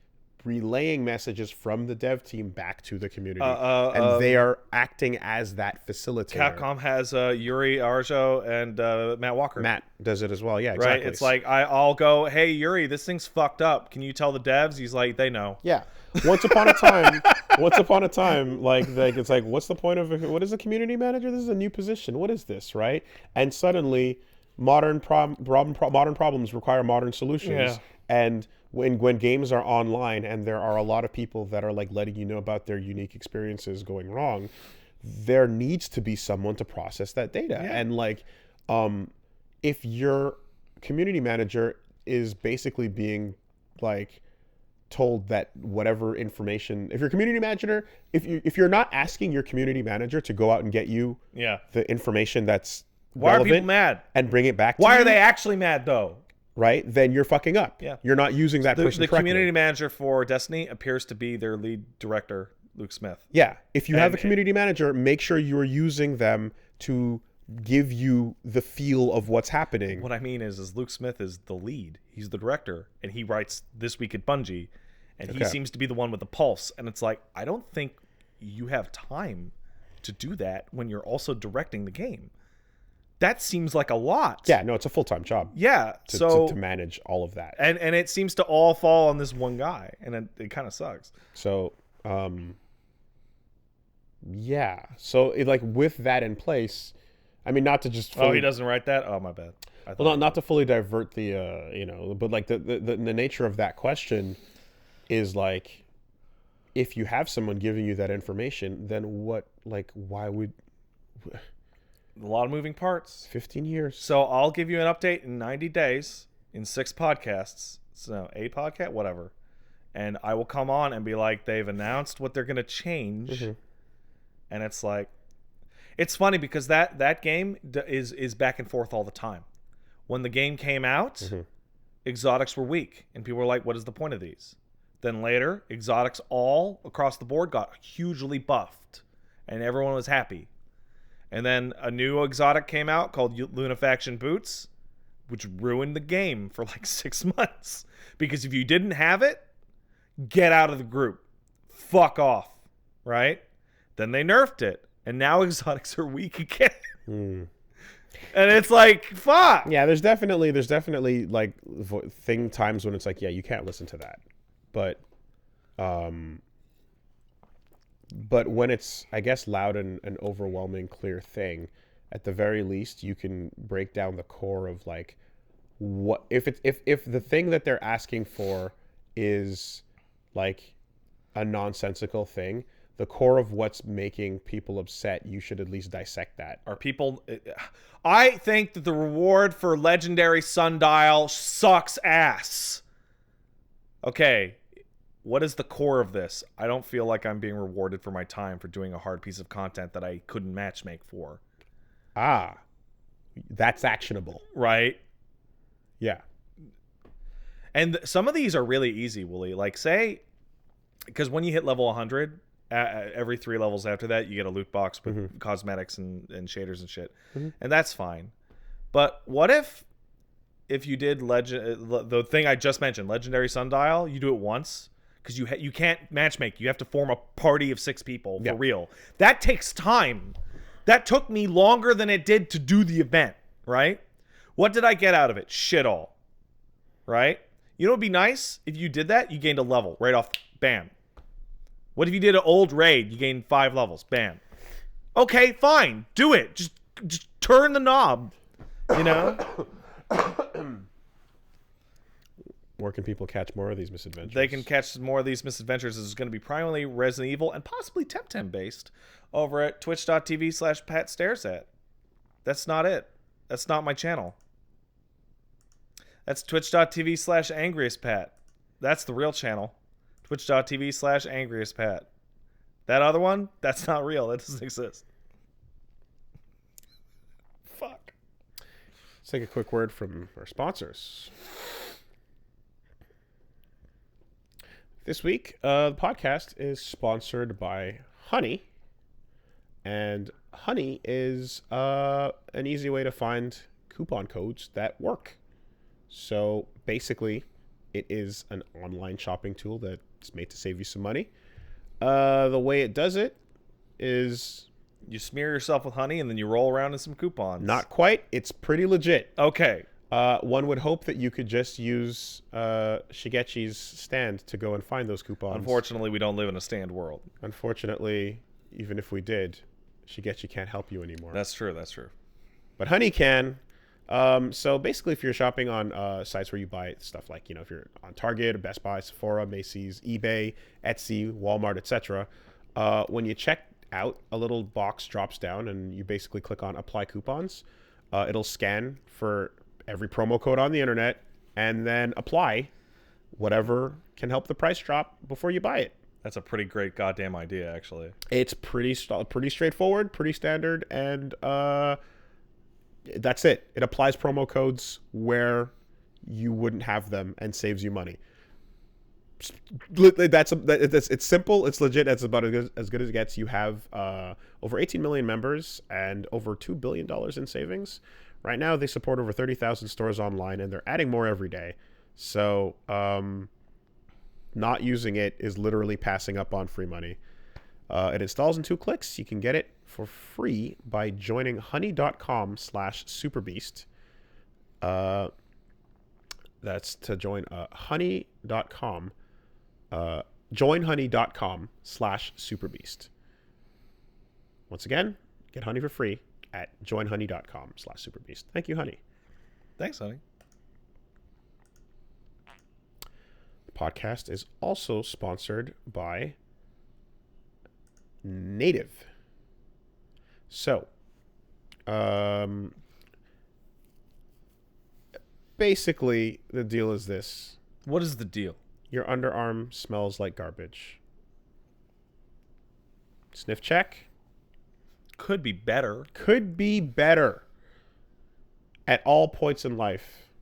relaying messages from the dev team back to the community. And they are acting as that facilitator. Capcom has Yuri Arjo and Matt Walker. Matt does it as well. Yeah, exactly. Right? It's like, I'll go, hey, Yuri, this thing's fucked up. Can you tell the devs? He's like, they know. Yeah. Once upon a time, like it's like, what's the point of what is a community manager? This is a new position. What is this, right? And suddenly, modern problems require modern solutions. Yeah. And when games are online and there are a lot of people that are like letting you know about their unique experiences going wrong, there needs to be someone to process that data. Yeah. And like, if your community manager is basically being like told that whatever information, if your community manager, if you're not asking your community manager to go out and get you the information that's why are relevant people mad and bring it back to why you, are they actually mad though? Right, then you're fucking up. Yeah. You're not using that person The correctly. community manager for Destiny appears to be their lead director, Luke Smith. Yeah. If you have a community manager, make sure you are using them to give you the feel of what's happening. What I mean is Luke Smith is the lead. He's the director, and he writes This Week at Bungie, and he seems to be the one with the pulse. And it's like, I don't think you have time to do that when you're also directing the game. That seems like a lot. Yeah, no, it's a full-time job. Yeah, to manage all of that. And it seems to all fall on this one guy, and it kind of sucks. So, yeah. So, like, with that in place, I mean, not to just fully... Oh, he doesn't write that? Oh, my bad. Well, not to fully divert the, but, like, the nature of that question is, like, if you have someone giving you that information, then what, like, why would... A lot of moving parts. 15 years. So I'll give you an update in 90 days in 6 podcasts. So 8 podcast, whatever. And I will come on and be like, they've announced what they're going to change. And it's like, it's funny because that game is back and forth all the time. When the game came out, exotics were weak. And people were like, what is the point of these? Then later, exotics all across the board got hugely buffed. And everyone was happy. And then a new exotic came out called Lunafaction Boots, which ruined the game for like 6 months. Because if you didn't have it, get out of the group. Fuck off. Right? Then they nerfed it. And now exotics are weak again. And it's like, fuck. Yeah, there's definitely like times when it's like, yeah, you can't listen to that. But when it's, I guess, loud and an overwhelming, clear thing, at the very least, you can break down the core of like what if the thing that they're asking for is like a nonsensical thing. The core of what's making people upset, you should at least dissect that. Are people? I think that the reward for Legendary Sundial sucks ass. Okay. What is the core of this? I don't feel like I'm being rewarded for my time for doing a hard piece of content that I couldn't matchmake for. That's actionable. Right? Yeah. And some of these are really easy, Wooly. Like, say, because when you hit level 100, every 3 levels after that, you get a loot box with cosmetics and shaders and shit. And that's fine. But what if you did the thing I just mentioned, Legendary Sundial, you do it once, because you can't matchmake. You have to form a party of 6 people for real. That takes time. That took me longer than it did to do the event, right? What did I get out of it? Shit all. Right? You know what would be nice? If you did that, you gained a level right off. Bam. What if you did an old raid? You gained 5 levels. Bam. Okay, fine. Do it. Just turn the knob. You know? Where can people catch more of these misadventures? They can catch more of these misadventures. This is going to be primarily Resident Evil and possibly Temtem based over at twitch.tv/PatStaresAt. That's not it. That's not my channel. That's twitch.tv/AngriestPat. That's the real channel. Twitch.tv/AngriestPat. That other one, that's not real. That doesn't exist. Fuck. Let's take a quick word from our sponsors. This week, the podcast is sponsored by Honey. And Honey is an easy way to find coupon codes that work. So basically, it is an online shopping tool that's made to save you some money. The way it does it is... You smear yourself with honey and then you roll around in some coupons. Not quite. It's pretty legit. Okay. One would hope that you could just use Shigechi's stand to go and find those coupons. Unfortunately, we don't live in a stand world. Unfortunately, even if we did, Shigechi can't help you anymore. That's true. That's true. But Honey can. So basically, if you're shopping on sites where you buy stuff like, if you're on Target, Best Buy, Sephora, Macy's, eBay, Etsy, Walmart, etc., when you check out, a little box drops down and you basically click on Apply Coupons. It'll scan for every promo code on the internet and then apply whatever can help the price drop before you buy it. That's a pretty great goddamn idea, actually. It's pretty straightforward, pretty standard, and that's it. It applies promo codes where you wouldn't have them and saves you money. It's simple. It's legit. That's about as good as it gets. You have over 18 million members and over $2 billion in savings. Right now, they support over 30,000 stores online, and they're adding more every day. So not using it is literally passing up on free money. It installs in 2 clicks. You can get it for free by joining honey.com/superbeast. That's to join honey.com. Joinhoney.com/superbeast. Once again, get Honey for free at joinhoney.com/superbeast. Thank you, Honey. Thanks, Honey. The podcast is also sponsored by Native. So, basically, the deal is this. What is the deal? Your underarm smells like garbage. Sniff check. Could be better. Could be better. At all points in life,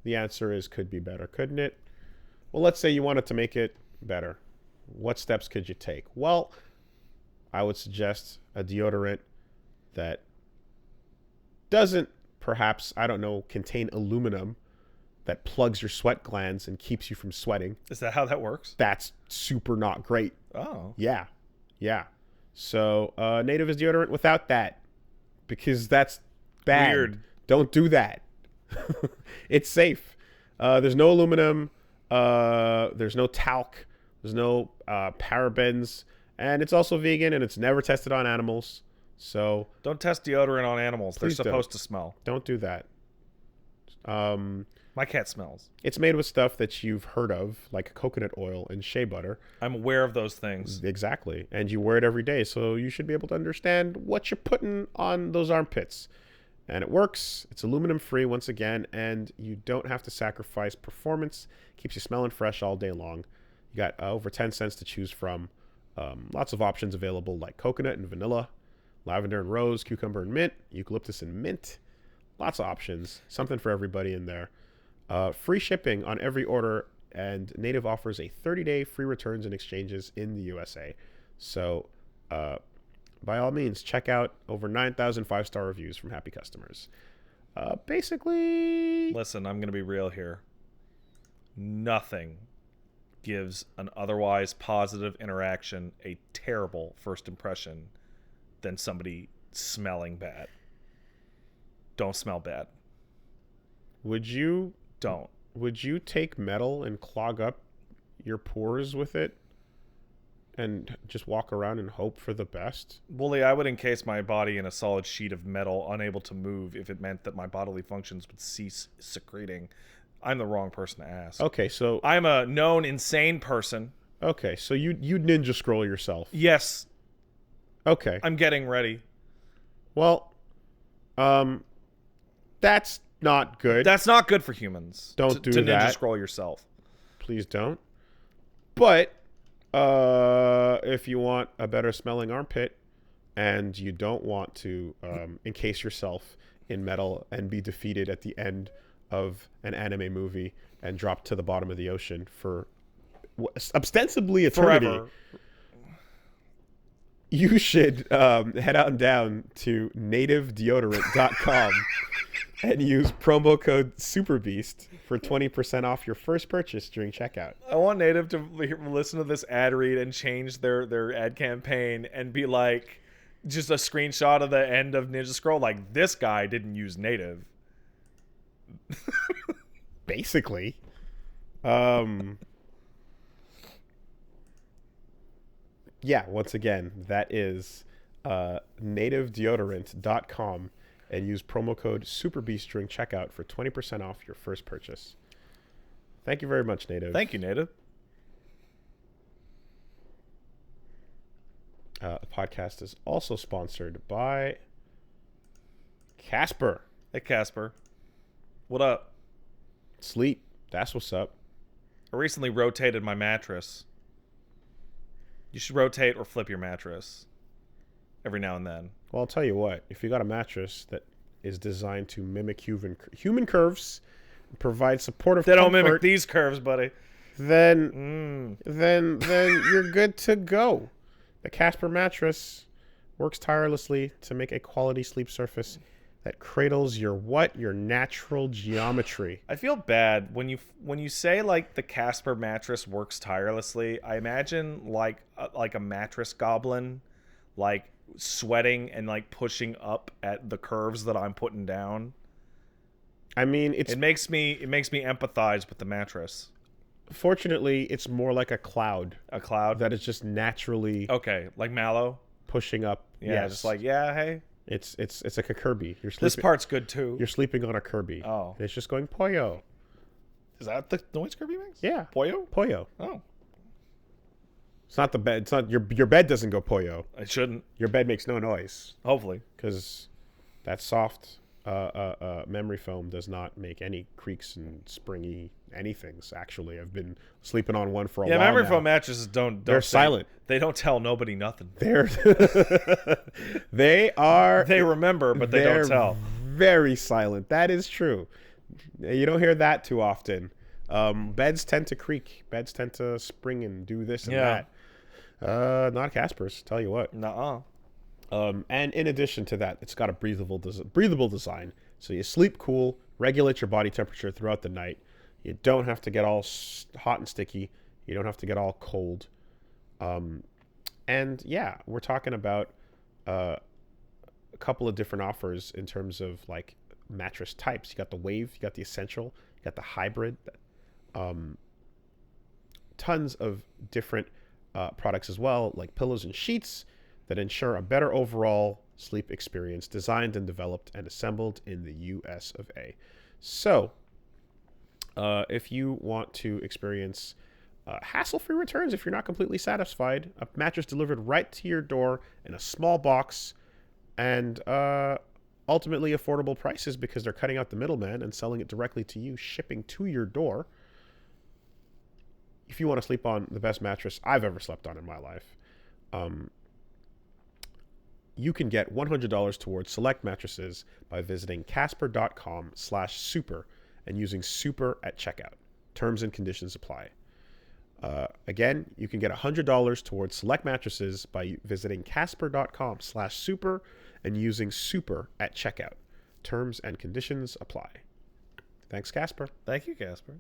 the answer is could be better, couldn't it? Well, let's say you wanted to make it better. What steps could you take? Well, I would suggest a deodorant that doesn't, perhaps, contain aluminum that plugs your sweat glands and keeps you from sweating. Is that how that works? That's super not great. Oh. Yeah. So, Native is deodorant without that, because that's bad. Weird. Don't do that. It's safe. There's no aluminum. There's no talc. There's no parabens. And it's also vegan, and it's never tested on animals. So don't test deodorant on animals. They're supposed to smell. Don't do that. My cat smells. It's made with stuff that you've heard of, like coconut oil and shea butter. I'm aware of those things. Exactly. And you wear it every day, so you should be able to understand what you're putting on those armpits. And it works. It's aluminum free once again, and you don't have to sacrifice performance. Keeps you smelling fresh all day long. You got over 10 cents to choose from. Lots of options available, like coconut and vanilla, lavender and rose, cucumber and mint, eucalyptus and mint. Lots of options. Something for everybody in there. Free shipping on every order, and Native offers a 30-day free returns and exchanges in the USA. So, by all means, check out over 9,000 5-star reviews from happy customers. Basically... Listen, I'm going to be real here. Nothing gives an otherwise positive interaction a terrible first impression than somebody smelling bad. Don't smell bad. Would you take metal and clog up your pores with it and just walk around and hope for the best? Wooly, I would encase my body in a solid sheet of metal, unable to move, if it meant that my bodily functions would cease secreting. I'm the wrong person to ask. Okay, so... I'm a known insane person. Okay, so you ninja scroll yourself. Yes. Okay. I'm getting ready. Well, that's not good. That's not good for humans. Don't do to that. Ninja scroll yourself. Please don't. But if you want a better smelling armpit and you don't want to encase yourself in metal and be defeated at the end of an anime movie and dropped to the bottom of the ocean for ostensibly eternity, Forever. You should head out and down to nativedeodorant.com and use promo code SuperBeast for 20% off your first purchase during checkout. I want Native to listen to this ad read and change their ad campaign and be like, just a screenshot of the end of Ninja Scroll, like, this guy didn't use Native. Basically. Yeah, once again, that is nativedeodorant.com and use promo code SuperBeast during checkout for 20% off your first purchase. Thank you very much, Native. Thank you, Native. The podcast is also sponsored by Casper. Hey, Casper. What up? Sleep. That's what's up. I recently rotated my mattress. You should rotate or flip your mattress every now and then. Well, I'll tell you what. If you got a mattress that is designed to mimic human curves, and provide supportive They don't comfort, mimic these curves, buddy. then you're good to go. The Casper mattress works tirelessly to make a quality sleep surface that cradles your natural geometry. I feel bad when you say like the Casper mattress works tirelessly. I imagine like a mattress goblin, like sweating and like pushing up at the curves that I'm putting down. I mean, it makes me empathize with the mattress. Fortunately, it's more like a cloud. A cloud that is just naturally like Mallow pushing up. Yeah, yes. just like hey. It's like a Kirby. This part's good too. You're sleeping on a Kirby. Oh, it's just going Poyo. Is that the noise Kirby makes? Yeah, Poyo. Poyo. Oh, it's not the bed. It's not your bed doesn't go Poyo. It shouldn't. Your bed makes no noise. Hopefully, because that soft memory foam does not make any creaks and springy anythings. Actually, I've been sleeping on one for a while now. Yeah, memory foam mattresses they're silent. They don't tell nobody nothing. They remember, but they don't tell. Very silent. That is true. You don't hear that too often. Beds tend to creak. Beds tend to spring and do this and that. Not Casper's. Tell you what. Nuh-uh. And in addition to that, it's got a breathable design. So you sleep cool, regulate your body temperature throughout the night. You don't have to get all hot and sticky. You don't have to get all cold. And yeah, we're talking about a couple of different offers in terms of like mattress types. You got the Wave, you got the Essential, you got the Hybrid. Tons of different products as well, like pillows and sheets that ensure a better overall sleep experience, designed and developed and assembled in the US of A. So, if you want to experience hassle-free returns, if you're not completely satisfied, a mattress delivered right to your door in a small box, and ultimately affordable prices because they're cutting out the middleman and selling it directly to you, shipping to your door. If you want to sleep on the best mattress I've ever slept on in my life, you can get $100 towards select mattresses by visiting casper.com/super and using super at checkout. Terms and conditions apply. Again, you can get $100 towards select mattresses by visiting casper.com/super and using super at checkout. Terms and conditions apply. Thanks, Casper. Thank you, Casper.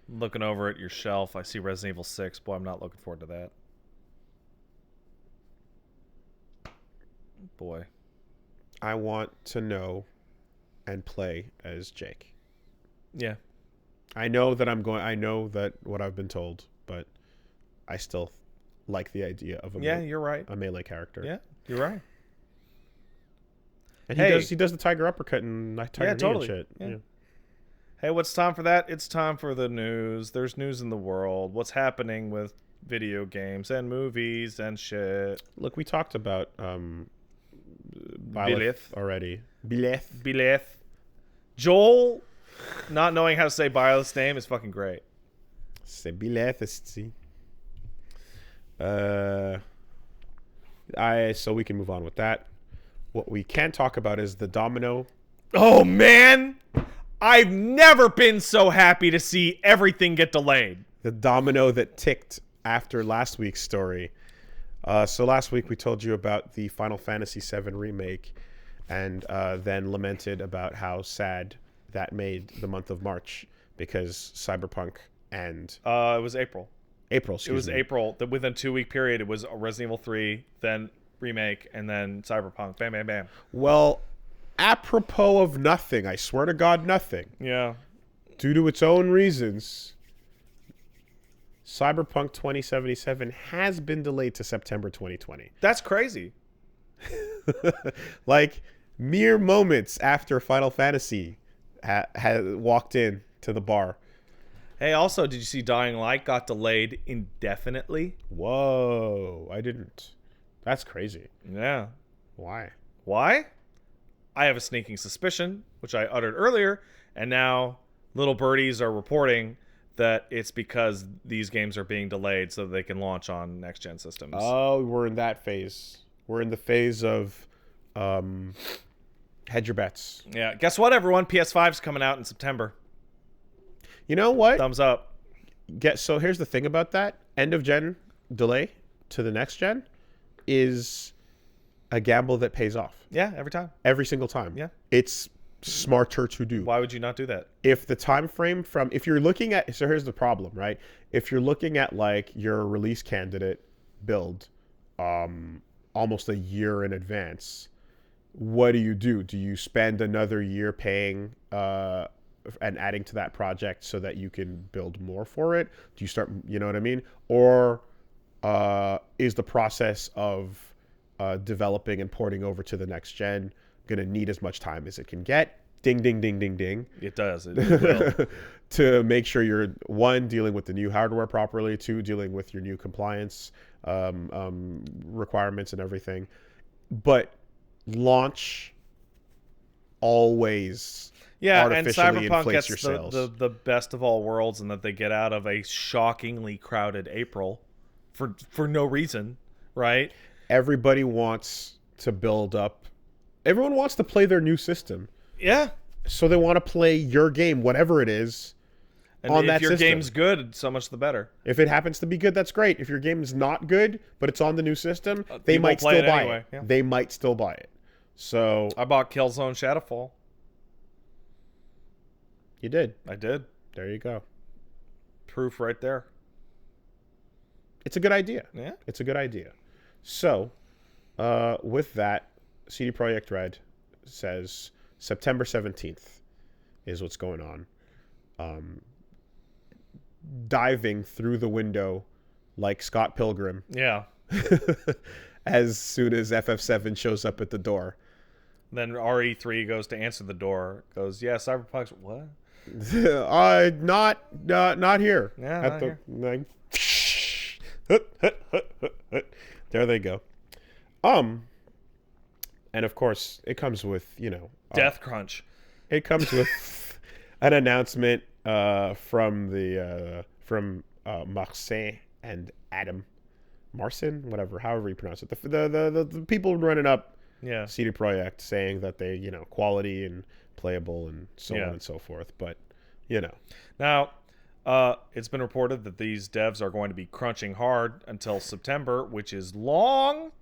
Looking over at your shelf, I see Resident Evil 6. Boy, I'm not looking forward to that. Boy. I want to know and play as Jake. Yeah. I know that what I've been told, but I still like the idea of you're right. a melee character. Yeah, you're right. And he does the tiger uppercut and tiger knee totally. and shit. Yeah. Hey, what's time for that? It's time for the news. There's news in the world. What's happening with video games and movies and shit. Look, we talked about Byleth already. Byleth. Joel not knowing how to say Byleth's name is fucking great. C'est Byleth. So we can move on with that. What we can talk about is the domino. Oh, man. I've never been so happy to see everything get delayed. The domino that ticked after last week's story. So last week we told you about the Final Fantasy VII remake and then lamented about how sad that made the month of March because Cyberpunk and... it was April. April. April. Within a 2-week period, it was Resident Evil 3, then remake, and then Cyberpunk. Bam, bam, bam. Well, apropos of nothing, I swear to God, nothing. Yeah. Due to its own reasons, Cyberpunk 2077 has been delayed to September 2020. That's crazy. Like, mere moments after Final Fantasy had walked in to the bar. Hey, also, did you see Dying Light got delayed indefinitely? Whoa, I didn't. That's crazy. Yeah. Why? I have a sneaking suspicion, which I uttered earlier, and now little birdies are reporting that it's because these games are being delayed so that they can launch on next-gen systems. Oh, we're in that phase. We're in the phase of hedge your bets. Yeah. Guess what, everyone? PS5's coming out in September. You know what? Thumbs up. So here's the thing about that. End of gen delay to the next gen is a gamble that pays off. Yeah, every time. Every single time. Yeah. It's smarter to do. Why would you not do that? If the time frame if you're looking at, so here's the problem, right? If you're looking at like your release candidate build almost a year in advance, what do? Do you spend another year paying and adding to that project so that you can build more for it? Do you start, you know what I mean? Or is the process of developing and porting over to the next gen going to need as much time as it can get? Ding, ding, ding, ding, ding. It does. It will. To make sure you're, one, dealing with the new hardware properly, two, dealing with your new compliance requirements and everything. But launch always artificially and Cyberpunk inflates gets your sales. the best of all worlds in that they get out of a shockingly crowded April for no reason, right? Everybody wants to build up. Everyone wants to play their new system. Yeah. So they want to play your game, whatever it is, and on that system. If system. your game's good, so much the better. If it happens to be good, that's great. If your game is not good, but it's on the new system, they might still buy it. Yeah. They might still buy it. So I bought Killzone Shadowfall. You did. I did. There you go. Proof right there. It's a good idea. Yeah. It's a good idea. So, with that, CD Projekt Red says September 17th is what's going on. Diving through the window like Scott Pilgrim. Yeah. As soon as FF7 shows up at the door. Then RE3 goes to answer the door. Goes, yeah, Cyberpunk's what? Not here. Yeah, at not the, like, there they go. And of course, it comes with, Death Crunch. It comes with an announcement from Marcin and Adam. Marcin, whatever, however you pronounce it. The people running up Yeah. CD Projekt saying that they, quality and playable and so Yeah. on and so forth. But, Now, it's been reported that these devs are going to be crunching hard until September, which is long.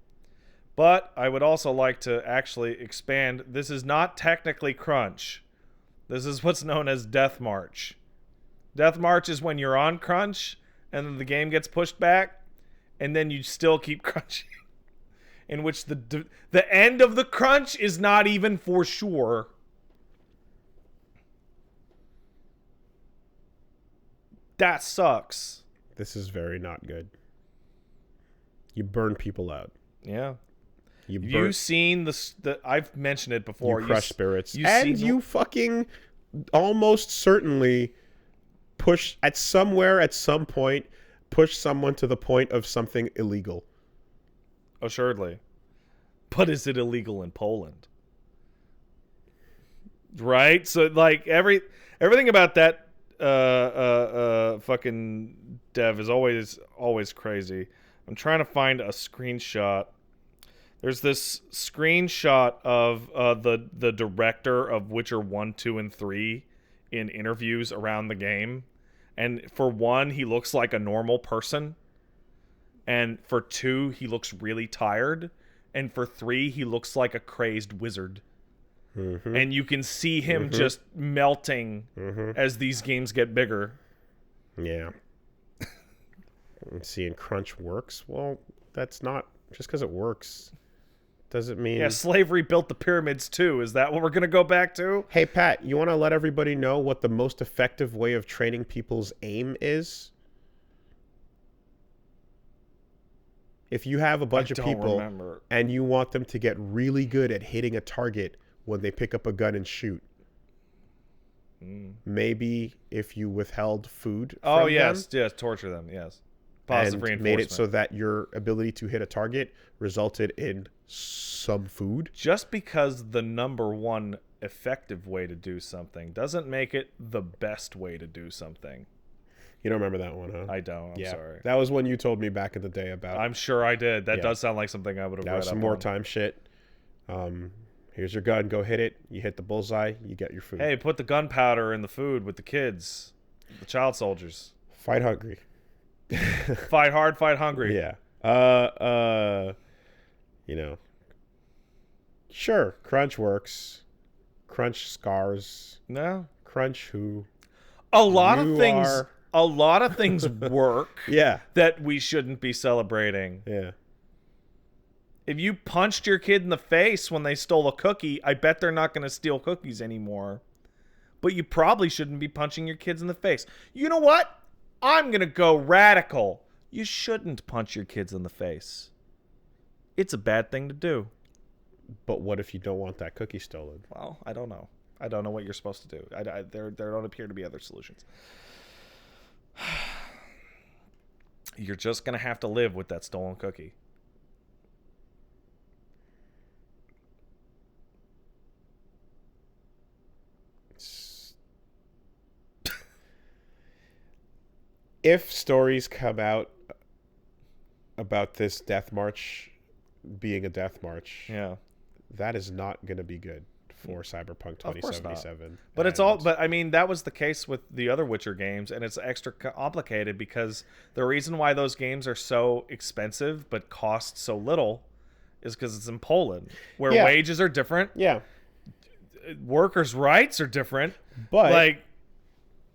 But I would also like to actually expand. This is not technically crunch. This is what's known as Death March. Death March is when you're on crunch and then the game gets pushed back and then you still keep crunching. In which the end of the crunch is not even for sure. That sucks. this is very not good. You burn people out. Yeah. You You've seen the I've mentioned it before. You crush spirits. Seen You fucking almost certainly push at some point, push someone to the point of something illegal. Assuredly. But is it illegal in Poland? Right? So like everything about that fucking dev is always crazy. I'm trying to find a screenshot. There's this screenshot of the director of Witcher 1, 2, and 3 in interviews around the game. And for 1, he looks like a normal person. And for 2, he looks really tired. And for 3, he looks like a crazed wizard. Mm-hmm. And you can see him just melting as these games get bigger. Yeah. Seeing crunch works? Well, that's not just because it works. Doesn't mean... Yeah, slavery built the pyramids too. Is that what we're going to go back to? Hey, Pat, you want to let everybody know what the most effective way of training people's aim is? If you have a bunch of people and you want them to get really good at hitting a target when they pick up a gun and shoot, maybe if you withheld food from them, yes, torture them, yes. Positive and reinforcement. made it so that your ability to hit a target resulted in some food. Just because the number one effective way to do something doesn't make it the best way to do something. You don't remember that one, huh? I don't. I'm sorry. That was one you told me back in the day about. I'm sure I did. That does sound like something I would have read up on. That was some more time shit. Here's your gun. Go hit it. You hit the bullseye. You get your food. Hey, put the gunpowder in the food with the kids. The child soldiers. Fight hungry. Fight hard, fight hungry. Yeah. Sure, crunch works. Crunch scars. No. Crunch who? A lot of things work. Yeah. That we shouldn't be celebrating. Yeah. If you punched your kid in the face when they stole a cookie, I bet they're not going to steal cookies anymore. But you probably shouldn't be punching your kids in the face. You know what? I'm going to go radical. You shouldn't punch your kids in the face. It's a bad thing to do. But what if you don't want that cookie stolen? Well, I don't know. I don't know what you're supposed to do. There don't appear to be other solutions. You're just going to have to live with that stolen cookie. If stories come out about this death march being a death march, that is not going to be good for Cyberpunk 2077. But I mean, that was the case with the other Witcher games, and it's extra complicated because the reason why those games are so expensive but cost so little is because it's in Poland, where wages are different. Yeah. Workers' rights are different. But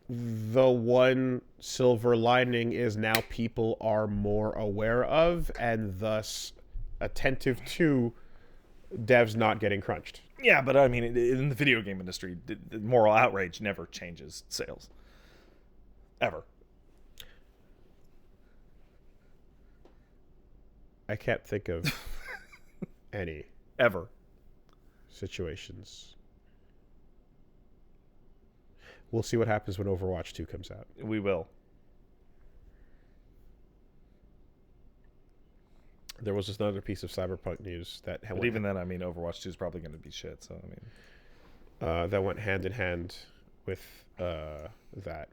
the one silver lining is now people are more aware of and thus attentive to devs not getting crunched. Yeah, but I mean, in the video game industry, the moral outrage never changes sales. Ever. I can't think of any. Ever. Situations. We'll see what happens when Overwatch 2 comes out. We will. There was just another piece of Cyberpunk news that... But even then, I mean, Overwatch 2 is probably going to be shit, so, I mean... that went hand in hand with that.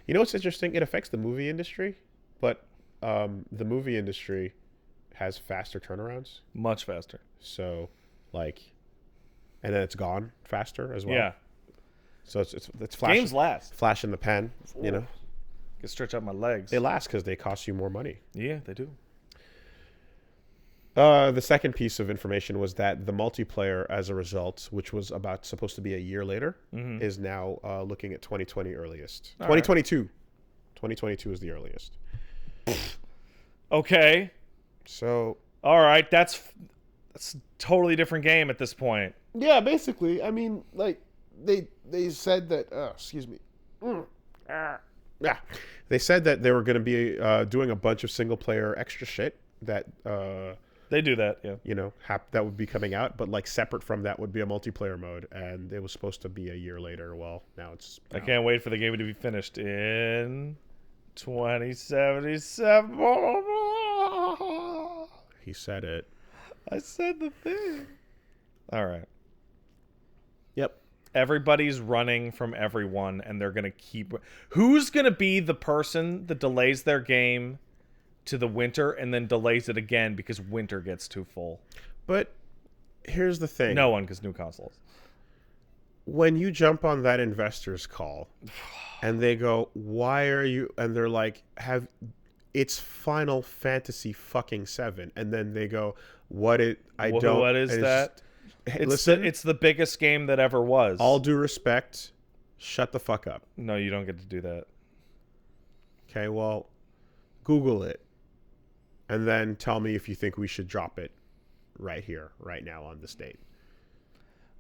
You know what's interesting? It affects the movie industry, but the movie industry has faster turnarounds. Much faster. So like, and then it's gone faster as well. Yeah. So it's flash. Games last. Flash in the pan, you know. Can stretch out my legs. They last because they cost you more money. Yeah, they do. The second piece of information was that the multiplayer, as a result, which was supposed to be a year later, is now looking at 2020 earliest. 2022. Right. 2022 is the earliest. Okay. So. All right, that's a totally different game at this point. Yeah, basically. I mean, like they said that. Excuse me. Yeah, they said that they were going to be doing a bunch of single player extra shit that. They do that, yeah. You know, that would be coming out, but like separate from that would be a multiplayer mode, and it was supposed to be a year later. Well, now it's. I can't wait for the game to be finished in 2077. He said it. I said the thing. All right. Yep. Everybody's running from everyone, and they're gonna keep. Who's gonna be the person that delays their game to the winter and then delays it again because winter gets too full? But here's the thing. No one, because new consoles. When you jump on that investors call and they go, why are you, and they're like, it's Final Fantasy fucking 7, and then they go, what is that? Listen, it's the biggest game that ever was. All due respect, shut the fuck up. No, you don't get to do that. Okay, well, Google it. And then tell me if you think we should drop it right here, right now on this date.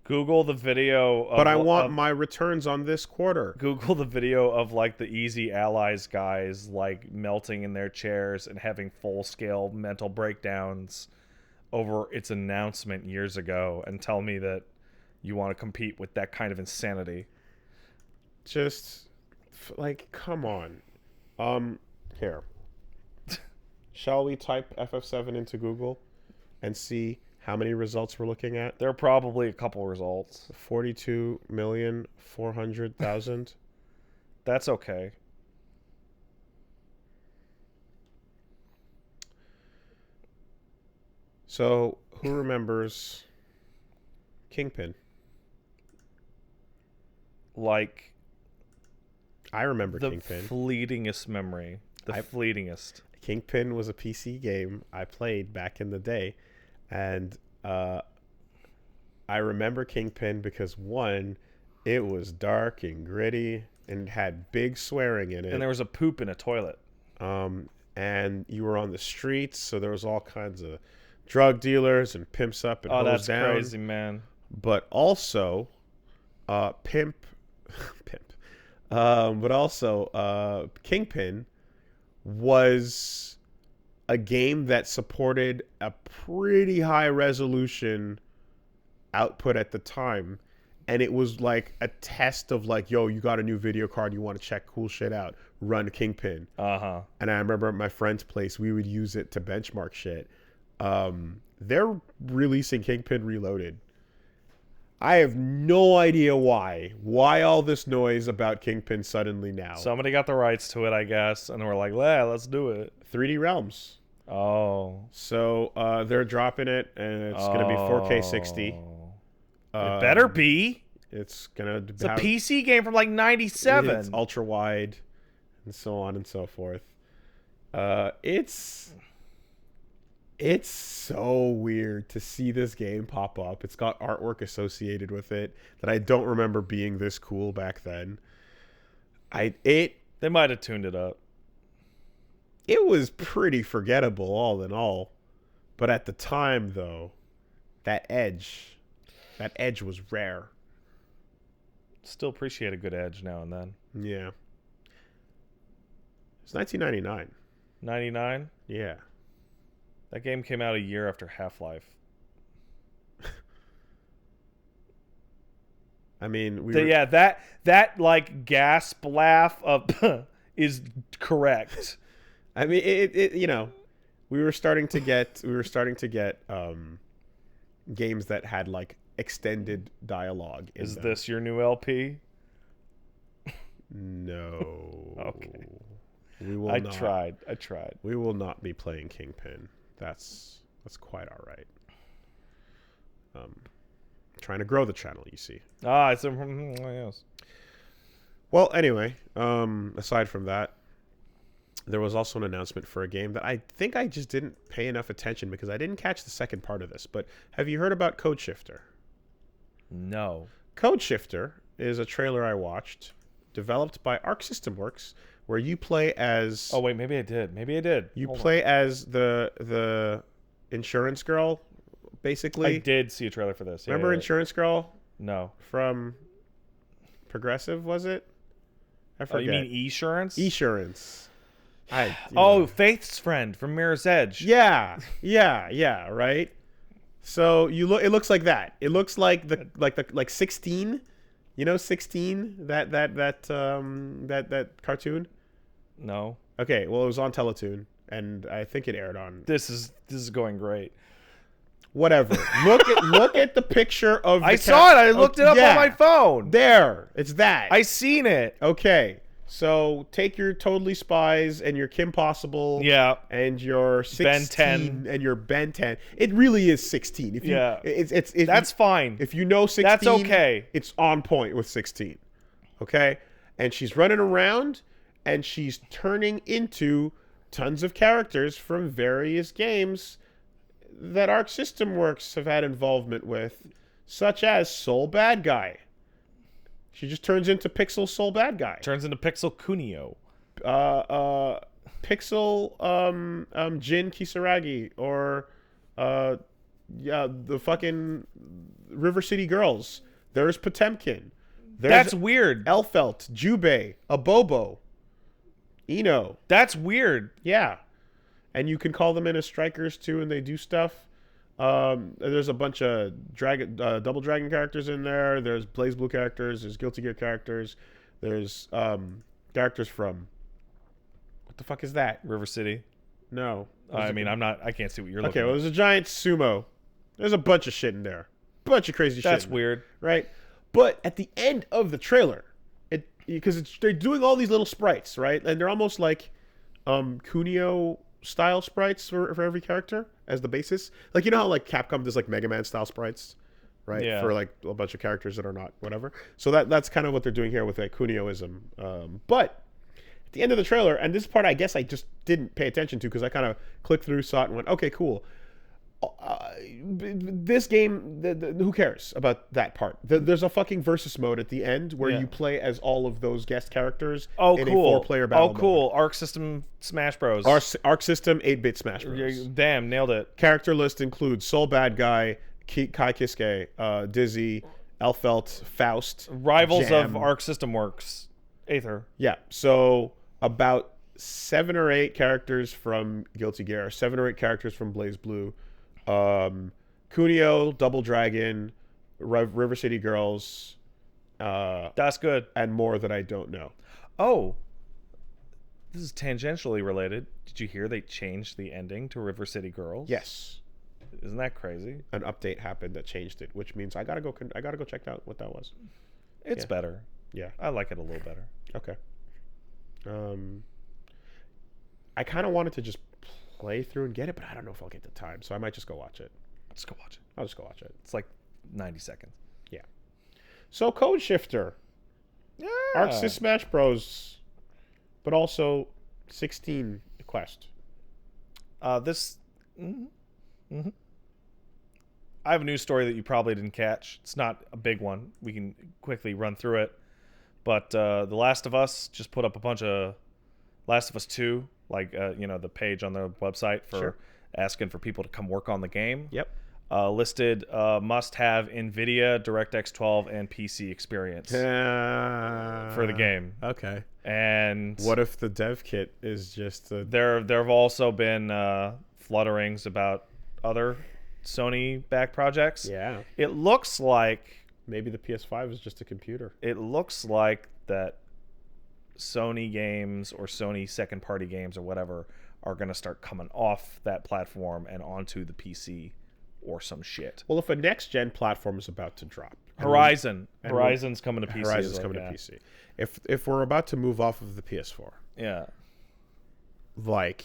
Google the video of, but I want my returns on this quarter. Google the video of like the Easy Allies guys like melting in their chairs and having full-scale mental breakdowns over its announcement years ago, and tell me that you want to compete with that kind of insanity. Just like, come on. Here. Shall we type FF7 into Google and see how many results we're looking at? There are probably a couple results. 42,400,000. That's okay. So, who remembers Kingpin? Like, I remember the Kingpin. Fleetingest memory. The fleetingest. Kingpin was a PC game I played back in the day, and I remember Kingpin because, one, it was dark and gritty and had big swearing in it. And there was a poop in a toilet. And you were on the streets, so there was all kinds of drug dealers and pimps up and hoes down. Oh, that's crazy, man. But also, but also, Kingpin was a game that supported a pretty high resolution output at the time, and it was like a test of like, yo, you got a new video card, you want to check cool shit out, run Kingpin. And I remember at my friend's place, we would use it to benchmark shit. They're releasing Kingpin Reloaded. I have no idea why all this noise about Kingpin suddenly now. Somebody got the rights to it, I guess, and we're like, yeah, let's do it. 3D Realms. Oh. So they're dropping it, and it's going to be 4K 60. It better be. It's going to be a PC game from like 97. It's ultra wide, and so on and so forth. It's so weird to see this game pop up. It's got artwork associated with it that I don't remember being this cool back then. They might have tuned it up. It was pretty forgettable all in all. But at the time, though, that edge was rare. Still appreciate a good edge now and then. Yeah. It's 1999. 99? Yeah. That game came out a year after Half-Life. I mean, that like gasp laugh of is correct. I mean, it we were starting to get games that had like extended dialogue. Is this your new LP? No. Okay. I tried. We will not be playing Kingpin. That's quite all right. trying to grow the channel, you see. Ah, it's yes. Well, anyway, aside from that, there was also an announcement for a game that I think I just didn't pay enough attention because I didn't catch the second part of this. But have you heard about Code Shifter? No. Code Shifter is a trailer I watched, developed by Arc System Works, where you play as... Oh, wait, maybe I did. You play as the insurance girl, basically. I did see a trailer for this. Remember Insurance Girl? No. From Progressive, was it? I forget. You mean Esurance? Esurance. Faith's friend from Mirror's Edge. Yeah, right. So it looks like that. It looks like the 16, 16, that cartoon. No. Okay, well it was on Teletoon, and I think it aired on. This is going great. Whatever. Look at the picture of. I saw it. I looked it up on my phone. There, it's that. I seen it. Okay. So take your Totally Spies and your Kim Possible, and your 16 Ben 10 and your Ben 10. It really is 16. If you, it's that's fine. If you know 16, that's okay. It's on point with 16. Okay, and she's running around and she's turning into tons of characters from various games that Arc System Works have had involvement with, such as Soul Bad Guy. She just turns into Pixel Soul Bad Guy. Turns into Pixel Kunio. Pixel Jin Kisaragi, or the fucking River City Girls. There's Potemkin. That's weird. Elfelt, Jubei, Abobo, Eno. That's weird. Yeah. And you can call them in as strikers too, and they do stuff. There's a bunch of Double Dragon characters in there. There's BlazBlue characters. There's Guilty Gear characters. There's characters from... What the fuck is that? River City. No. I can't see what you're looking Okay, at. well, there's a giant sumo. There's a bunch of shit in there. Bunch of crazy shit. That's weird. Right? But at the end of the trailer, because they're doing all these little sprites, right? And they're almost like Kunio style sprites for every character as the basis. Like, you know how like Capcom does like Mega Man style sprites, right? Yeah. For like a bunch of characters that are not whatever. So that's kind of what they're doing here with like Kunioism. But at the end of the trailer, and this part I guess I just didn't pay attention to because I kind of clicked through, saw it, and went, okay, cool. This game, who cares about that part? There's a fucking versus mode at the end where you play as all of those guest characters in a 4-player battle mode. Arc System Smash Bros. Arc System 8-bit Smash Bros. Damn, nailed it. Character list includes Soul Bad Guy, Kai Kiske, Dizzy, Elfelt, Faust, Rivals Jam. of Arc System Works. Aether. Yeah, so about 7 or 8 characters from Guilty Gear, 7 or 8 characters from BlazBlue, Kunio, Double Dragon, River City Girls. That's good. And more that I don't know. Oh, this is tangentially related. Did you hear they changed the ending to River City Girls? Yes. Isn't that crazy? An update happened that changed it, which means I gotta go check out what that was. It's better. Yeah, I like it a little better. Okay. I kind of wanted to just play through and get it, but I don't know if I'll get the time, so I might just go watch it. Just go watch it. I'll just go watch it. It's like 90 seconds. Yeah. So Code Shifter. Yeah. Arc System Smash Bros. But also 16 Quest. I have a news story that you probably didn't catch. It's not a big one. We can quickly run through it. But The Last of Us just put up a bunch of Last of Us 2, like the page on the website for asking for people to come work on the game. Yep. Listed must have NVIDIA, DirectX 12, and PC experience for the game. Okay. And what if the dev kit is just there have also been flutterings about other Sony back projects. Yeah. It looks like maybe the PS5 is just a computer. It looks like that Sony games or Sony second party games or whatever are going to start coming off that platform and onto the PC or some shit. Well, if a next gen platform is about to drop, Horizon's coming to PC. Horizon's coming to PC. If we're about to move off of the PS4, like,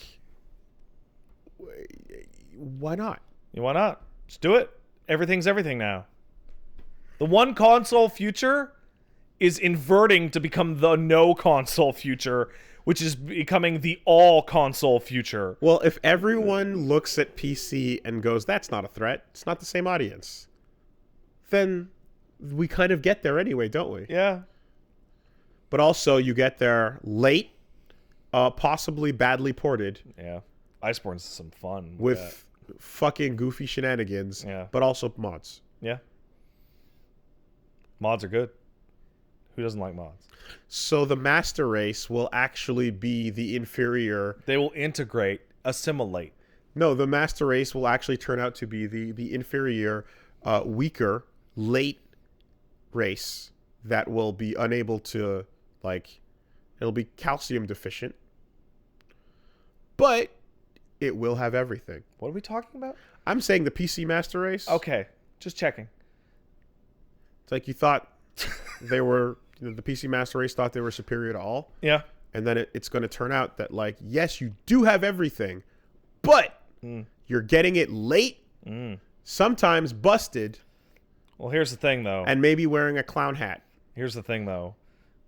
why not? Why not? Just do it. Everything's everything now. The one console future is inverting to become the no console future, which is becoming the all console future. Well, if everyone looks at PC and goes, that's not a threat, it's not the same audience, then we kind of get there anyway, don't we? Yeah. But also, you get there late, possibly badly ported, Yeah. Iceborne's some fun with fucking goofy shenanigans, Yeah. but also mods. Yeah. Mods are good. Who doesn't like mods? So the master race will actually be the inferior. They will integrate, assimilate. No, the master race will actually turn out to be the inferior, weaker, late race that will be unable to, like, it'll be calcium deficient, but it will have everything. What are we talking about? I'm saying the PC master race. Okay, just checking. It's like you thought they were, the PC master race thought they were superior to all. Yeah. And then it's going to turn out that, like, yes, you do have everything, but you're getting it late, sometimes busted, Well, here's the thing, though. and maybe wearing a clown hat. Here's the thing, though.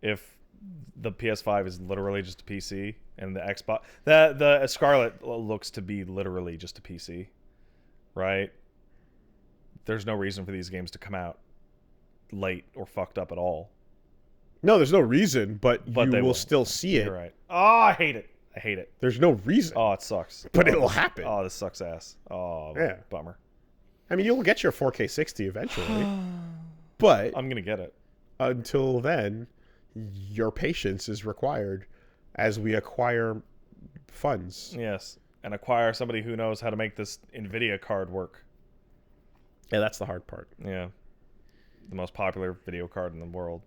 If the PS5 is literally just a PC, and the Xbox, the Scarlet looks to be literally just a PC, right? There's no reason for these games to come out late or fucked up at all. No, there's no reason, but But you they will will. still see it. You're right. Oh, I hate it. I hate it. There's no reason, Oh, it sucks. but Oh, it'll happen. Oh, this sucks ass. Oh, Yeah. bummer. I mean, you'll get your 4K 60 eventually, but I'm gonna get it. until then, your patience is required as we acquire funds. Yes, and acquire somebody who knows how to make this NVIDIA card work. Yeah, that's the hard part. Yeah, the most popular video card in the world.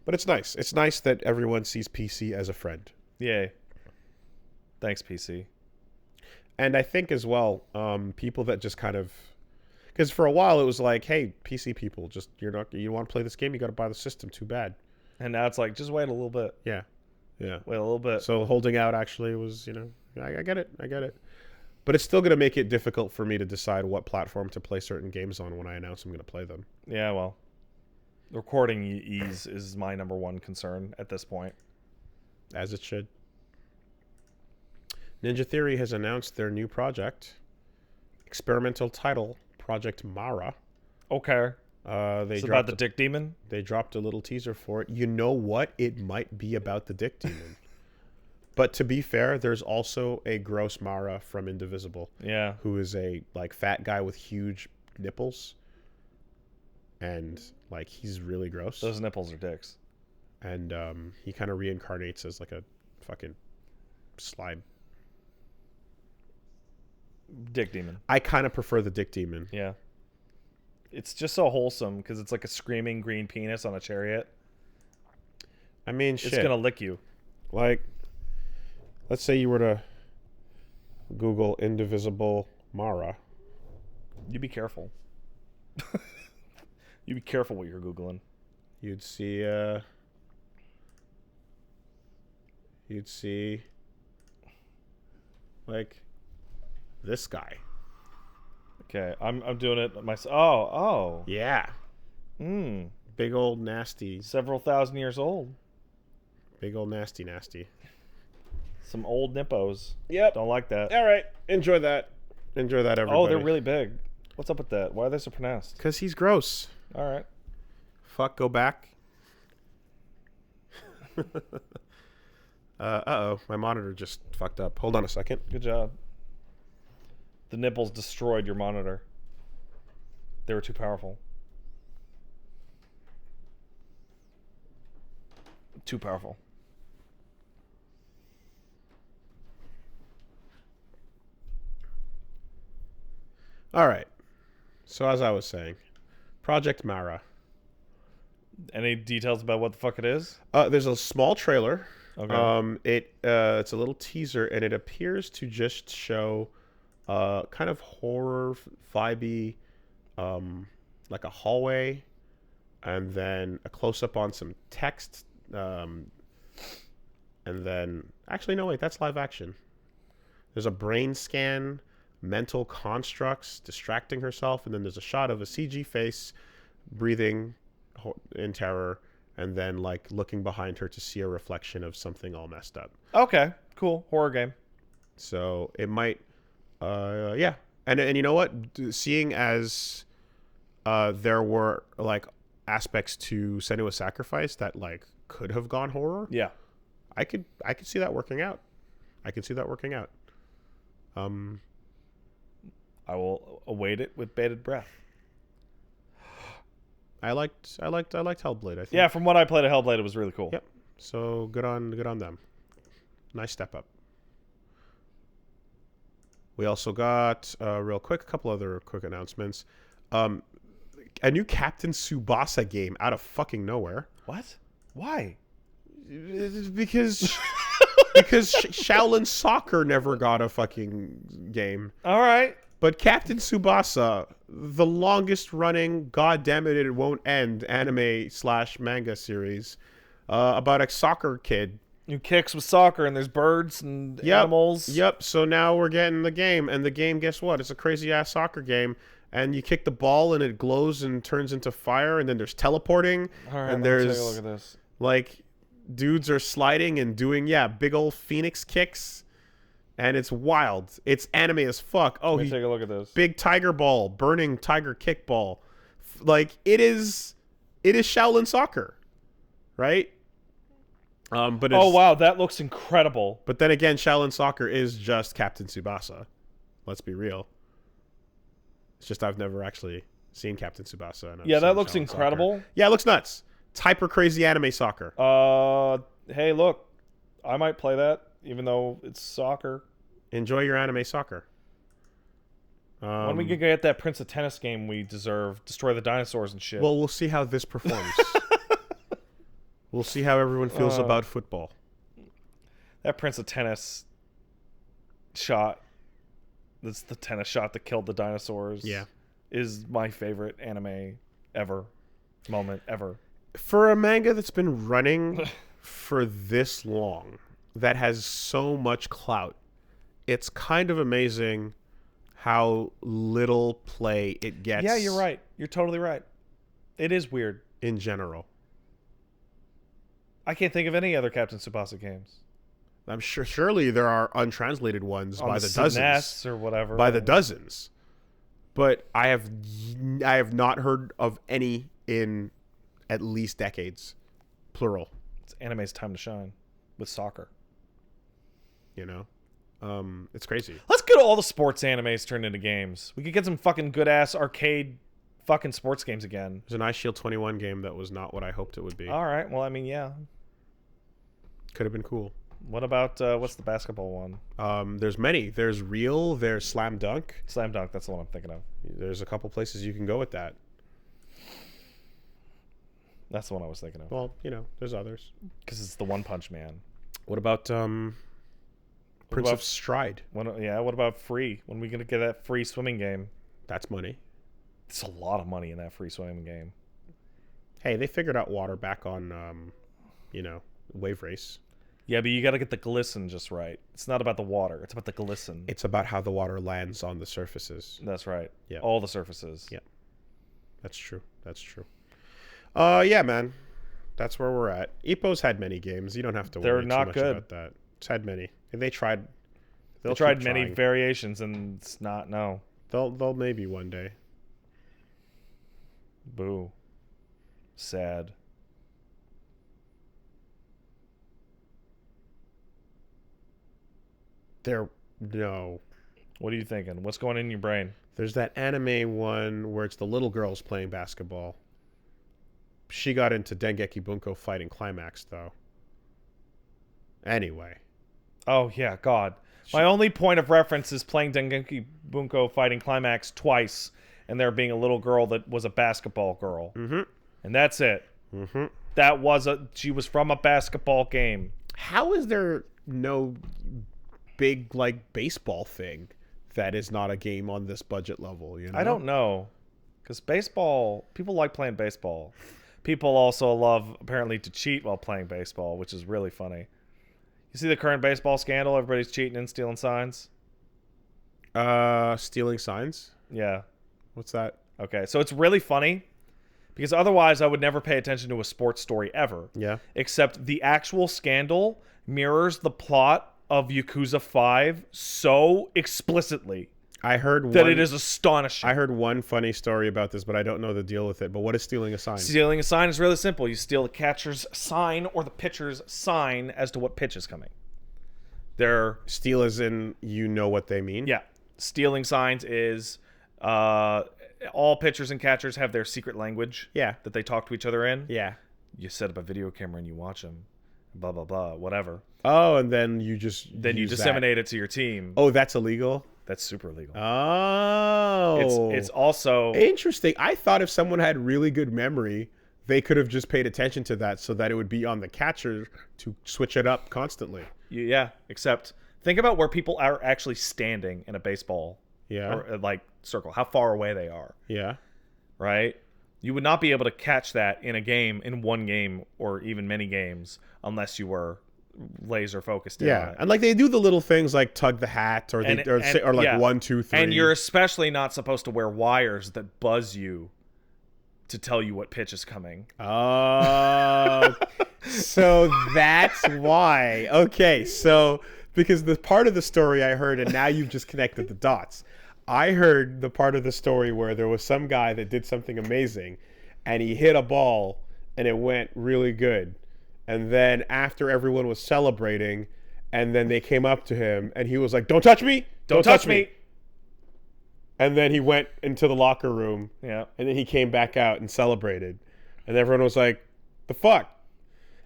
But it's nice. It's nice that everyone sees PC as a friend. Yay. Thanks, PC. And I think as well, people that just kind of, because for a while it was like, hey, PC people, just you want to play this game, you got to buy the system. Too bad. And now it's like, just wait a little bit. Yeah, yeah. Wait a little bit. So holding out actually was, I get it, But it's still going to make it difficult for me to decide what platform to play certain games on when I announce I'm going to play them. Yeah, well, recording ease is my number one concern at this point. As it should. Ninja Theory has announced their new project, experimental title, Project Mara. Okay. It's about the Dick Demon? They dropped a little teaser for it. You know what? It might be about the Dick Demon. But to be fair, there's also a gross Mara from Indivisible. Yeah. Who is a fat guy with huge nipples. And he's really gross. Those nipples are dicks. And he kind of reincarnates as like a fucking slime. Dick Demon. I kind of prefer the Dick Demon. Yeah. It's just so wholesome because it's like a screaming green penis on a chariot. I mean, shit. It's going to lick you. Let's say you were to Google Indivisible Mara. You be careful. You be careful what you're Googling. You'd see this guy. Okay, I'm doing it myself. Oh. Yeah. Mm. Big old nasty. Several thousand years old. Big old nasty. Some old nippos. Yep. Don't like that. All right. Enjoy that, everybody. Oh, they're really big. What's up with that? Why are they so pronounced? Because he's gross. All right. Fuck, go back. Uh-oh. My monitor just fucked up. Hold on a second. Good job. The nipples destroyed your monitor. They were too powerful. Too powerful. All right. So as I was saying, Project Mara. Any details about what the fuck it is? There's a small trailer. Okay. It's a little teaser, and it appears to just show kind of horror vibey, like a hallway, and then a close up on some text, and then actually no wait, that's live action. There's a brain scan mental constructs distracting herself, and then there's a shot of a CG face breathing in terror, and then like looking behind her to see a reflection of something all messed up. Okay, cool. Horror game. So it might, yeah. And you know what? Seeing as there were like aspects to Senua's Sacrifice that like could have gone horror. Yeah. I could see that working out. I could see that working out. I will await it with bated breath. I liked Hellblade, I think. Yeah, from what I played of Hellblade, it was really cool. Yep. So good on them. Nice step up. We also got real quick, a couple other quick announcements. A new Captain Tsubasa game out of fucking nowhere. What? Why? Because Shaolin Soccer never got a fucking game. All right. But Captain Tsubasa, the longest running, goddammit it won't end anime/manga series about a soccer kid Who kicks with soccer and there's birds and animals. Yep. So now we're getting the game, and the game, guess what? It's a crazy ass soccer game, and you kick the ball and it glows and turns into fire, and then there's teleporting, All right, and let me there's take a look at this. like dudes are sliding and doing big old phoenix kicks, and it's wild. It's anime as fuck. Oh, Let me take a look at this. big tiger ball, burning tiger kick ball. Like it is Shaolin Soccer, right? But it's, Oh wow, that looks incredible. But then again, Shaolin Soccer is just Captain Tsubasa. Let's be real. It's just I've never actually seen Captain Tsubasa. And I've Yeah, that seen looks Shaolin incredible. Soccer. Yeah, it looks nuts. It's hyper crazy anime soccer. Hey, look, I might play that, even though it's soccer. Enjoy your anime soccer. When we can get that Prince of Tennis game we deserve, destroy the dinosaurs and shit. Well, we'll see how this performs. We'll see how everyone feels about football. That Prince of Tennis shot, that's the tennis shot that killed the dinosaurs. Yeah. Is my favorite anime moment ever. For a manga that's been running for this long, that has so much clout, it's kind of amazing how little play it gets. Yeah, you're right. You're totally right. It is weird. In general. I can't think of any other Captain Tsubasa games. I'm sure surely there are untranslated ones by the dozens or whatever. By the dozens. But I have not heard of any in at least decades. Plural. It's anime's time to shine with soccer. You know? It's crazy. Let's get all the sports animes turned into games. We could get some fucking good ass arcade fucking sports games again. There's an Ice Shield 21 game that was not what I hoped it would be. All right. Well, I mean, yeah. Could have been cool. What about what's the basketball one? There's many. There's Real. There's Slam Dunk. Slam Dunk. That's the one I'm thinking of. There's a couple places you can go with that. That's the one I was thinking of. Well, you know, there's others. Because it's the One Punch Man. What about Prince of Stride? What about Free? When are we going to get that free swimming game? That's money. It's a lot of money in that free swimming game. Hey, they figured out water back on, Wave Race. Yeah, but you got to get the glisten just right. It's not about the water. It's about the glisten. It's about how the water lands on the surfaces. That's right. Yeah. All the surfaces. Yeah. That's true. Yeah, man. That's where we're at. Ippo's had many games. You don't have to worry too much about that. It's had many. And they tried. They tried many variations, and it's not. No. They'll maybe one day. Boo. Sad. No. What are you thinking? What's going in your brain? There's that anime one where it's the little girls playing basketball. She got into Dengeki Bunko Fighting Climax, though. Anyway. Oh, yeah, God. My only point of reference is playing Dengeki Bunko Fighting Climax twice, and there being a little girl that was a basketball girl. Mm-hmm. And that's it. Mm-hmm. She was from a basketball game. How is there no big, baseball thing that is not a game on this budget level, you know? I don't know. Because baseball, people like playing baseball. People also love, apparently, to cheat while playing baseball, which is really funny. You see the current baseball scandal? Everybody's cheating and stealing signs? Stealing signs. Yeah. What's that? Okay, so it's really funny because otherwise I would never pay attention to a sports story ever. Yeah. Except the actual scandal mirrors the plot of Yakuza 5 so explicitly I heard that it is astonishing. I heard one funny story about this, but I don't know the deal with it. But what is stealing a sign? Stealing a sign is really simple. You steal the catcher's sign or the pitcher's sign as to what pitch is coming. They're Steal as in you know what they mean? yeah. Stealing signs is all pitchers and catchers have their secret language. Yeah. That they talk to each other in. Yeah. You set up a video camera and you watch them. Blah blah blah. Whatever. Oh, and then you just You disseminate it to your team. Oh, that's illegal? That's super illegal. Oh. It's also interesting. I thought if someone had really good memory, they could have just paid attention to that so that it would be on the catcher to switch it up constantly. yeah. Except think about where people are actually standing in a baseball or like circle. How far away they are. Yeah. Right. You would not be able to catch that in a game, in one game, or even many games, unless you were laser focused in on it. And like they do the little things like tug the hat or like yeah. 1, 2, 3. And you're especially not supposed to wear wires that buzz you to tell you what pitch is coming. Oh, so that's why. Okay, so because the part of the story I heard, and now you've just connected the dots. I heard the part of the story where there was some guy that did something amazing, and he hit a ball, and it went really good. And then after everyone was celebrating, and then they came up to him, and he was like, "Don't touch me! Don't touch me!" And then he went into the locker room, Yeah. and then he came back out and celebrated. And everyone was like, "The fuck?"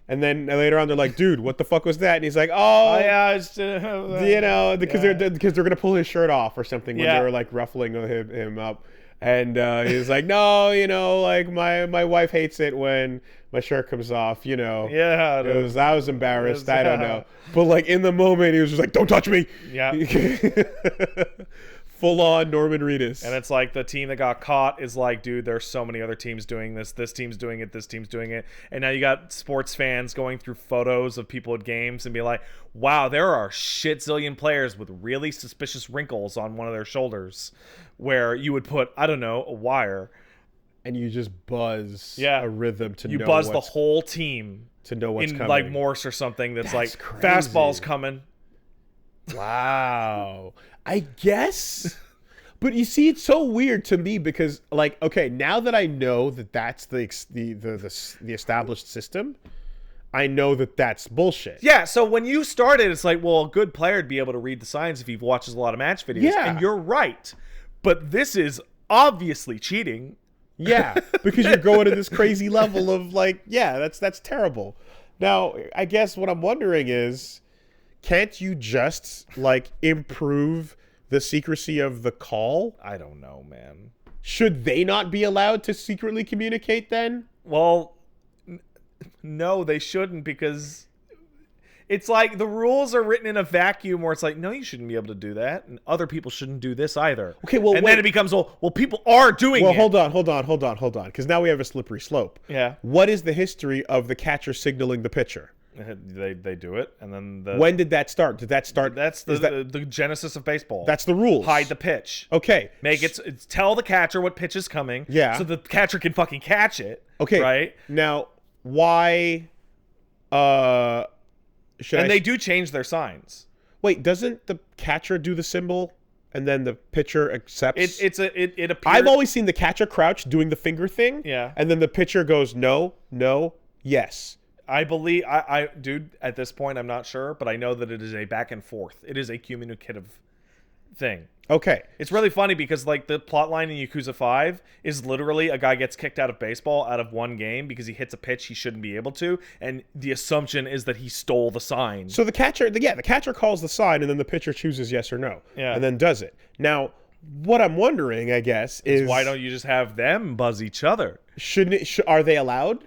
And then later on, they're like, "Dude, what the fuck was that?" And he's like, "Oh, yeah, it's, you know, because they're gonna pull his shirt off or something when Yeah. they were like ruffling him up." And he's like, "No, you know, like my wife hates it when my shirt comes off, you know." Yeah. I was embarrassed. I don't know, but like in the moment, he was just like, "Don't touch me." Yeah. Full on Norman Reedus. And it's like the team that got caught is like, dude, there's so many other teams doing this. This team's doing it. This team's doing it. And now you got sports fans going through photos of people at games and be like, wow, there are shit zillion players with really suspicious wrinkles on one of their shoulders where you would put, I don't know, a wire. And you just buzz Yeah. a rhythm to You know buzz the whole team to know what's in coming. like Morse or something that's like, crazy. fastball's coming. Wow. I guess. But you see, it's so weird to me because, like, okay, now that I know that that's the established system, I know that that's bullshit. Yeah, so when you started, it's like, well, a good player would be able to read the signs if he watches a lot of match videos. Yeah. And you're right. But this is obviously cheating. Yeah, because you're going to this crazy level of, like, yeah, that's terrible. Now, I guess what I'm wondering is, can't you just, like, improve the secrecy of the call? I don't know, man. Should they not be allowed to secretly communicate then? Well, no, they shouldn't, because it's like the rules are written in a vacuum where it's like, no, you shouldn't be able to do that, and other people shouldn't do this either. Okay, well, and wait. then it becomes, well, people are doing Well, it. hold on, because now we have a slippery slope. Yeah. What is the history of the catcher signaling the pitcher? They do it, and then When did that start? Did that start? that's the genesis of baseball. That's the rules. Hide the pitch. Okay. Make it tell the catcher what pitch is coming. Yeah. So the catcher can fucking catch it. Okay. Right. Now, why? They do change their signs. Wait? Doesn't the catcher do the symbol, and then the pitcher accepts? It appears. I've always seen the catcher crouch doing the finger thing. Yeah. And then the pitcher goes no, yes. I believe dude, at this point I'm not sure, but I know that it is a back and forth. It is a communicative thing. Okay. It's really funny because like the plot line in Yakuza 5 is literally a guy gets kicked out of baseball out of one game because he hits a pitch he shouldn't be able to, and the assumption is that he stole the sign. So the catcher calls the sign, and then the pitcher chooses yes or no. Yeah. And then does it. Now, what I'm wondering, I guess, is why don't you just have them buzz each other? Are they allowed?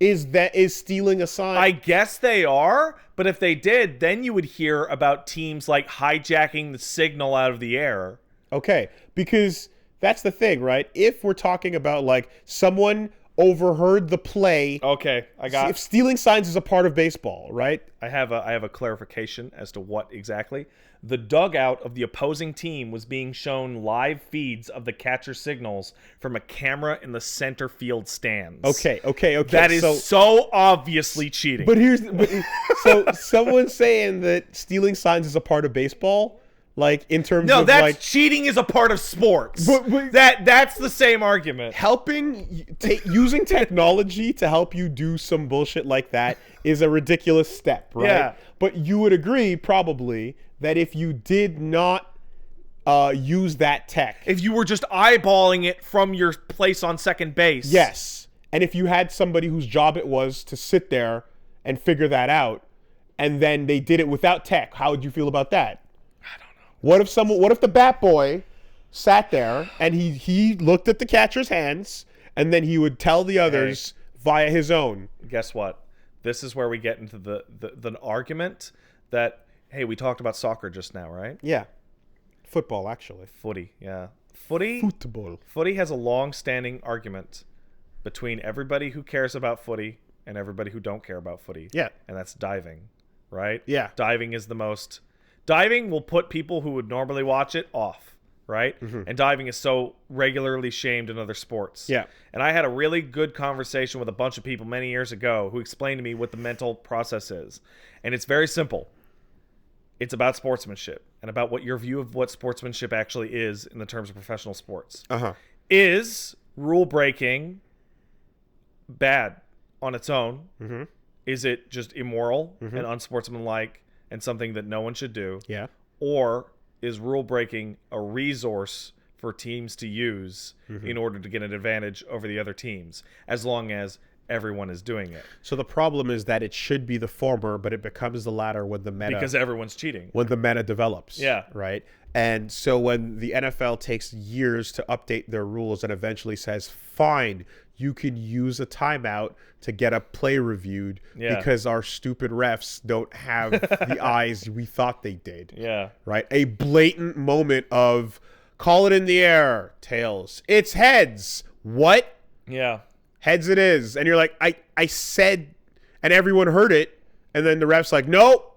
Is stealing a sign? I guess they are, but if they did, then you would hear about teams like hijacking the signal out of the air. Okay, because that's the thing, right? If we're talking about like someone overheard the play. Okay, If stealing signs is a part of baseball, right? I have a clarification as to what exactly. The dugout of the opposing team was being shown live feeds of the catcher signals from a camera in the center field stands. Okay. That is so obviously cheating. But so someone saying that stealing signs is a part of baseball, like in terms of that's like cheating is a part of sports. But that's the same argument. Using technology to help you do some bullshit like that is a ridiculous step, right? Yeah. But you would agree probably that if you did not use that tech, if you were just eyeballing it from your place on second base. Yes. And if you had somebody whose job it was to sit there and figure that out, and then they did it without tech, how would you feel about that? I don't know. What if the bat boy sat there and he looked at the catcher's hands and then he would tell the others via his own? Guess what? This is where we get into the argument that, hey, we talked about soccer just now, right? Yeah. Football, actually. Footy, yeah. Football. Footy has a long-standing argument between everybody who cares about footy and everybody who don't care about footy. Yeah. And that's diving, right? Yeah. Diving will put people who would normally watch it off, right? Mm-hmm. And diving is so regularly shamed in other sports. Yeah. And I had a really good conversation with a bunch of people many years ago who explained to me what the mental process is. And it's very simple. It's about sportsmanship and about what your view of what sportsmanship actually is in the terms of professional sports. Uh-huh. Is rule breaking bad on its own? Mm-hmm. Is it just immoral and unsportsmanlike and something that no one should do? Yeah. Or is rule breaking a resource for teams to use in order to get an advantage over the other teams, as long as everyone is doing it? So the problem is that it should be the former, but it becomes the latter when the meta... Because everyone's cheating. When the meta develops. Yeah. Right? And so when the NFL takes years to update their rules and eventually says, fine, you can use a timeout to get a play reviewed because our stupid refs don't have the eyes we thought they did. Yeah. Right? A blatant moment of, call it in the air, tails. It's heads. What? Yeah. Heads it is. And you're like, I said, and everyone heard it. And then the ref's like, nope.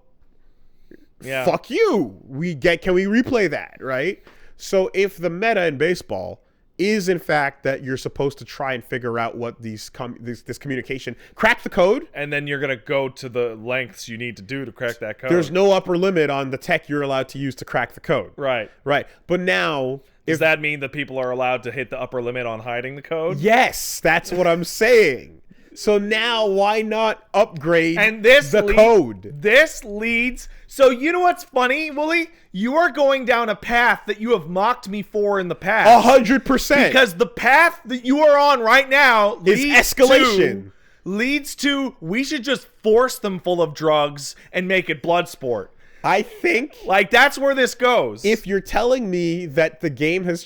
Yeah. Fuck you. Can we replay that? Right? So if the meta in baseball is in fact that you're supposed to try and figure out what this communication, crack the code. And then you're going to go to the lengths you need to do to crack that code. There's no upper limit on the tech you're allowed to use to crack the code. Right. Right. But now... Does that mean that people are allowed to hit the upper limit on hiding the code? Yes, that's what I'm saying. So now why not upgrade the code? This leads... So you know what's funny, Wooly? You are going down a path that you have mocked me for in the past. 100%. Because the path that you are on right now is escalation. Leads to we should just force them full of drugs and make it blood sport. I think that's where this goes. If you're telling me that the game has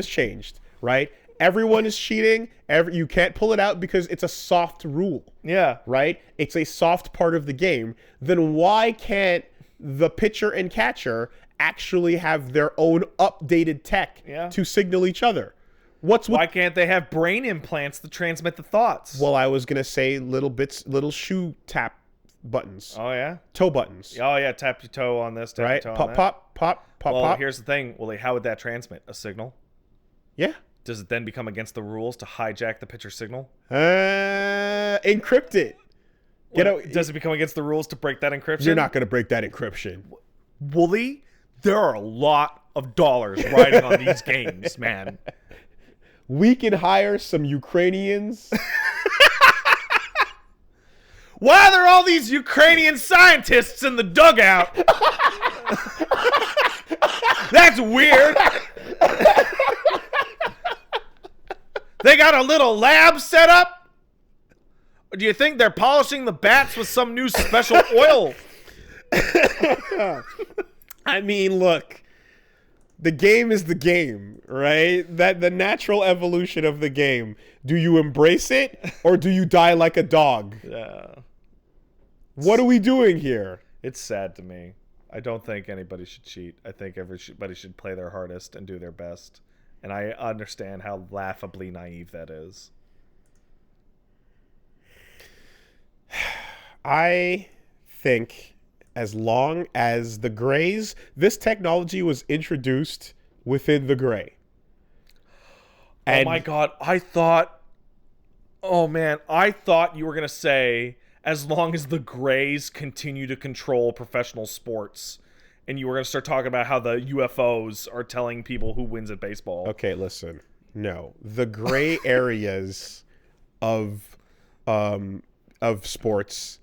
changed, right? Everyone is cheating. You can't pull it out because it's a soft rule. Yeah. Right? It's a soft part of the game. Then why can't the pitcher and catcher actually have their own updated tech to signal each other? Why can't they have brain implants that transmit the thoughts? Well, I was going to say little shoe tap buttons. Oh, yeah? Toe buttons. Oh, yeah. Tap your toe on this, tap right? your toe Pop, on pop, pop, pop, well, pop. Here's the thing, Willie. How would that transmit? A signal? Yeah. Does it then become against the rules to hijack the pitcher's signal? Encrypt it. Does it become against the rules to break that encryption? You're not going to break that encryption. Wooly, there are a lot of dollars riding on these games, man. We can hire some Ukrainians. Why are there all these Ukrainian scientists in the dugout? That's weird. They got a little lab set up? Or do you think they're polishing the bats with some new special oil? I mean, look. The game is the game, right? That the natural evolution of the game. Do you embrace it or do you die like a dog? Yeah. What are we doing here? It's sad to me. I don't think anybody should cheat. I think everybody should play their hardest and do their best. And I understand how laughably naive that is. I think as long as the grays, this technology was introduced within the gray. Oh my god, oh man, I thought you were going to say as long as the grays continue to control professional sports, and you were going to start talking about how the UFOs are telling people who wins at baseball. Okay, listen. No. The gray areas of sports,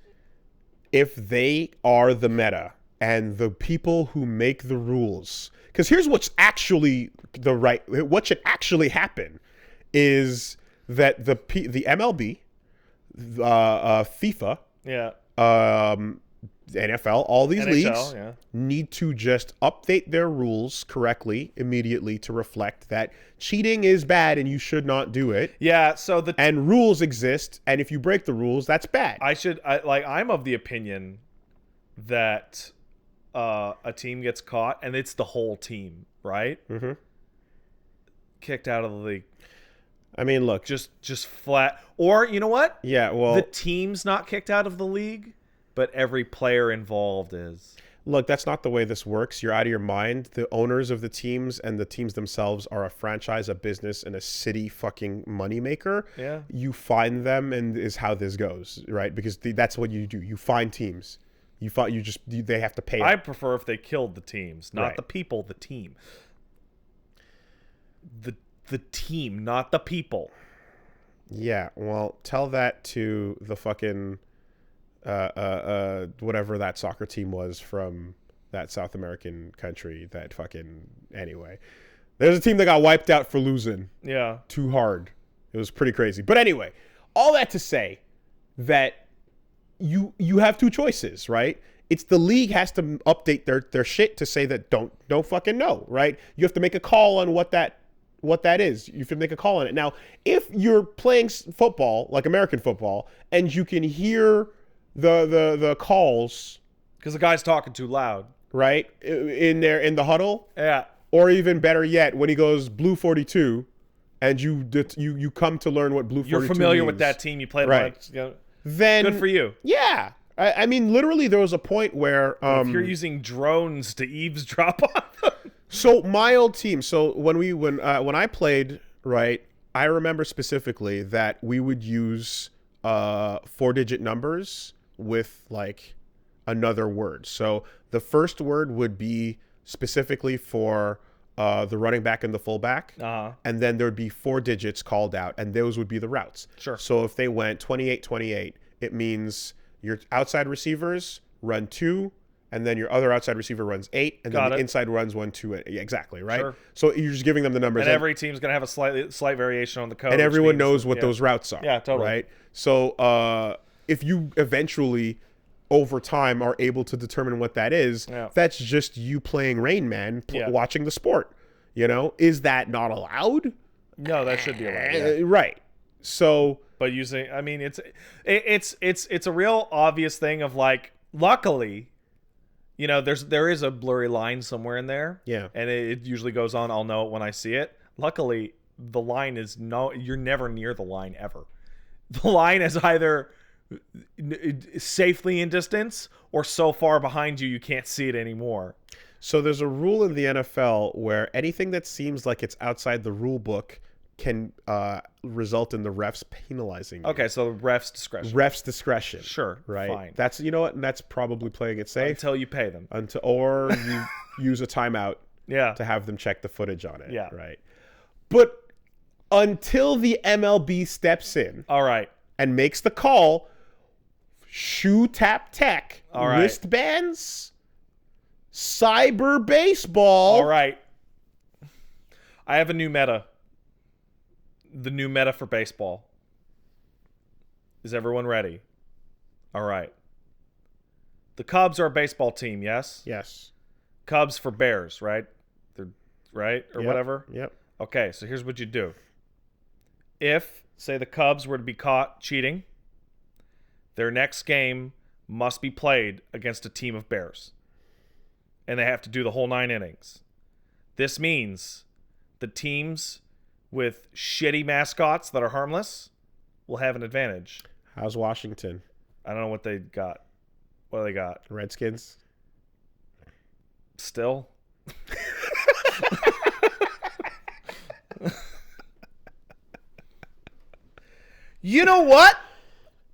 if they are the meta and the people who make the rules, because here's what's actually what should actually happen is that the MLB, FIFA, Yeah. NFL, all these NHL, leagues yeah. need to just update their rules correctly immediately to reflect that cheating is bad and you should not do it. Yeah, so And rules exist, and if you break the rules, that's bad. I'm of the opinion that a team gets caught and it's the whole team, right? Mm-hmm. Kicked out of the league. I mean, look. Just flat. Or, you know what? Yeah, well. The team's not kicked out of the league, but every player involved is. Look, that's not the way this works. You're out of your mind. The owners of the teams and the teams themselves are a franchise, a business, and a city fucking moneymaker. Yeah. You find them, and is how this goes, right? Because that's what you do. You find teams. They have to pay. I prefer if they killed the teams, not Right. the people, the team. The team, not the people. Yeah, well, tell that to the fucking whatever that soccer team was from that South American country that fucking anyway. There's a team that got wiped out for losing Yeah. too hard. It was pretty crazy. But anyway, all that to say that you have two choices, right? It's the league has to update their shit to say that don't fucking know, right? You have to make a call on what that is. You have to make a call on it. Now, if you're playing football, like American football, and you can hear the calls, Because the guy's talking too loud. right, in the huddle, Yeah. or even better yet, when he goes blue 42, and you come to learn what blue 42 You're familiar with means, that team. You played right? Then Good for you. Yeah, I mean, literally, there was a point where If you're using drones to eavesdrop on them. So my old team. So when I played, right, I remember specifically that we would use 4-digit numbers with like another word. So the first word would be specifically for the running back and the fullback, and then there would be 4 digits called out, and those would be the routes. Sure. So if they went 28-28, it means your outside receivers run 2. And then your other outside receiver runs 8, and then the inside runs 1, 2. Yeah, exactly, right? Sure. So you're just giving them the numbers. And every team's going to have a slight variation on the code. And everyone knows what those routes are. Yeah, totally. Right? So if you eventually, over time, are able to determine what that is, that's just you playing Rain Man, watching the sport. You know? Is that not allowed? No, that should be allowed. Right. So... But using... I mean, it's a real obvious thing of like, luckily... You know, there is a blurry line somewhere in there. Yeah. And it usually goes on, I'll know it when I see it. Luckily, the line is you're never near the line ever. The line is either safely in distance or so far behind you can't see it anymore. So there's a rule in the NFL where anything that seems like it's outside the rule book can result in the refs penalizing you. Okay, so refs discretion. Refs discretion. Sure, right. Fine. That's, you know what, and that's probably playing it safe until you pay them. Or you use a timeout. Yeah. To have them check the footage on it. Yeah. Right. But until the MLB steps in. All right. And makes the call, shoe tap tech, all right, wristbands, cyber baseball. All right. I have a new meta. The new meta for baseball. Is everyone ready? All right. The Cubs are a baseball team, yes? Yes. Cubs for Bears, right? They're right or whatever? Yep. Okay, so here's what you do. If, say, the Cubs were to be caught cheating, their next game must be played against a team of Bears. And they have to do the whole 9 innings. This means the teams with shitty mascots that are harmless will have an advantage. How's Washington? I don't know what they got. What do they got? Redskins. Still? You know what?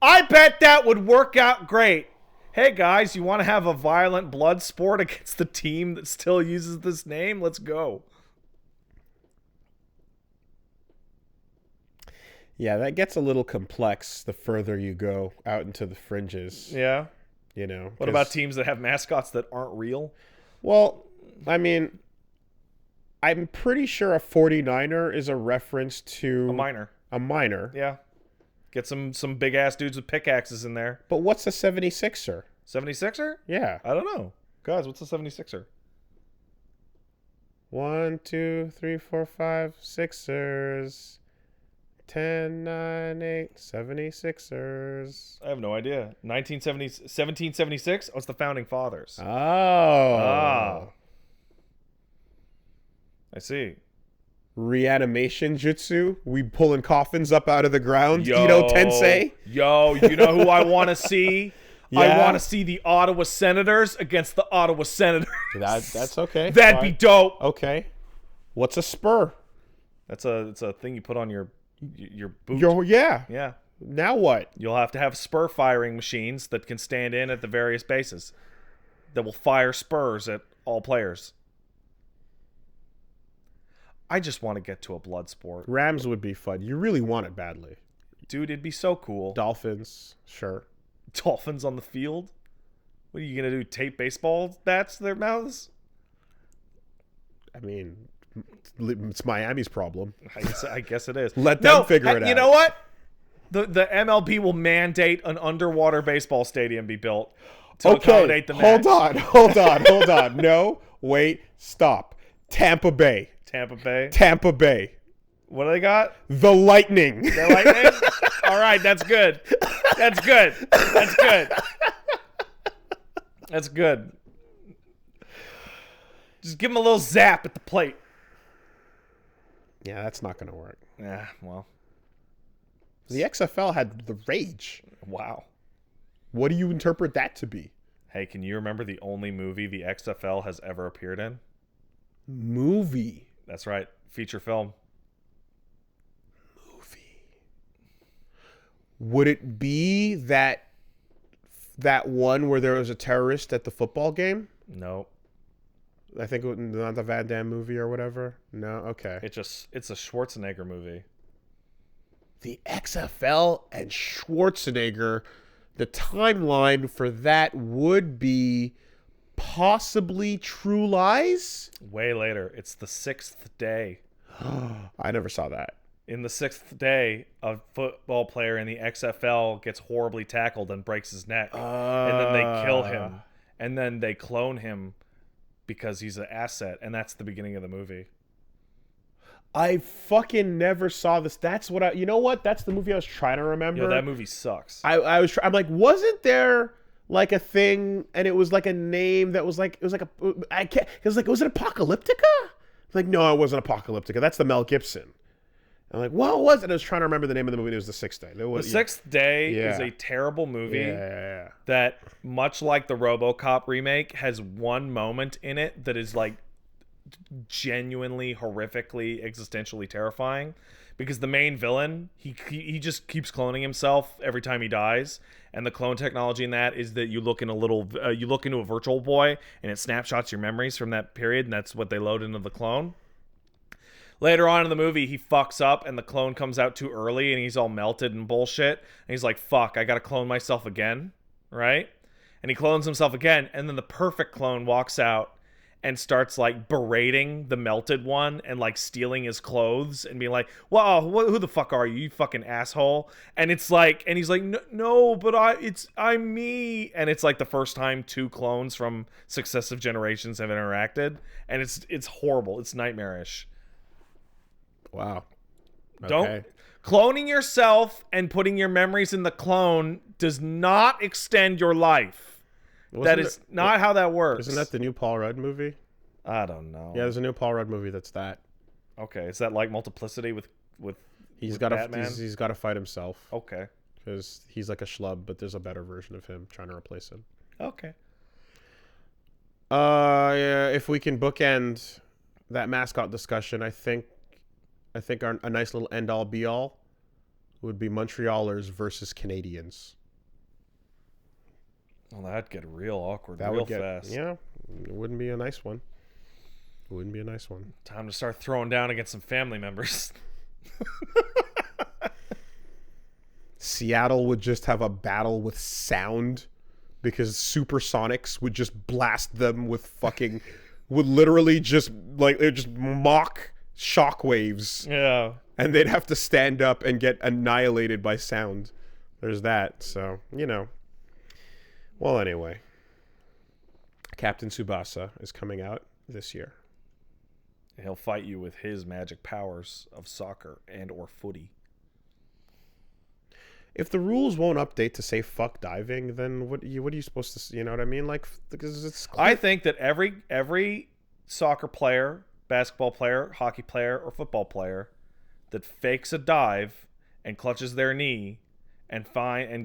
I bet that would work out great. Hey guys, you want to have a violent blood sport against the team that still uses this name? Let's go. Yeah, that gets a little complex the further you go out into the fringes. Yeah. You know. What about teams that have mascots that aren't real? Well, I mean, I'm pretty sure a 49er is a reference to... A minor. Yeah. Get some big ass dudes with pickaxes in there. But what's a 76er? 76er? Yeah. I don't know. Guys, what's a 76er? 1, 2, 3, 4, 5, Sixers. 10, 9, 8, 76ers. I have no idea. 1776? Oh, it's the Founding Fathers. Oh. Ah. I see. Reanimation jutsu. We pulling coffins up out of the ground. Ito Tensei. Yo, you know who I want to see? Yeah. I want to see the Ottawa Senators against the Ottawa Senators. That's okay. That'd be dope. Okay. What's a spur? It's a thing you put on your boot. Yeah. Now what? You'll have to have spur firing machines that can stand in at the various bases that will fire spurs at all players. I just want to get to a blood sport. Rams would be fun. You really want it badly. Dude, it'd be so cool. Dolphins, sure. Dolphins on the field? What are you going to do, tape baseball bats to their mouths? I mean, it's Miami's problem. I guess it is. Let them figure it out. You know what? The MLB will mandate an underwater baseball stadium be built to accommodate the match. Hold on. No, wait, stop. Tampa Bay. What do they got? The Lightning. The Lightning? All right, that's good. That's good. Just give them a little zap at the plate. Yeah, that's not going to work. Yeah, well. The XFL had the Rage. Wow. What do you interpret that to be? Hey, can you remember the only movie the XFL has ever appeared in? Movie. That's right. Feature film. Movie. Would it be that one where there was a terrorist at the football game? No. I think it was not the Van Damme movie or whatever. No, okay. It's a Schwarzenegger movie. The XFL and Schwarzenegger. The timeline for that would be possibly True Lies. Way later. It's the 6th day. I never saw that. In the 6th day, a football player in the XFL gets horribly tackled and breaks his neck. And then they kill him. And then they clone him because he's an asset. And that's the beginning of the movie. I fucking never saw this. That's what you know what? That's the movie I was trying to remember. Yo, that movie sucks. I'm like, wasn't there like a thing and it was like a name that was like, it was like was it Apocalyptica? Like, no, it wasn't Apocalyptica. That's the Mel Gibson. I'm like, what was it? I was trying to remember the name of the movie. It was The Sixth Day. The Sixth Day is a terrible movie that, much like the RoboCop remake, has one moment in it that is like genuinely horrifically existentially terrifying, because the main villain he just keeps cloning himself every time he dies, and the clone technology in that is that you look into a virtual boy and it snapshots your memories from that period, and that's what they load into the clone. Later on in the movie, he fucks up and the clone comes out too early and he's all melted and bullshit, and he's like, fuck, I gotta clone myself again, right? And he clones himself again, and then the perfect clone walks out and starts like berating the melted one and like stealing his clothes and being like, "Wow, who the fuck are you, you fucking asshole?" And it's like, and he's like, "No, but I'm me." And it's like the first time two clones from successive generations have interacted, and it's horrible. It's nightmarish. Wow. Okay. Don't cloning yourself and putting your memories in the clone does not extend your life. That is not how that works. Isn't that the new Paul Rudd movie? I don't know. Yeah, there's a new Paul Rudd movie that's that. Okay, is that like Multiplicity with He's got Batman? He's got to fight himself. Okay. because he's like a schlub, but there's a better version of him trying to replace him. Okay. Yeah, if we can bookend that mascot discussion, I think a nice little end all be all would be Montrealers versus Canadians. Well, that'd get real awkward fast. Yeah, it wouldn't be a nice one. It wouldn't be a nice one. Time to start throwing down against some family members. Seattle would just have a battle with sound because Supersonics would just blast them with fucking would literally just like it just mock shockwaves. Yeah. And they'd have to stand up and get annihilated by sound. There's that. So, you know. Well, anyway. Captain Tsubasa is coming out this year. He'll fight you with his magic powers of soccer and or footy. If the rules won't update to say fuck diving, then what are you supposed to, you know what I mean? Like, because it's clear. I think that every soccer player, basketball player, hockey player, or football player that fakes a dive and clutches their knee and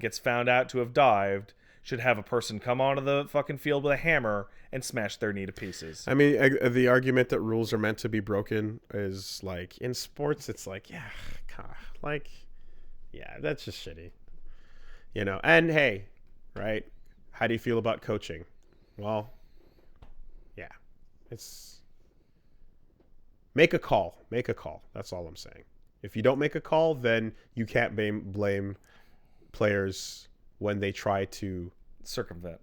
gets found out to have dived should have a person come onto the fucking field with a hammer and smash their knee to pieces. I mean, the argument that rules are meant to be broken is like in sports, it's like, yeah, like, yeah, that's just shitty, you know. And hey, right? How do you feel about coaching? Well, yeah, it's make a call. Make a call. That's all I'm saying. If you don't make a call, then you can't blame players when they try to circumvent.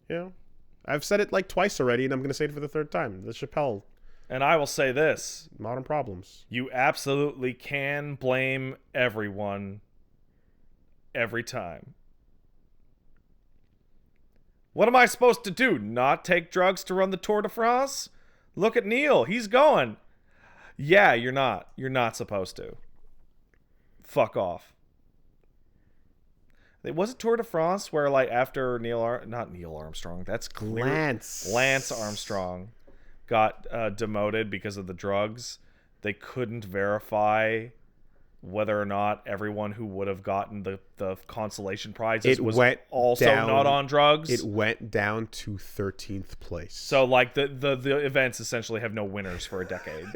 You know, I've said it like twice already, and I'm going to say it for the third time. The Chappelle. And I will say this. Modern problems. You absolutely can blame everyone every time. What am I supposed to do? Not take drugs to run the Tour de France? Look at Neil. He's going. Yeah, you're not. You're not supposed to. Fuck off. Was it Tour de France where, like, after not Neil Armstrong, that's clear. Lance Armstrong got demoted because of the drugs. They couldn't verify whether or not everyone who would have gotten the consolation prizes was also not on drugs. It went down to 13th place. So, like, the events essentially have no winners for a decade.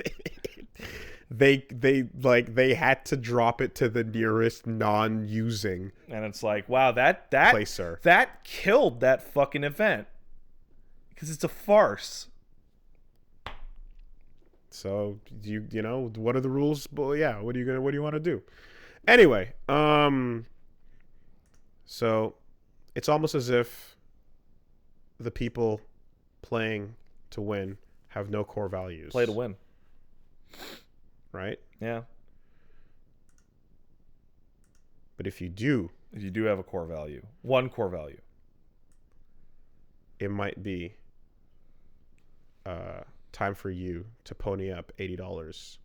They had to drop it to the nearest non-using. And it's like, wow, that placer. That killed that fucking event. Because it's a farce. So you know, what are the rules? Well, yeah, what do you want to do? Anyway, so it's almost as if the people playing to win have no core values. Play to win. Right? Yeah. But if you do have a core value, one core value, it might be time for you to pony up $80.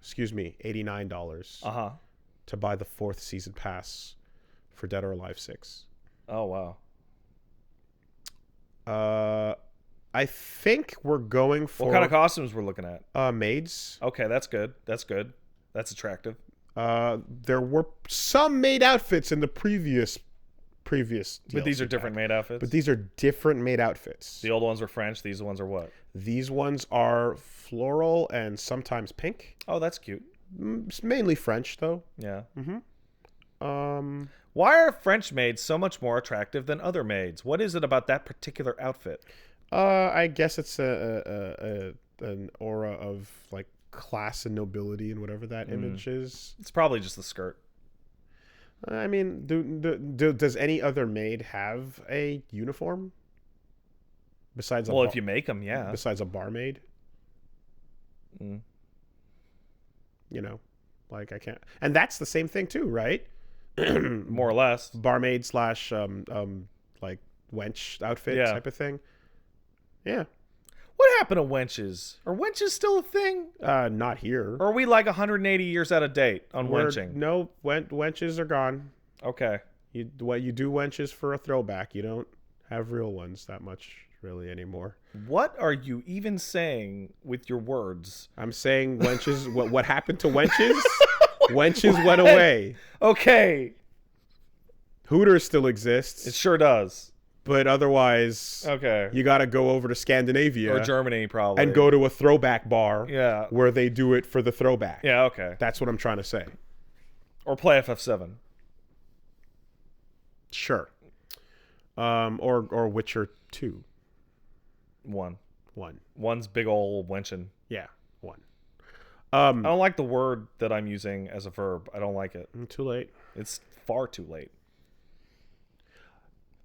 Excuse me, $89. To buy the 4th season pass for Dead or Alive 6. Oh wow. I think we're going for... What kind of costumes we're looking at? Maids. Okay, that's good. That's attractive. There were some maid outfits in the previous But these are different maid outfits? But these are different maid outfits. The old ones were French. These ones are what? These ones are floral and sometimes pink. Oh, that's cute. It's mainly French, though. Yeah. Mm-hmm. Why are French maids so much more attractive than other maids? What is it about that particular outfit? I guess it's an aura of like class and nobility and whatever that image is. It's probably just the skirt. I mean, does any other maid have a uniform besides? Well, if you make them, yeah. Besides a barmaid. You know, like I can't, and that's the same thing too, right? More or less. Barmaid / like wench outfit type of thing. Yeah. What happened to wenches? Are wenches still a thing? Not here. Or are we like 180 years out of date on wenching? No, wenches are gone. Okay. You do wenches for a throwback. You don't have real ones that much really anymore. What are you even saying with your words? I'm saying wenches. what happened to wenches? Wenches went away. Okay. Hooters still exists. It sure does. But otherwise, Okay. you got to go over to Scandinavia. Or Germany, probably. And go to a throwback bar. Yeah. Where they do it for the throwback. Yeah, okay. That's what I'm trying to say. Or play FF7. Sure. Or Witcher 2. One. One. One's big ol' wenching. Yeah, one. I don't like the word that I'm using as a verb. I don't like it. Too late. It's far too late.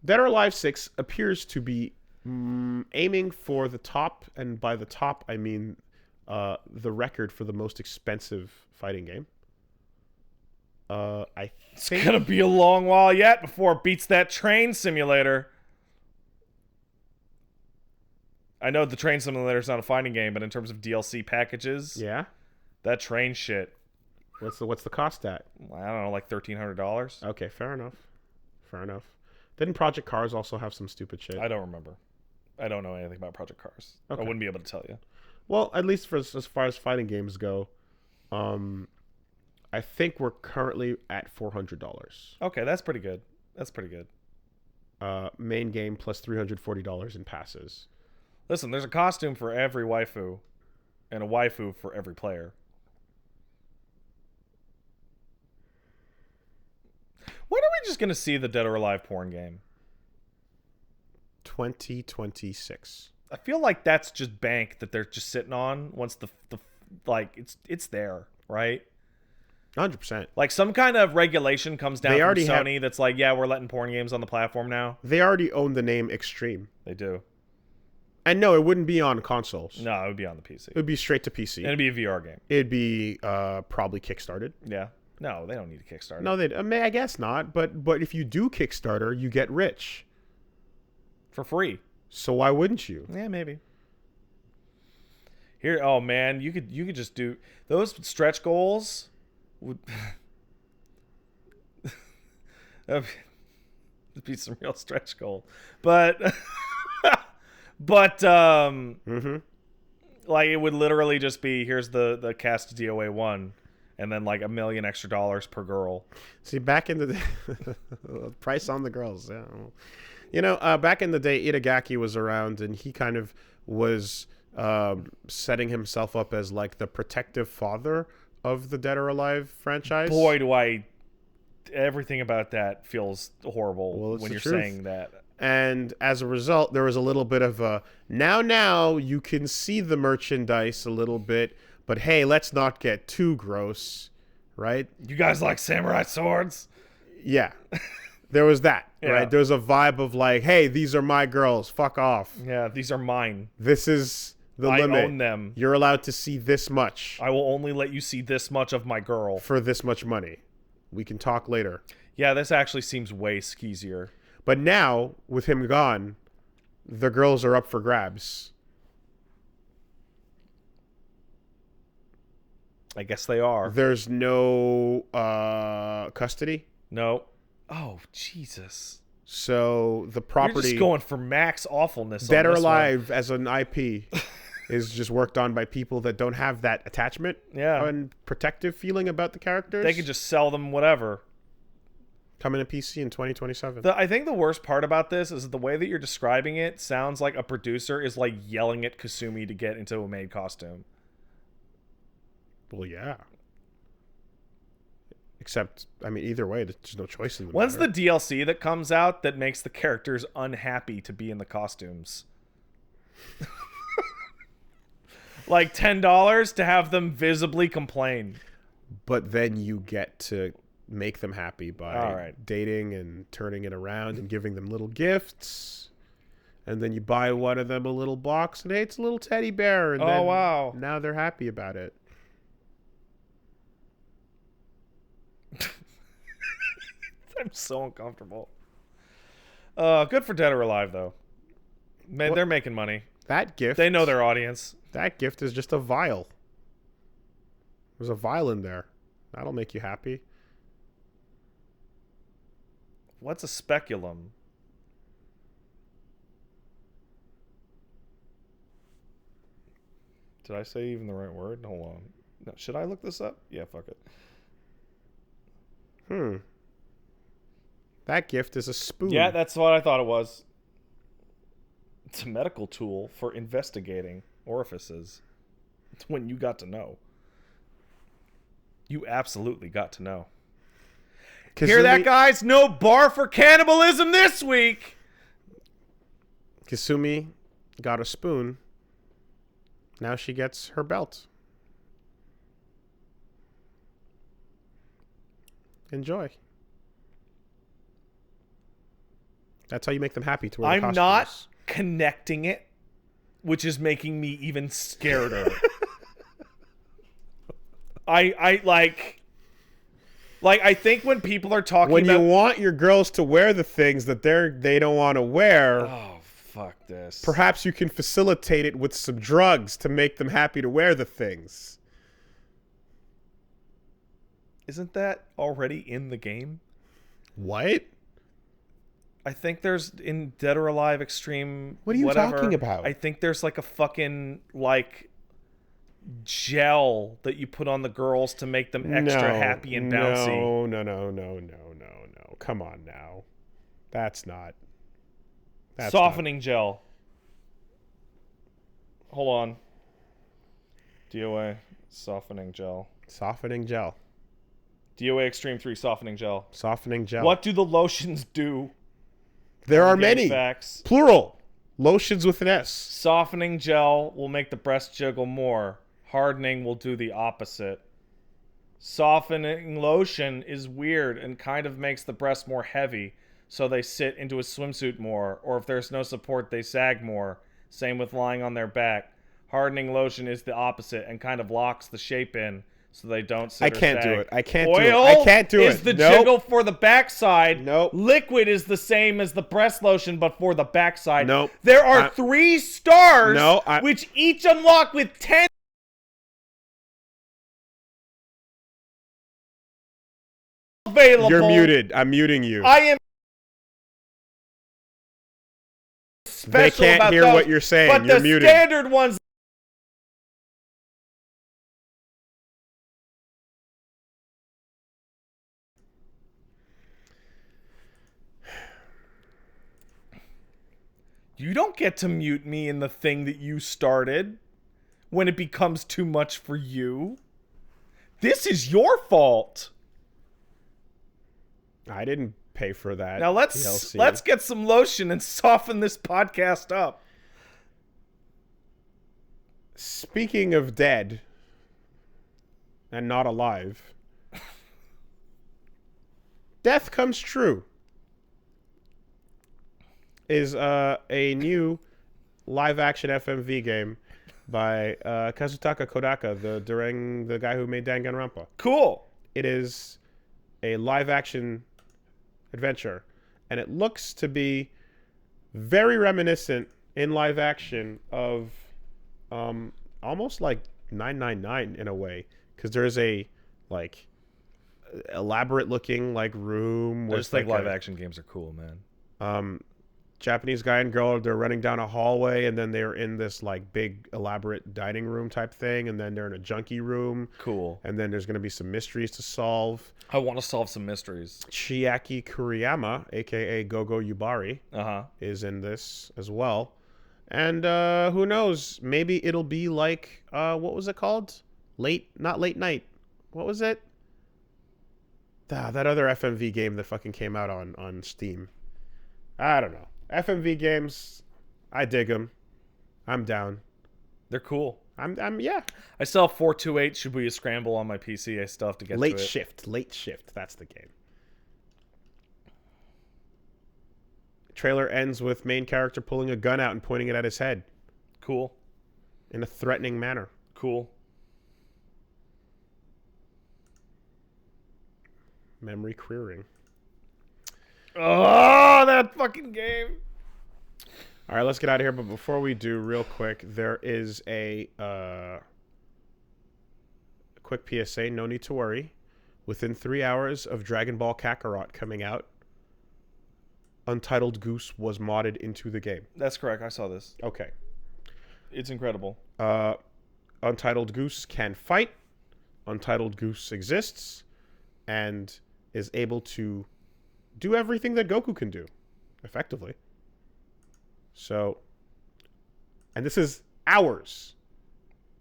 Dead or Alive 6 appears to be aiming for the top, and by the top I mean the record for the most expensive fighting game. It's gonna be a long while yet before it beats that train simulator. I know the train simulator is not a fighting game, but in terms of DLC packages, yeah, that train shit. What's the cost at? I don't know, like $1,300. Okay, fair enough. Didn't Project Cars also have some stupid shit? I don't remember. I don't know anything about Project Cars. Okay. I wouldn't be able to tell you. Well, at least for as far as fighting games go, I think we're currently at $400. Okay, that's pretty good. Main game plus $340 in passes. Listen, there's a costume for every waifu, and a waifu for every player. When are we just going to see the Dead or Alive porn game? 2026. I feel like that's just bank that they're just sitting on once the like it's there, right? 100%. Like some kind of regulation comes down They from already Sony that's like, yeah, we're letting porn games on the platform now. They already own the name Extreme. They do. And no, it wouldn't be on consoles. No, it would be on the PC. It would be straight to PC. And it'd be a VR game. It'd be probably Kickstarted. Yeah. No, they don't need a Kickstarter. No, I guess not. But if you do Kickstarter, you get rich. For free. So why wouldn't you? Yeah, maybe. Here, oh man, you could just do those stretch goals. Would that'd be some real stretch goal, but like it would literally just be here's the cast DOA 1 and then like $1 million extra per girl. See, back in the day, price on the girls. Yeah. You know, back in the day, Itagaki was around, and he kind of was setting himself up as like the protective father of the Dead or Alive franchise. Boy, do everything about that feels horrible when you're saying that. And as a result, there was a little bit of a now you can see the merchandise a little bit, but hey, let's not get too gross, right? You guys like samurai swords? Yeah. There was that, Yeah. right? There's a vibe of like, hey, these are my girls. Fuck off. Yeah, these are mine. This is the limit. I own them. You're allowed to see this much. I will only let you see this much of my girl. For this much money. We can talk later. Yeah, this actually seems way skeezier. But now, with him gone, the girls are up for grabs. I guess they are. There's no custody. No. Oh, Jesus. So the property... You're just going for max awfulness. Dead on or this Alive as an IP is just worked on by people that don't have that attachment and protective feeling about the characters. They could just sell them whatever. Coming to PC in 2027. I think the worst part about this is the way that you're describing it sounds like a producer is like yelling at Kasumi to get into a maid costume. Well, yeah. Except, I mean, either way, there's no choice in the When's matter. the DLC that comes out that makes the characters unhappy to be in the costumes? Like $10 to have them visibly complain. But then you get to make them happy by dating and turning it around and giving them little gifts. And then you buy one of them a little box and hey, it's a little teddy bear. And then wow. Now they're happy about it. I'm so uncomfortable. Good for Dead or Alive, though. Man, they're making money. That gift... They know their audience. That gift is just a vial. There's a vial in there. That'll make you happy. What's a speculum? Did I say even the right word? Hold on. No, should I look this up? Yeah, fuck it. That gift is a spoon. Yeah, that's what I thought it was. It's a medical tool for investigating orifices. It's when you got to know. You absolutely got to know. Kasumi, Hear that, guys? No bar for cannibalism this week. Kasumi got a spoon. Now she gets her belt. Enjoy. That's how you make them happy to wear the I'm costumes. not connecting it, which is making me even scareder. I I think when people are talking when about you want your girls to wear the things that they don't want to wear, oh fuck this. perhaps you can facilitate it with some drugs to make them happy to wear the things. Isn't that already in the game? What? I think there's in Dead or Alive Extreme. What are you whatever, talking about? I think there's like a fucking like gel that you put on the girls to make them extra happy and bouncy. No. Come on now. That's not. Softening gel. Hold on. DOA softening gel. Softening gel. DOA Extreme 3 softening gel. Softening gel. What do the lotions do? There are many. Facts. Plural. Lotions with an S. Softening gel will make the breast jiggle more. Hardening will do the opposite. Softening lotion is weird and kind of makes the breast more heavy, so they sit into a swimsuit more, or if there's no support, they sag more. Same with lying on their back. Hardening lotion is the opposite and kind of locks the shape in, so they don't sit I or can't do sag. it. I can't Oil do it. I can't do it. is the Nope. jiggle for the backside. Nope. Liquid is the same as the breast lotion, but for the backside. Nope. There are 3 stars, which each unlock with 10 available. You're muted. I'm muting you. I am special They can't about hear those, what you're saying. but You're the muted. standard ones. You don't get to mute me in the thing that you started when it becomes too much for you. This is your fault. I didn't pay for that. Now let's get some lotion and soften this podcast up. Speaking of dead and not alive, Death Comes True is a new live-action FMV game by Kazutaka Kodaka, the guy who made Danganronpa. Cool. It is a live-action adventure, and it looks to be very reminiscent in live action of almost like 999 in a way, because there's a like elaborate looking like room. I just think live action games are cool, man. Japanese guy and girl, they're running down a hallway, and then they're in this like big elaborate dining room type thing, and then they're in a junkie room. Cool. And then there's going to be some mysteries to solve. I want to solve some mysteries. Chiaki Kuriyama, aka Gogo Yubari, is in this as well. And who knows? Maybe it'll be like what was it called? Not late night. What was it? That other FMV game that fucking came out on Steam. I don't know. FMV games, I dig them. I'm down. They're cool. I'm yeah. I still have 428 Shibuya Scramble on my PC. I still have to get Late to it. Late Shift. That's the game. Trailer ends with main character pulling a gun out and pointing it at his head. Cool. In a threatening manner. Cool. Memory querying. Oh, that fucking game. All right, let's get out of here. But before we do, real quick, there is a quick PSA. No need to worry. Within 3 hours of Dragon Ball Kakarot coming out, Untitled Goose was modded into the game. That's correct. I saw this. Okay. It's incredible. Untitled Goose can fight. Untitled Goose exists. And is able to do everything that Goku can do, effectively. So, and this is hours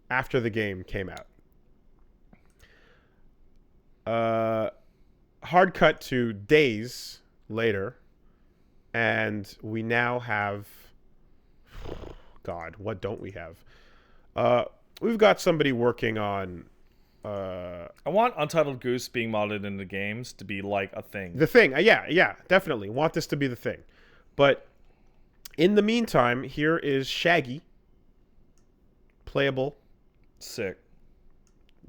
after the game came out. Hard cut to days later, and we now have... God, what don't we have? We've got somebody working on... I want Untitled Goose being modded into games to be like a thing. The thing. Yeah, definitely. Want this to be the thing. But in the meantime, here is Shaggy. Playable. Sick.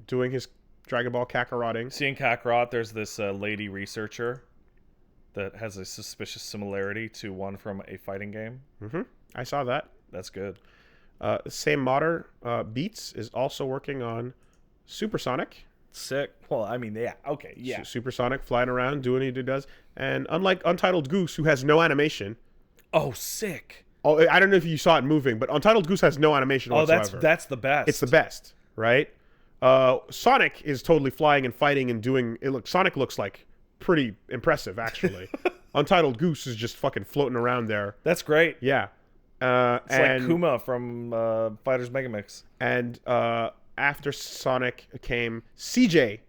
Doing his Dragon Ball Kakarotting. Seeing Kakarot, there's this lady researcher that has a suspicious similarity to one from a fighting game. Mm-hmm. I saw that. That's good. Same modder, Beats, is also working on Supersonic. Sick. Well, I mean, yeah. Okay, yeah. Supersonic, flying around, doing what he does. And unlike Untitled Goose, who has no animation. Oh, sick. Oh, I don't know if you saw it moving, but Untitled Goose has no animation whatsoever. Oh, that's the best. It's the best, right? Sonic is totally flying and fighting and doing... Sonic looks like pretty impressive, actually. Untitled Goose is just fucking floating around there. That's great. Yeah. It's like Kuma from Fighters Megamix. And after Sonic came CJ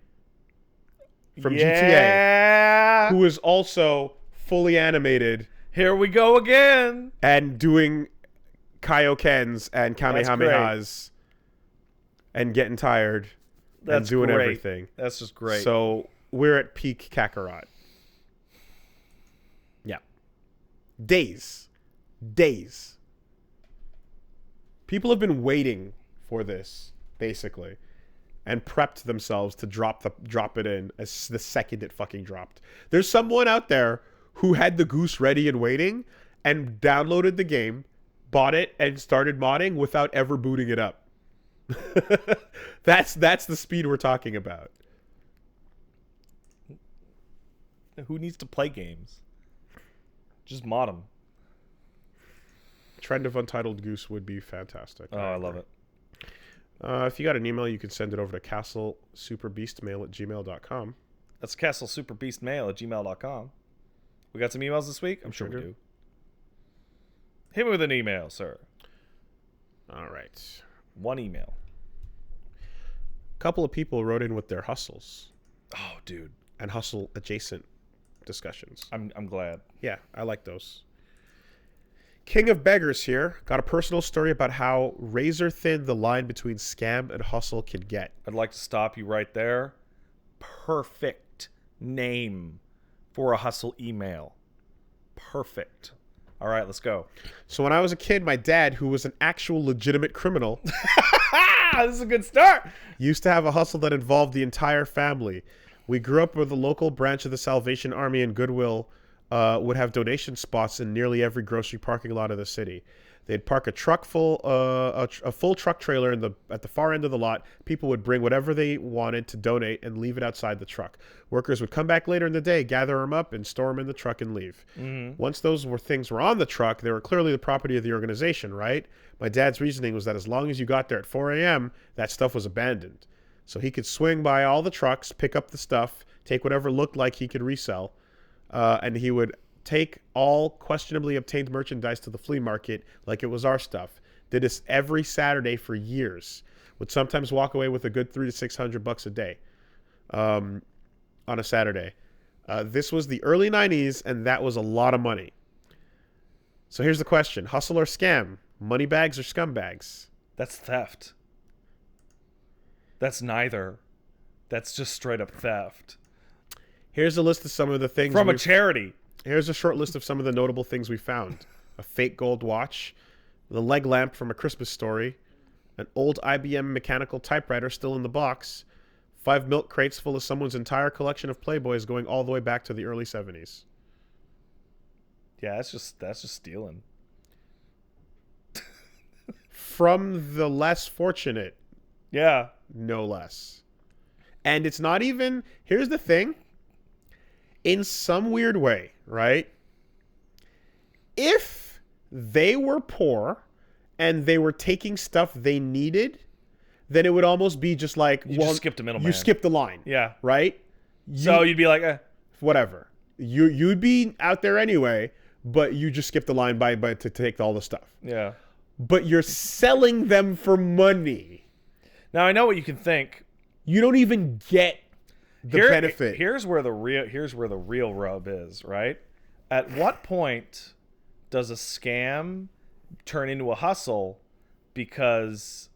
from GTA, who is also fully animated. Here we go again. And doing Kaiokens and Kamehamehas and getting tired and doing everything. That's just great. So we're at peak Kakarot. Yeah. Days. People have been waiting for this, basically, and prepped themselves to drop it in as the second it fucking dropped. There's someone out there who had the Goose ready and waiting and downloaded the game, bought it, and started modding without ever booting it up. That's the speed we're talking about. Who needs to play games? Just mod them. Trend of Untitled Goose would be fantastic. Oh, I love it. If you got an email, you can send it over to castlesuperbeastmail@gmail.com. That's castlesuperbeastmail@gmail.com. We got some emails this week? I'm sure we do. Hit me with an email, sir. All right. One email. A couple of people wrote in with their hustles. Oh, dude. And hustle adjacent discussions. I'm glad. Yeah, I like those. King of Beggars here got a personal story about how razor thin the line between scam and hustle can get. I'd like to stop you right there. Perfect name for a hustle email. Perfect. All right, let's go. So when I was a kid, my dad, who was an actual legitimate criminal... This is a good start. Used to have a hustle that involved the entire family. We grew up with a local branch of the Salvation Army and Goodwill would have donation spots in nearly every grocery parking lot of the city. They'd park a truck full, a full truck trailer at the far end of the lot. People would bring whatever they wanted to donate and leave it outside the truck. Workers would come back later in the day, gather them up, and store them in the truck and leave. Mm-hmm. Once things were on the truck, they were clearly the property of the organization, right? My dad's reasoning was that as long as you got there at 4 a.m., that stuff was abandoned. So he could swing by all the trucks, pick up the stuff, take whatever looked like he could resell, and he would take all questionably obtained merchandise to the flea market like it was our stuff. Did this every Saturday for years. Would sometimes walk away with a good $300 to $600 a day on a Saturday. This was the early 90s, and that was a lot of money. So here's the question. Hustle or scam? Money bags or scumbags? That's theft. That's neither. That's just straight up theft. Here's a list of some of the things... From a charity. Here's a short list of some of the notable things we found. A fake gold watch, the leg lamp from A Christmas Story, an old IBM mechanical typewriter still in the box, 5 milk crates full of someone's entire collection of Playboys going all the way back to the early 70s. Yeah, that's just stealing. From the less fortunate. Yeah. No less. And it's not even... Here's the thing. In some weird way, right? If they were poor and they were taking stuff they needed, then it would almost be just like... You just skipped a middleman. You skipped the line. Yeah. Right? So you'd be like, whatever. You'd be out there anyway, but you just skip the line by to take all the stuff. Yeah. But you're selling them for money. Now I know what you can think. You don't even get the benefit. Here's where the real rub is, right? At what point does a scam turn into a hustle because,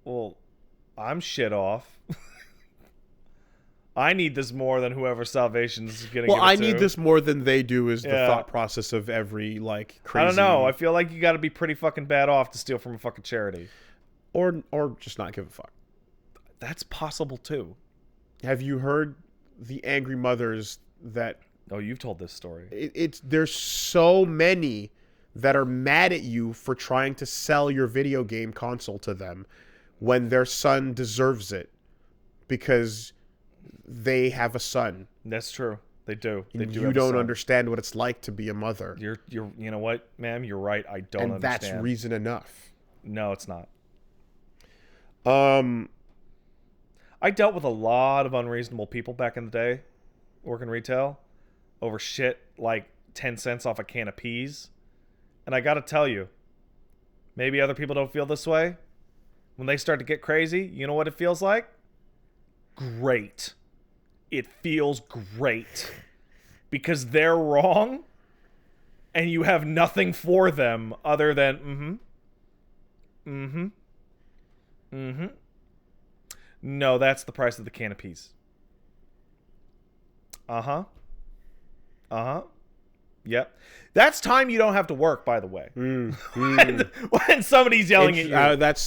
well, I'm shit off. I need this more than whoever Salvation's getting. Well, I need this more than they do is the thought process of every crazy. I don't know. I feel like you got to be pretty fucking bad off to steal from a fucking charity, or just not give a fuck. That's possible too. Have you heard the angry mothers that? Oh, you've told this story. There's so many that are mad at you for trying to sell your video game console to them when their son deserves it because they have a son. That's true. They do. They do. You don't understand what it's like to be a mother. You know what, ma'am? You're right. I don't understand. And that's reason enough. No, it's not. I dealt with a lot of unreasonable people back in the day working retail over shit like 10 cents off a can of peas. And I got to tell you, maybe other people don't feel this way. When they start to get crazy, you know what it feels like? Great. It feels great. Because they're wrong and you have nothing for them other than no, that's the price of the can of peas. Yep. That's time you don't have to work, by the way. When somebody's yelling at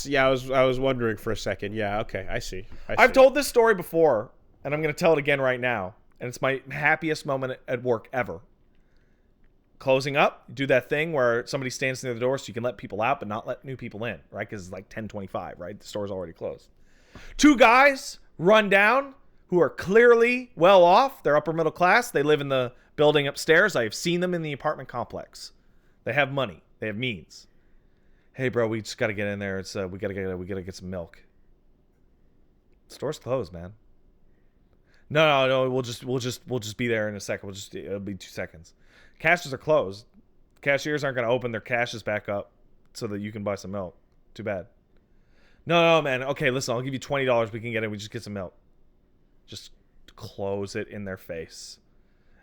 you. I was wondering for a second. Yeah, okay, I see. I've told this story before, and I'm going to tell it again right now. And it's my happiest moment at work ever. Closing up, do that thing where somebody stands near the door so you can let people out but not let new people in, right? Because it's like 10:25, right? The store's already closed. Two guys run down who are clearly well off. They're upper middle class. They live in the building upstairs. I have seen them in the apartment complex. They have money. They have means. Hey, bro, we just got to get in there. It's we gotta get some milk. The store's closed, man. No. We'll just be there in a second. It'll be 2 seconds. Cashes are closed. Cashiers aren't going to open their cashes back up so that you can buy some milk. Too bad. No, man. Okay, listen, I'll give you $20. We can get it. We just get some milk. Just close it in their face.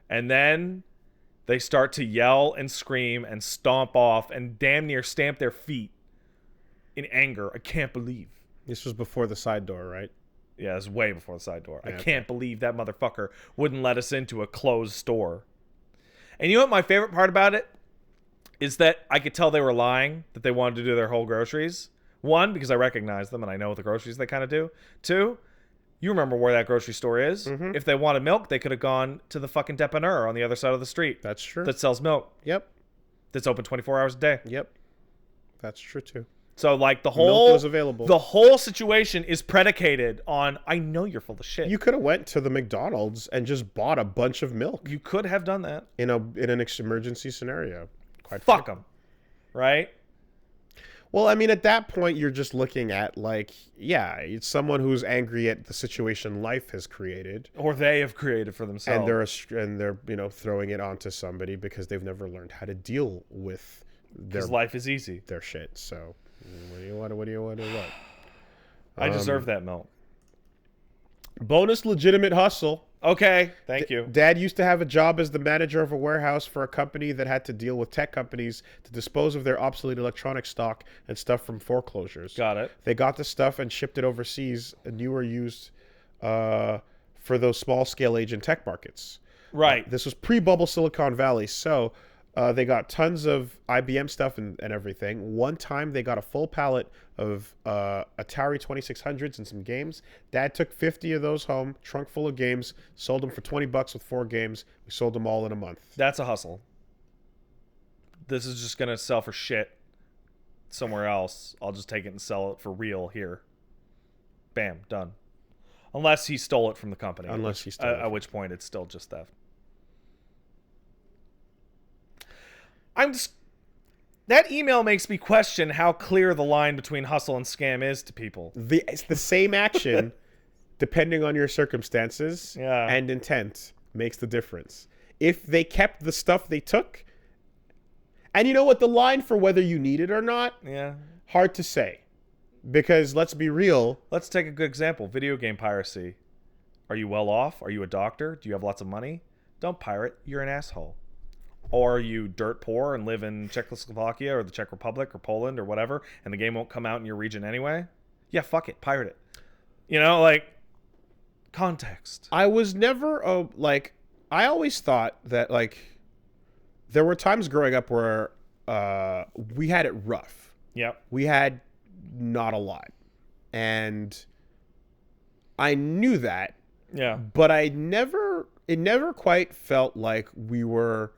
And then they start to yell and scream and stomp off and damn near stamp their feet in anger. I can't believe. This was before the side door, right? Yeah, it was way before the side door. Yeah, I can't believe that motherfucker wouldn't let us into a closed store. And you know what my favorite part about it is that I could tell they were lying, that they wanted to do their whole groceries. One, because I recognize them and I know what the groceries they kind of do. Two, you remember where that grocery store is. Mm-hmm. If they wanted milk, they could have gone to the fucking dépanneur on the other side of the street. That's true. That sells milk. Yep. That's open 24 hours a day. Yep. That's true too. So like the milk was available. The whole situation is predicated on I know you're full of shit. You could have went to the McDonald's and just bought a bunch of milk. You could have done that in an emergency scenario. Fuck them, right? Well, I mean, at that point, you're just looking at it's someone who's angry at the situation life has created, or they have created for themselves, and they're throwing it onto somebody because they've never learned how to deal with their life is easy, their shit. So. What do you want? I deserve that milk. Bonus legitimate hustle. Okay, thank you. Dad used to have a job as the manager of a warehouse for a company that had to deal with tech companies to dispose of their obsolete electronic stock and stuff from foreclosures. Got it. They got the stuff and shipped it overseas, and you were used for those small-scale agent tech markets. Right. This was pre-bubble Silicon Valley, so... they got tons of IBM stuff and everything. One time they got a full pallet of Atari 2600s and some games. Dad took 50 of those home, trunk full of games, sold them for $20 with 4 games. We sold them all in a month. That's a hustle. This is just going to sell for shit somewhere else. I'll just take it and sell it for real here. Bam, done. Unless he stole it from the company. At which point it's still just theft. That email makes me question how clear the line between hustle and scam is to people. It's the same action, depending on your circumstances and intent. makes the difference. If they kept the stuff they took, and you know what, the line for whether you need it or not, Yeah. hard to say. Because let's be real. Let's take a good example. Video game piracy. Are you well off? Are you a doctor? Do you have lots of money? Don't pirate. You're an asshole. Or are you dirt poor and live in Czechoslovakia or the Czech Republic or Poland or whatever, and the game won't come out in your region anyway? Yeah, fuck it. Pirate it. You know, like, context. I was never, I always thought that, like, there were times growing up where we had it rough. Yep. We had not a lot. And I knew that. Yeah. But it never quite felt like we were,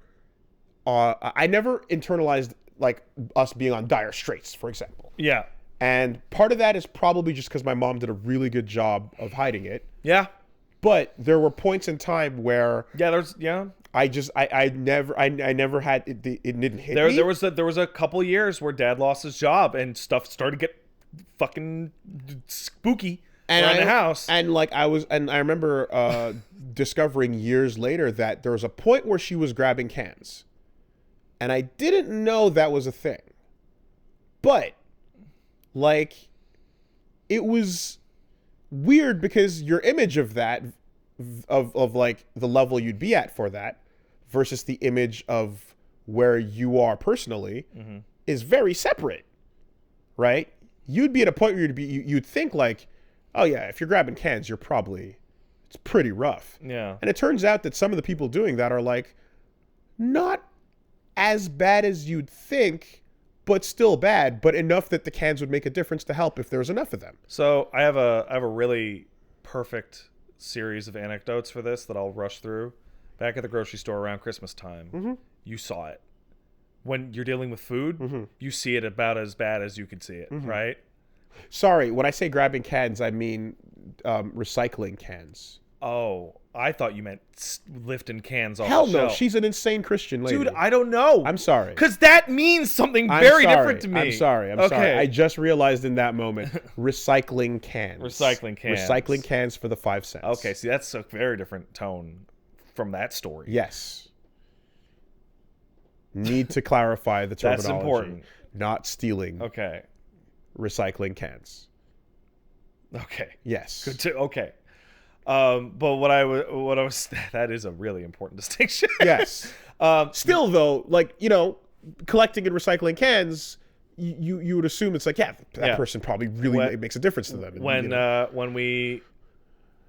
I never internalized, like, us being on dire straits, for example. Yeah. And part of that is probably just because my mom did a really good job of hiding it. Yeah. But there were points in time where I never had it didn't hit me. There was a couple years where Dad lost his job and stuff started to get fucking spooky around the house. And I remember discovering years later that there was a point where she was grabbing cans, and I didn't know that was a thing. But like, it was weird because your image of that, of like the level you'd be at for that versus the image of where you are personally is very separate, right? You'd be at a point where you'd think like, oh yeah, if you're grabbing cans, it's pretty rough. Yeah. And it turns out that some of the people doing that are like not as bad as you'd think, but still bad, but enough that the cans would make a difference to help if there was enough of them. So I have a really perfect series of anecdotes for this that I'll rush through. Back at the grocery store around Christmas time, you saw it. When you're dealing with food, you see it about as bad as you can see it, right? Sorry, when I say grabbing cans, I mean recycling cans. Oh, I thought you meant lifting cans off Hell the no, shelf. she's an insane Christian lady. Dude, I don't know. I'm sorry. Because that means something very different to me. I'm sorry. I just realized in that moment, recycling cans. Recycling cans for the 5 cents. Okay, see, that's a very different tone from that story. Yes. Need to clarify the terminology. That's important. Not stealing. Okay. Recycling cans. Okay. Yes. Good to, okay. But what I was that is a really important distinction. Yes. Still though, like, you know, collecting and recycling cans, you would assume it's like, that person probably really makes a difference to them. When it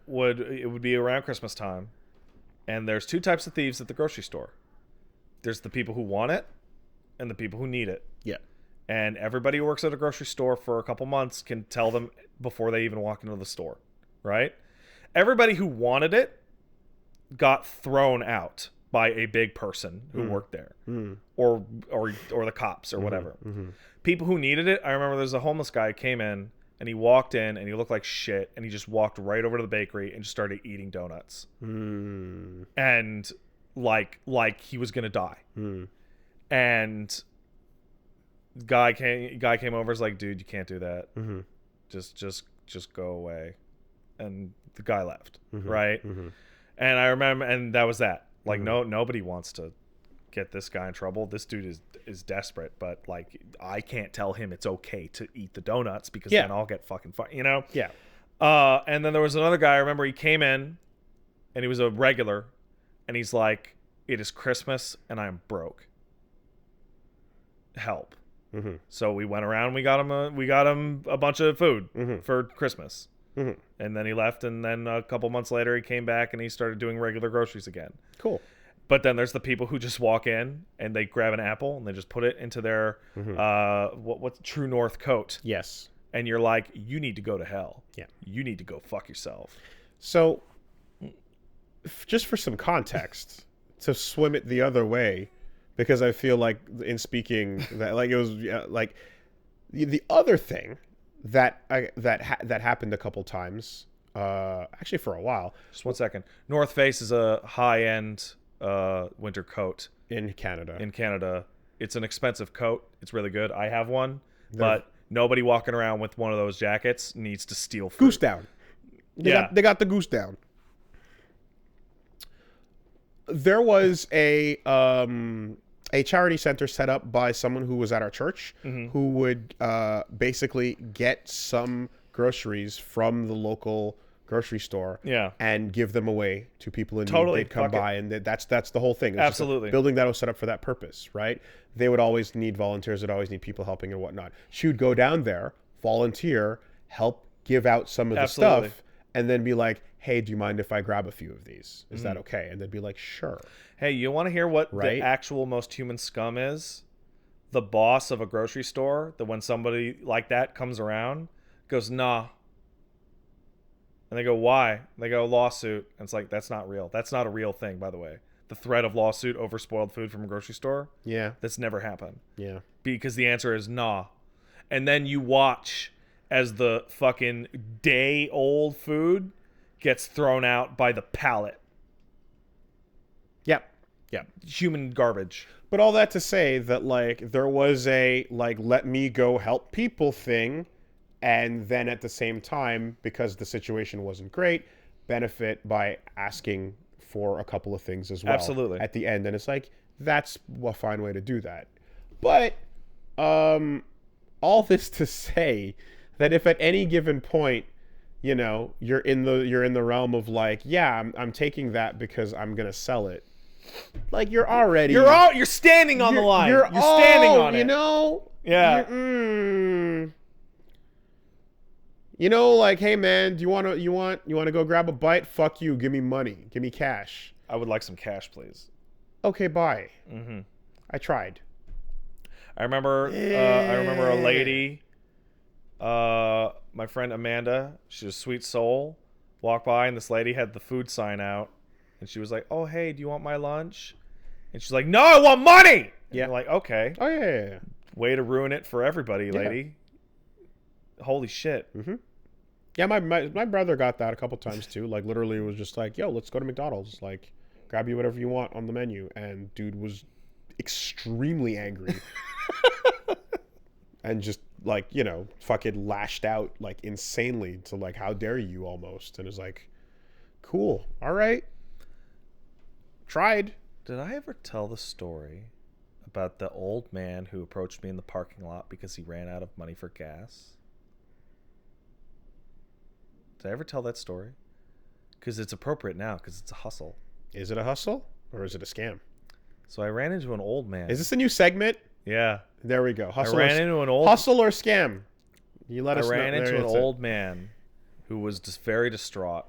would be around Christmas time, and there's two types of thieves at the grocery store. There's the people who want it and the people who need it. Yeah. And everybody who works at a grocery store for a couple months can tell them before they even walk into the store, right? Everybody who wanted it got thrown out by a big person who worked there, or the cops or whatever. People who needed it, I remember there's a homeless guy who came in and he walked in and he looked like shit and he just walked right over to the bakery and just started eating donuts, and like he was gonna die. And guy came over, is like, dude, you can't do that. Just go away. And the guy left, right? And I remember, and that was that. Like, nobody wants to get this guy in trouble. This dude is desperate, but like, I can't tell him it's okay to eat the donuts because then I'll get fucking fired, you know? Yeah. And then there was another guy, I remember he came in and he was a regular and he's like, it is Christmas and I'm broke. Help. So we went around, we got him a bunch of food for Christmas. And then he left, and then a couple months later he came back and he started doing regular groceries again. Cool. But then there's the people who just walk in and they grab an apple and they just put it into their what's True North coat. Yes. And you're like, you need to go to hell. Yeah. You need to go fuck yourself. So, just for some context, to swim it the other way, because I feel like in speaking that, like, it was like the other thing that happened a couple times, actually for a while. Just 1 second. North Face is a high-end winter coat in Canada. It's an expensive coat. It's really good. I have one, but nobody walking around with one of those jackets needs to steal fruit. Goose down. They got the goose down. There was a charity center set up by someone who was at our church, who would basically get some groceries from the local grocery store, and give them away to people in need. They'd come by, and that's the whole thing. It's Absolutely. just a building that was set up for that purpose, right? They would always need volunteers. They'd always need people helping and whatnot. She would go down there, volunteer, help give out some of the stuff, and then be like, hey, do you mind if I grab a few of these? Is that okay? And they'd be like, sure. Hey, you want to hear what the actual most human scum is? The boss of a grocery store, that when somebody like that comes around, goes, nah. And they go, why? And they go, lawsuit. And it's like, that's not real. That's not a real thing, by the way. The threat of lawsuit over spoiled food from a grocery store? Yeah. That's never happened. Yeah. Because the answer is nah. And then you watch as the fucking day-old food gets thrown out by the pallet. Yep. Yeah. Human garbage. But all that to say that, like, there was a, like, let me go help people thing, and then at the same time, because the situation wasn't great, benefit by asking for a couple of things as well. Absolutely. At the end, and it's like, that's a fine way to do that. But all this to say that if at any given point, you know, you're in the realm of like, yeah, I'm taking that because I'm gonna sell it. Like, you're standing on the line. You're standing on it. You know. Yeah. You know, like, hey man, do you want to go grab a bite? Fuck you. Give me money. Give me cash. I would like some cash, please. Okay, bye. I tried. I remember a lady, my friend Amanda, she's a sweet soul, walked by, and this lady had the food sign out, and she was like, oh, hey, do you want my lunch? And she's like, no, I want money! And you're like, okay. Oh, yeah. Way to ruin it for everybody, lady. Holy shit. Yeah, my brother got that a couple times, too. Like, literally, it was just like, yo, let's go to McDonald's. Like, grab you whatever you want on the menu. And dude was extremely angry. And just, like, you know, fucking lashed out, like, insanely to, like, how dare you almost. And it's like, cool. All right. Tried. Did I ever tell the story about the old man who approached me in the parking lot because he ran out of money for gas? Did I ever tell that story? Because it's appropriate now, because it's a hustle. Is it a hustle or is it a scam? So I ran into an old man. Is this a new segment? Yeah. There we go. Hustle or scam. You let us know. I ran into an old man who was just very distraught,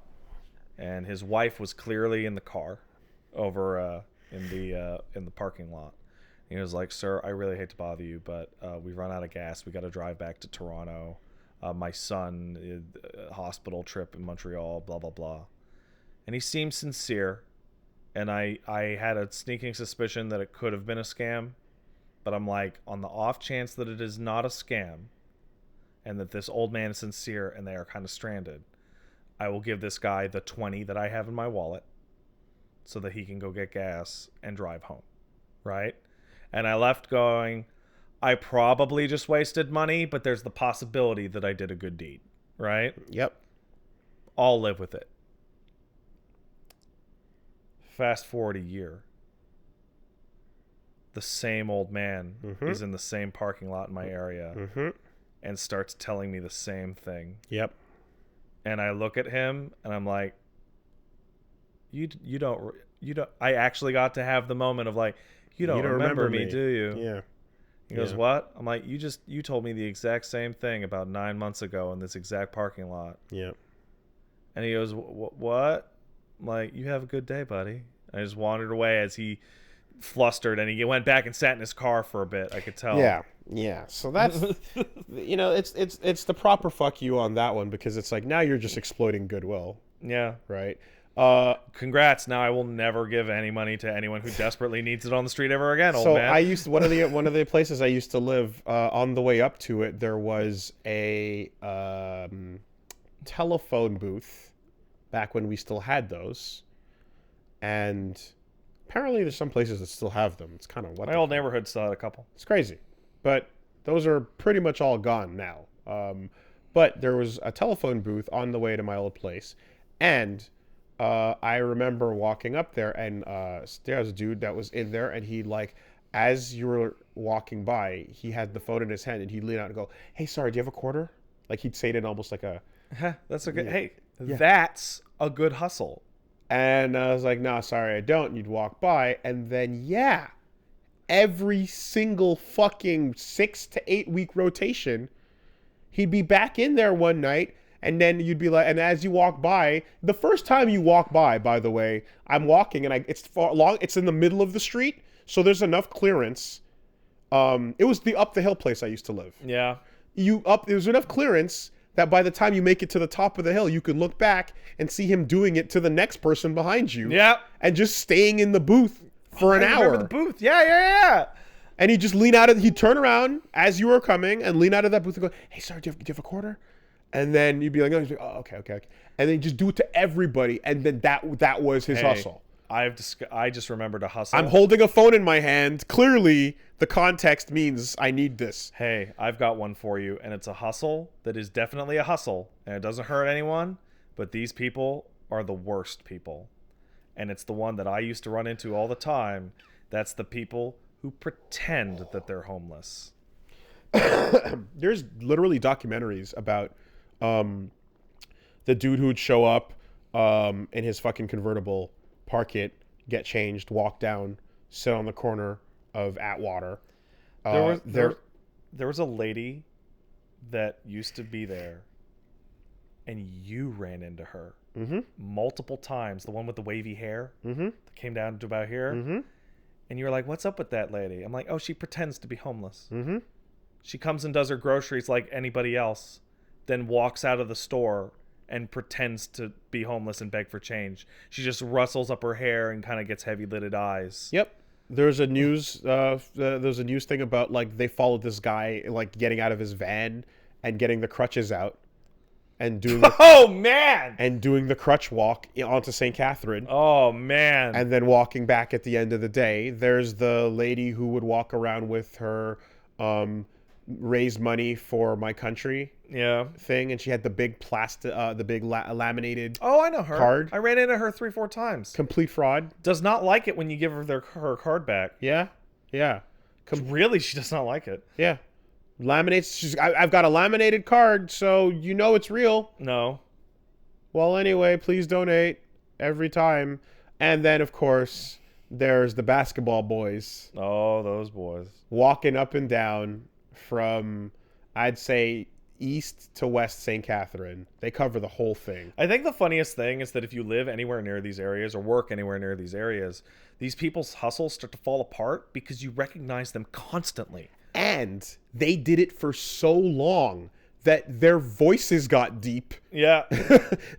and his wife was clearly in the car over in the parking lot. He was like, sir, I really hate to bother you, but we've run out of gas. We got to drive back to Toronto. My son, hospital trip in Montreal, blah, blah, blah. And he seemed sincere, and I had a sneaking suspicion that it could have been a scam, but I'm like, on the off chance that it is not a scam, and that this old man is sincere and they are kind of stranded, I will give this guy the 20 that I have in my wallet so that he can go get gas and drive home, right? And I left going, I probably just wasted money, but there's the possibility that I did a good deed, right? Yep. I'll live with it. Fast forward a year. The same old man is in the same parking lot in my area and starts telling me the same thing. Yep. And I look at him and I'm like, you don't I actually got to have the moment of like, you don't remember me, do you? Yeah. He goes, what? I'm like, you told me the exact same thing about 9 months ago in this exact parking lot. Yeah. And he goes, what? I'm like, you have a good day, buddy. I just wandered away as he flustered, and he went back and sat in his car for a bit. I could tell. Yeah. So that's, you know, it's the proper fuck you on that one, because it's like, now you're just exploiting goodwill. Yeah. Right. Congrats. Now I will never give any money to anyone who desperately needs it on the street ever again, old so man. I used one of the places I used to live, on the way up to it, there was a telephone booth back when we still had those, and apparently there's some places that still have them. It's kind of what my old neighborhood still had a couple. It's crazy, but those are pretty much all gone now. But there was a telephone booth on the way to my old place, and I remember walking up there, and there was a dude that was in there, and he like, as you were walking by, he had the phone in his hand, and he'd lean out and go, "Hey, sorry, do you have a quarter?" Like he'd say it in almost like a. That's a good. Hey, that's a good hustle. And I was like, "No, sorry, I don't." And you'd walk by, and then every single fucking 6 to 8 week rotation, he'd be back in there one night. And then you'd be like, and as you walk by, the first time you walk by the way, I'm walking and it's in the middle of the street, so there's enough clearance. It was the up the hill place I used to live. Yeah. There's enough clearance that by the time you make it to the top of the hill, you can look back and see him doing it to the next person behind you. Yeah. And just staying in the booth for an hour. Remember the booth? Yeah. And he'd just he'd turn around as you were coming and lean out of that booth and go, "Hey, sorry, do you have a quarter?" And then you'd be like, "Oh, okay. And then just do it to everybody. And then that was his hustle. I just remembered a hustle. I'm holding a phone in my hand. Clearly, the context means I need this. Hey, I've got one for you. And it's a hustle that is definitely a hustle. And it doesn't hurt anyone. But these people are the worst people. And it's the one that I used to run into all the time. That's the people who pretend that they're homeless. There's literally documentaries about the dude who would show up in his fucking convertible, park it, get changed, walk down, sit on the corner of Atwater. There was a lady that used to be there, and you ran into her multiple times. The one with the wavy hair that came down to about here. And you were like, "What's up with that lady?" I'm like, "Oh, she pretends to be homeless. She comes and does her groceries like anybody else, then walks out of the store and pretends to be homeless and beg for change. She just rustles up her hair and kind of gets heavy-lidded eyes." Yep. There's a news thing about like they followed this guy like getting out of his van and getting the crutches out and doing doing the crutch walk onto St. Catherine. Oh man. And then walking back at the end of the day. There's the lady who would walk around with her raise money for my country thing, and she had the big laminated I know her card. I ran into her 3-4 times. Complete fraud. Does not like it when you give her her card back. Really, she does not like it. Laminates. I've got a laminated card, so you know it's real. No. Well, anyway, please donate every time. And then of course there's the basketball boys. Oh, those boys walking up and down from, I'd say, east to west St. Catherine. They cover the whole thing. I think the funniest thing is that if you live anywhere near these areas or work anywhere near these areas, these people's hustles start to fall apart because you recognize them constantly. And they did it for so long that their voices got deep. Yeah.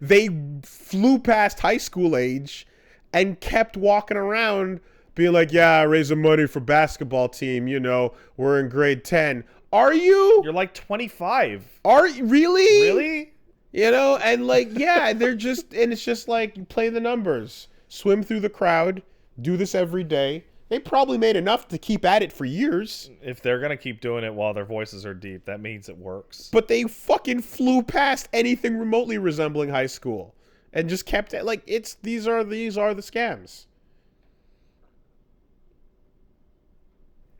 They flew past high school age and kept walking around being like, "Yeah, raising money for basketball team. You know, we're in grade 10. Are you? You're like 25. Are you really? Really? You know, and like, yeah, and it's just like, you play the numbers, swim through the crowd, do this every day. They probably made enough to keep at it for years. If they're going to keep doing it while their voices are deep, that means it works. But they fucking flew past anything remotely resembling high school and just kept it like these are the scams.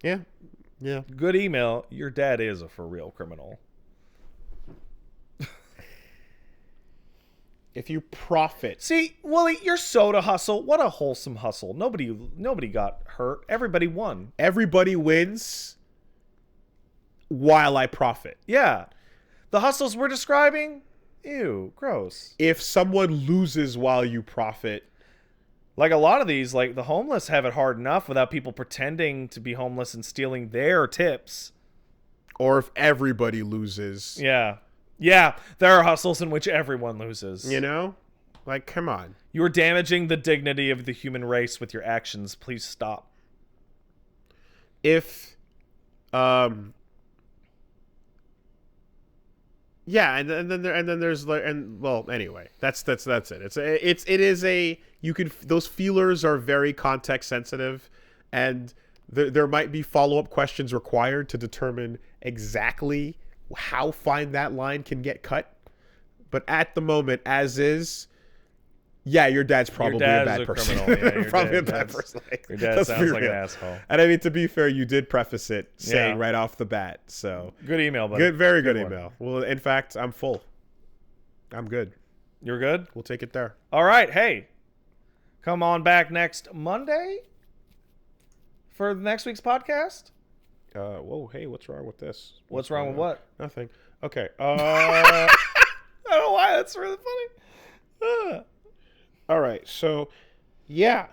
Yeah. Good email. Your dad is a for real criminal. If you profit. See, Wooly, your soda hustle, what a wholesome hustle. Nobody got hurt. Everybody won. Everybody wins while I profit. Yeah. The hustles we're describing, ew, gross. If someone loses while you profit. Like a lot of these, like the homeless have it hard enough without people pretending to be homeless and stealing their tips. Or if everybody loses. Yeah, there are hustles in which everyone loses. You know? Like, come on. You are damaging the dignity of the human race with your actions. Please stop. If, yeah, and then there's like, and well, anyway, that's it. It is a, you can, those feelers are very context sensitive, and there might be follow-up questions required to determine exactly how fine that line can get cut. But at the moment, as is, Yeah, your dad's probably dad a bad is a person. criminal. Yeah, your probably a dad- bad that's- person. Like, Your dad let's be sounds like an real. asshole. And I mean, to be fair, you did preface it saying Yeah. right off the bat. So Good email, buddy. good, very good one. email. Well, in fact, I'm full. I'm good. You're good? We'll take it there. All right. Hey, come on back next Monday for next week's podcast. Whoa, hey, what's wrong with this? What's wrong with what? Nothing. Okay. I don't know why. That's really funny. All right. So, yeah,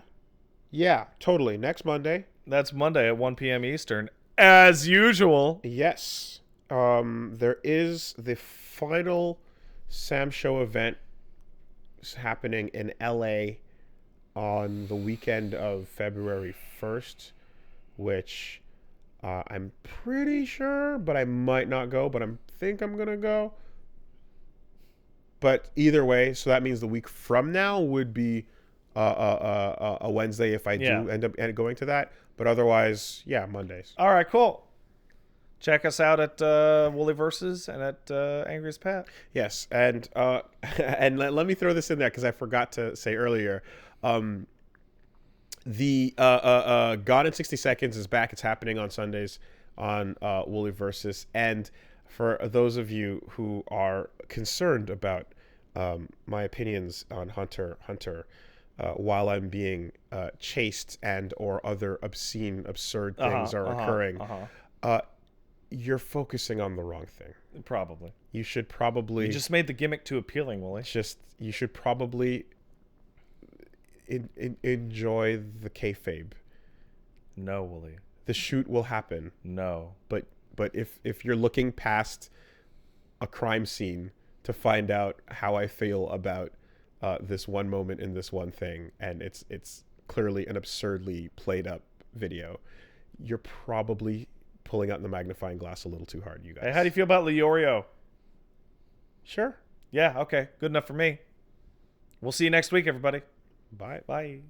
totally. Next Monday. That's Monday at 1 p.m. Eastern, as usual. Yes. There is the final Sam Show event happening in LA on the weekend of February 1st, which I'm pretty sure, but I might not go, but I think I'm going to go. But either way, so that means the week from now would be a Wednesday if I do end up going to that. But otherwise, yeah, Mondays. All right, cool. Check us out at Woolly Versus and at Angriest Pat. Yes, and and let me throw this in there because I forgot to say earlier. The Gone in 60 Seconds is back. It's happening on Sundays on Woolly Versus. And for those of you who are concerned about my opinions on Hunter while I'm being chased and or other obscene, absurd things are occurring, you're focusing on the wrong thing. Probably. You should probably... You just made the gimmick too appealing, Willie. You should probably enjoy the kayfabe. No, Willie. The shoot will happen. No. But if you're looking past a crime scene to find out how I feel about this one moment in this one thing, and it's clearly an absurdly played up video, you're probably pulling out the magnifying glass a little too hard, you guys. Hey, how do you feel about Leorio? Sure. Yeah, okay. Good enough for me. We'll see you next week, everybody. Bye. Bye.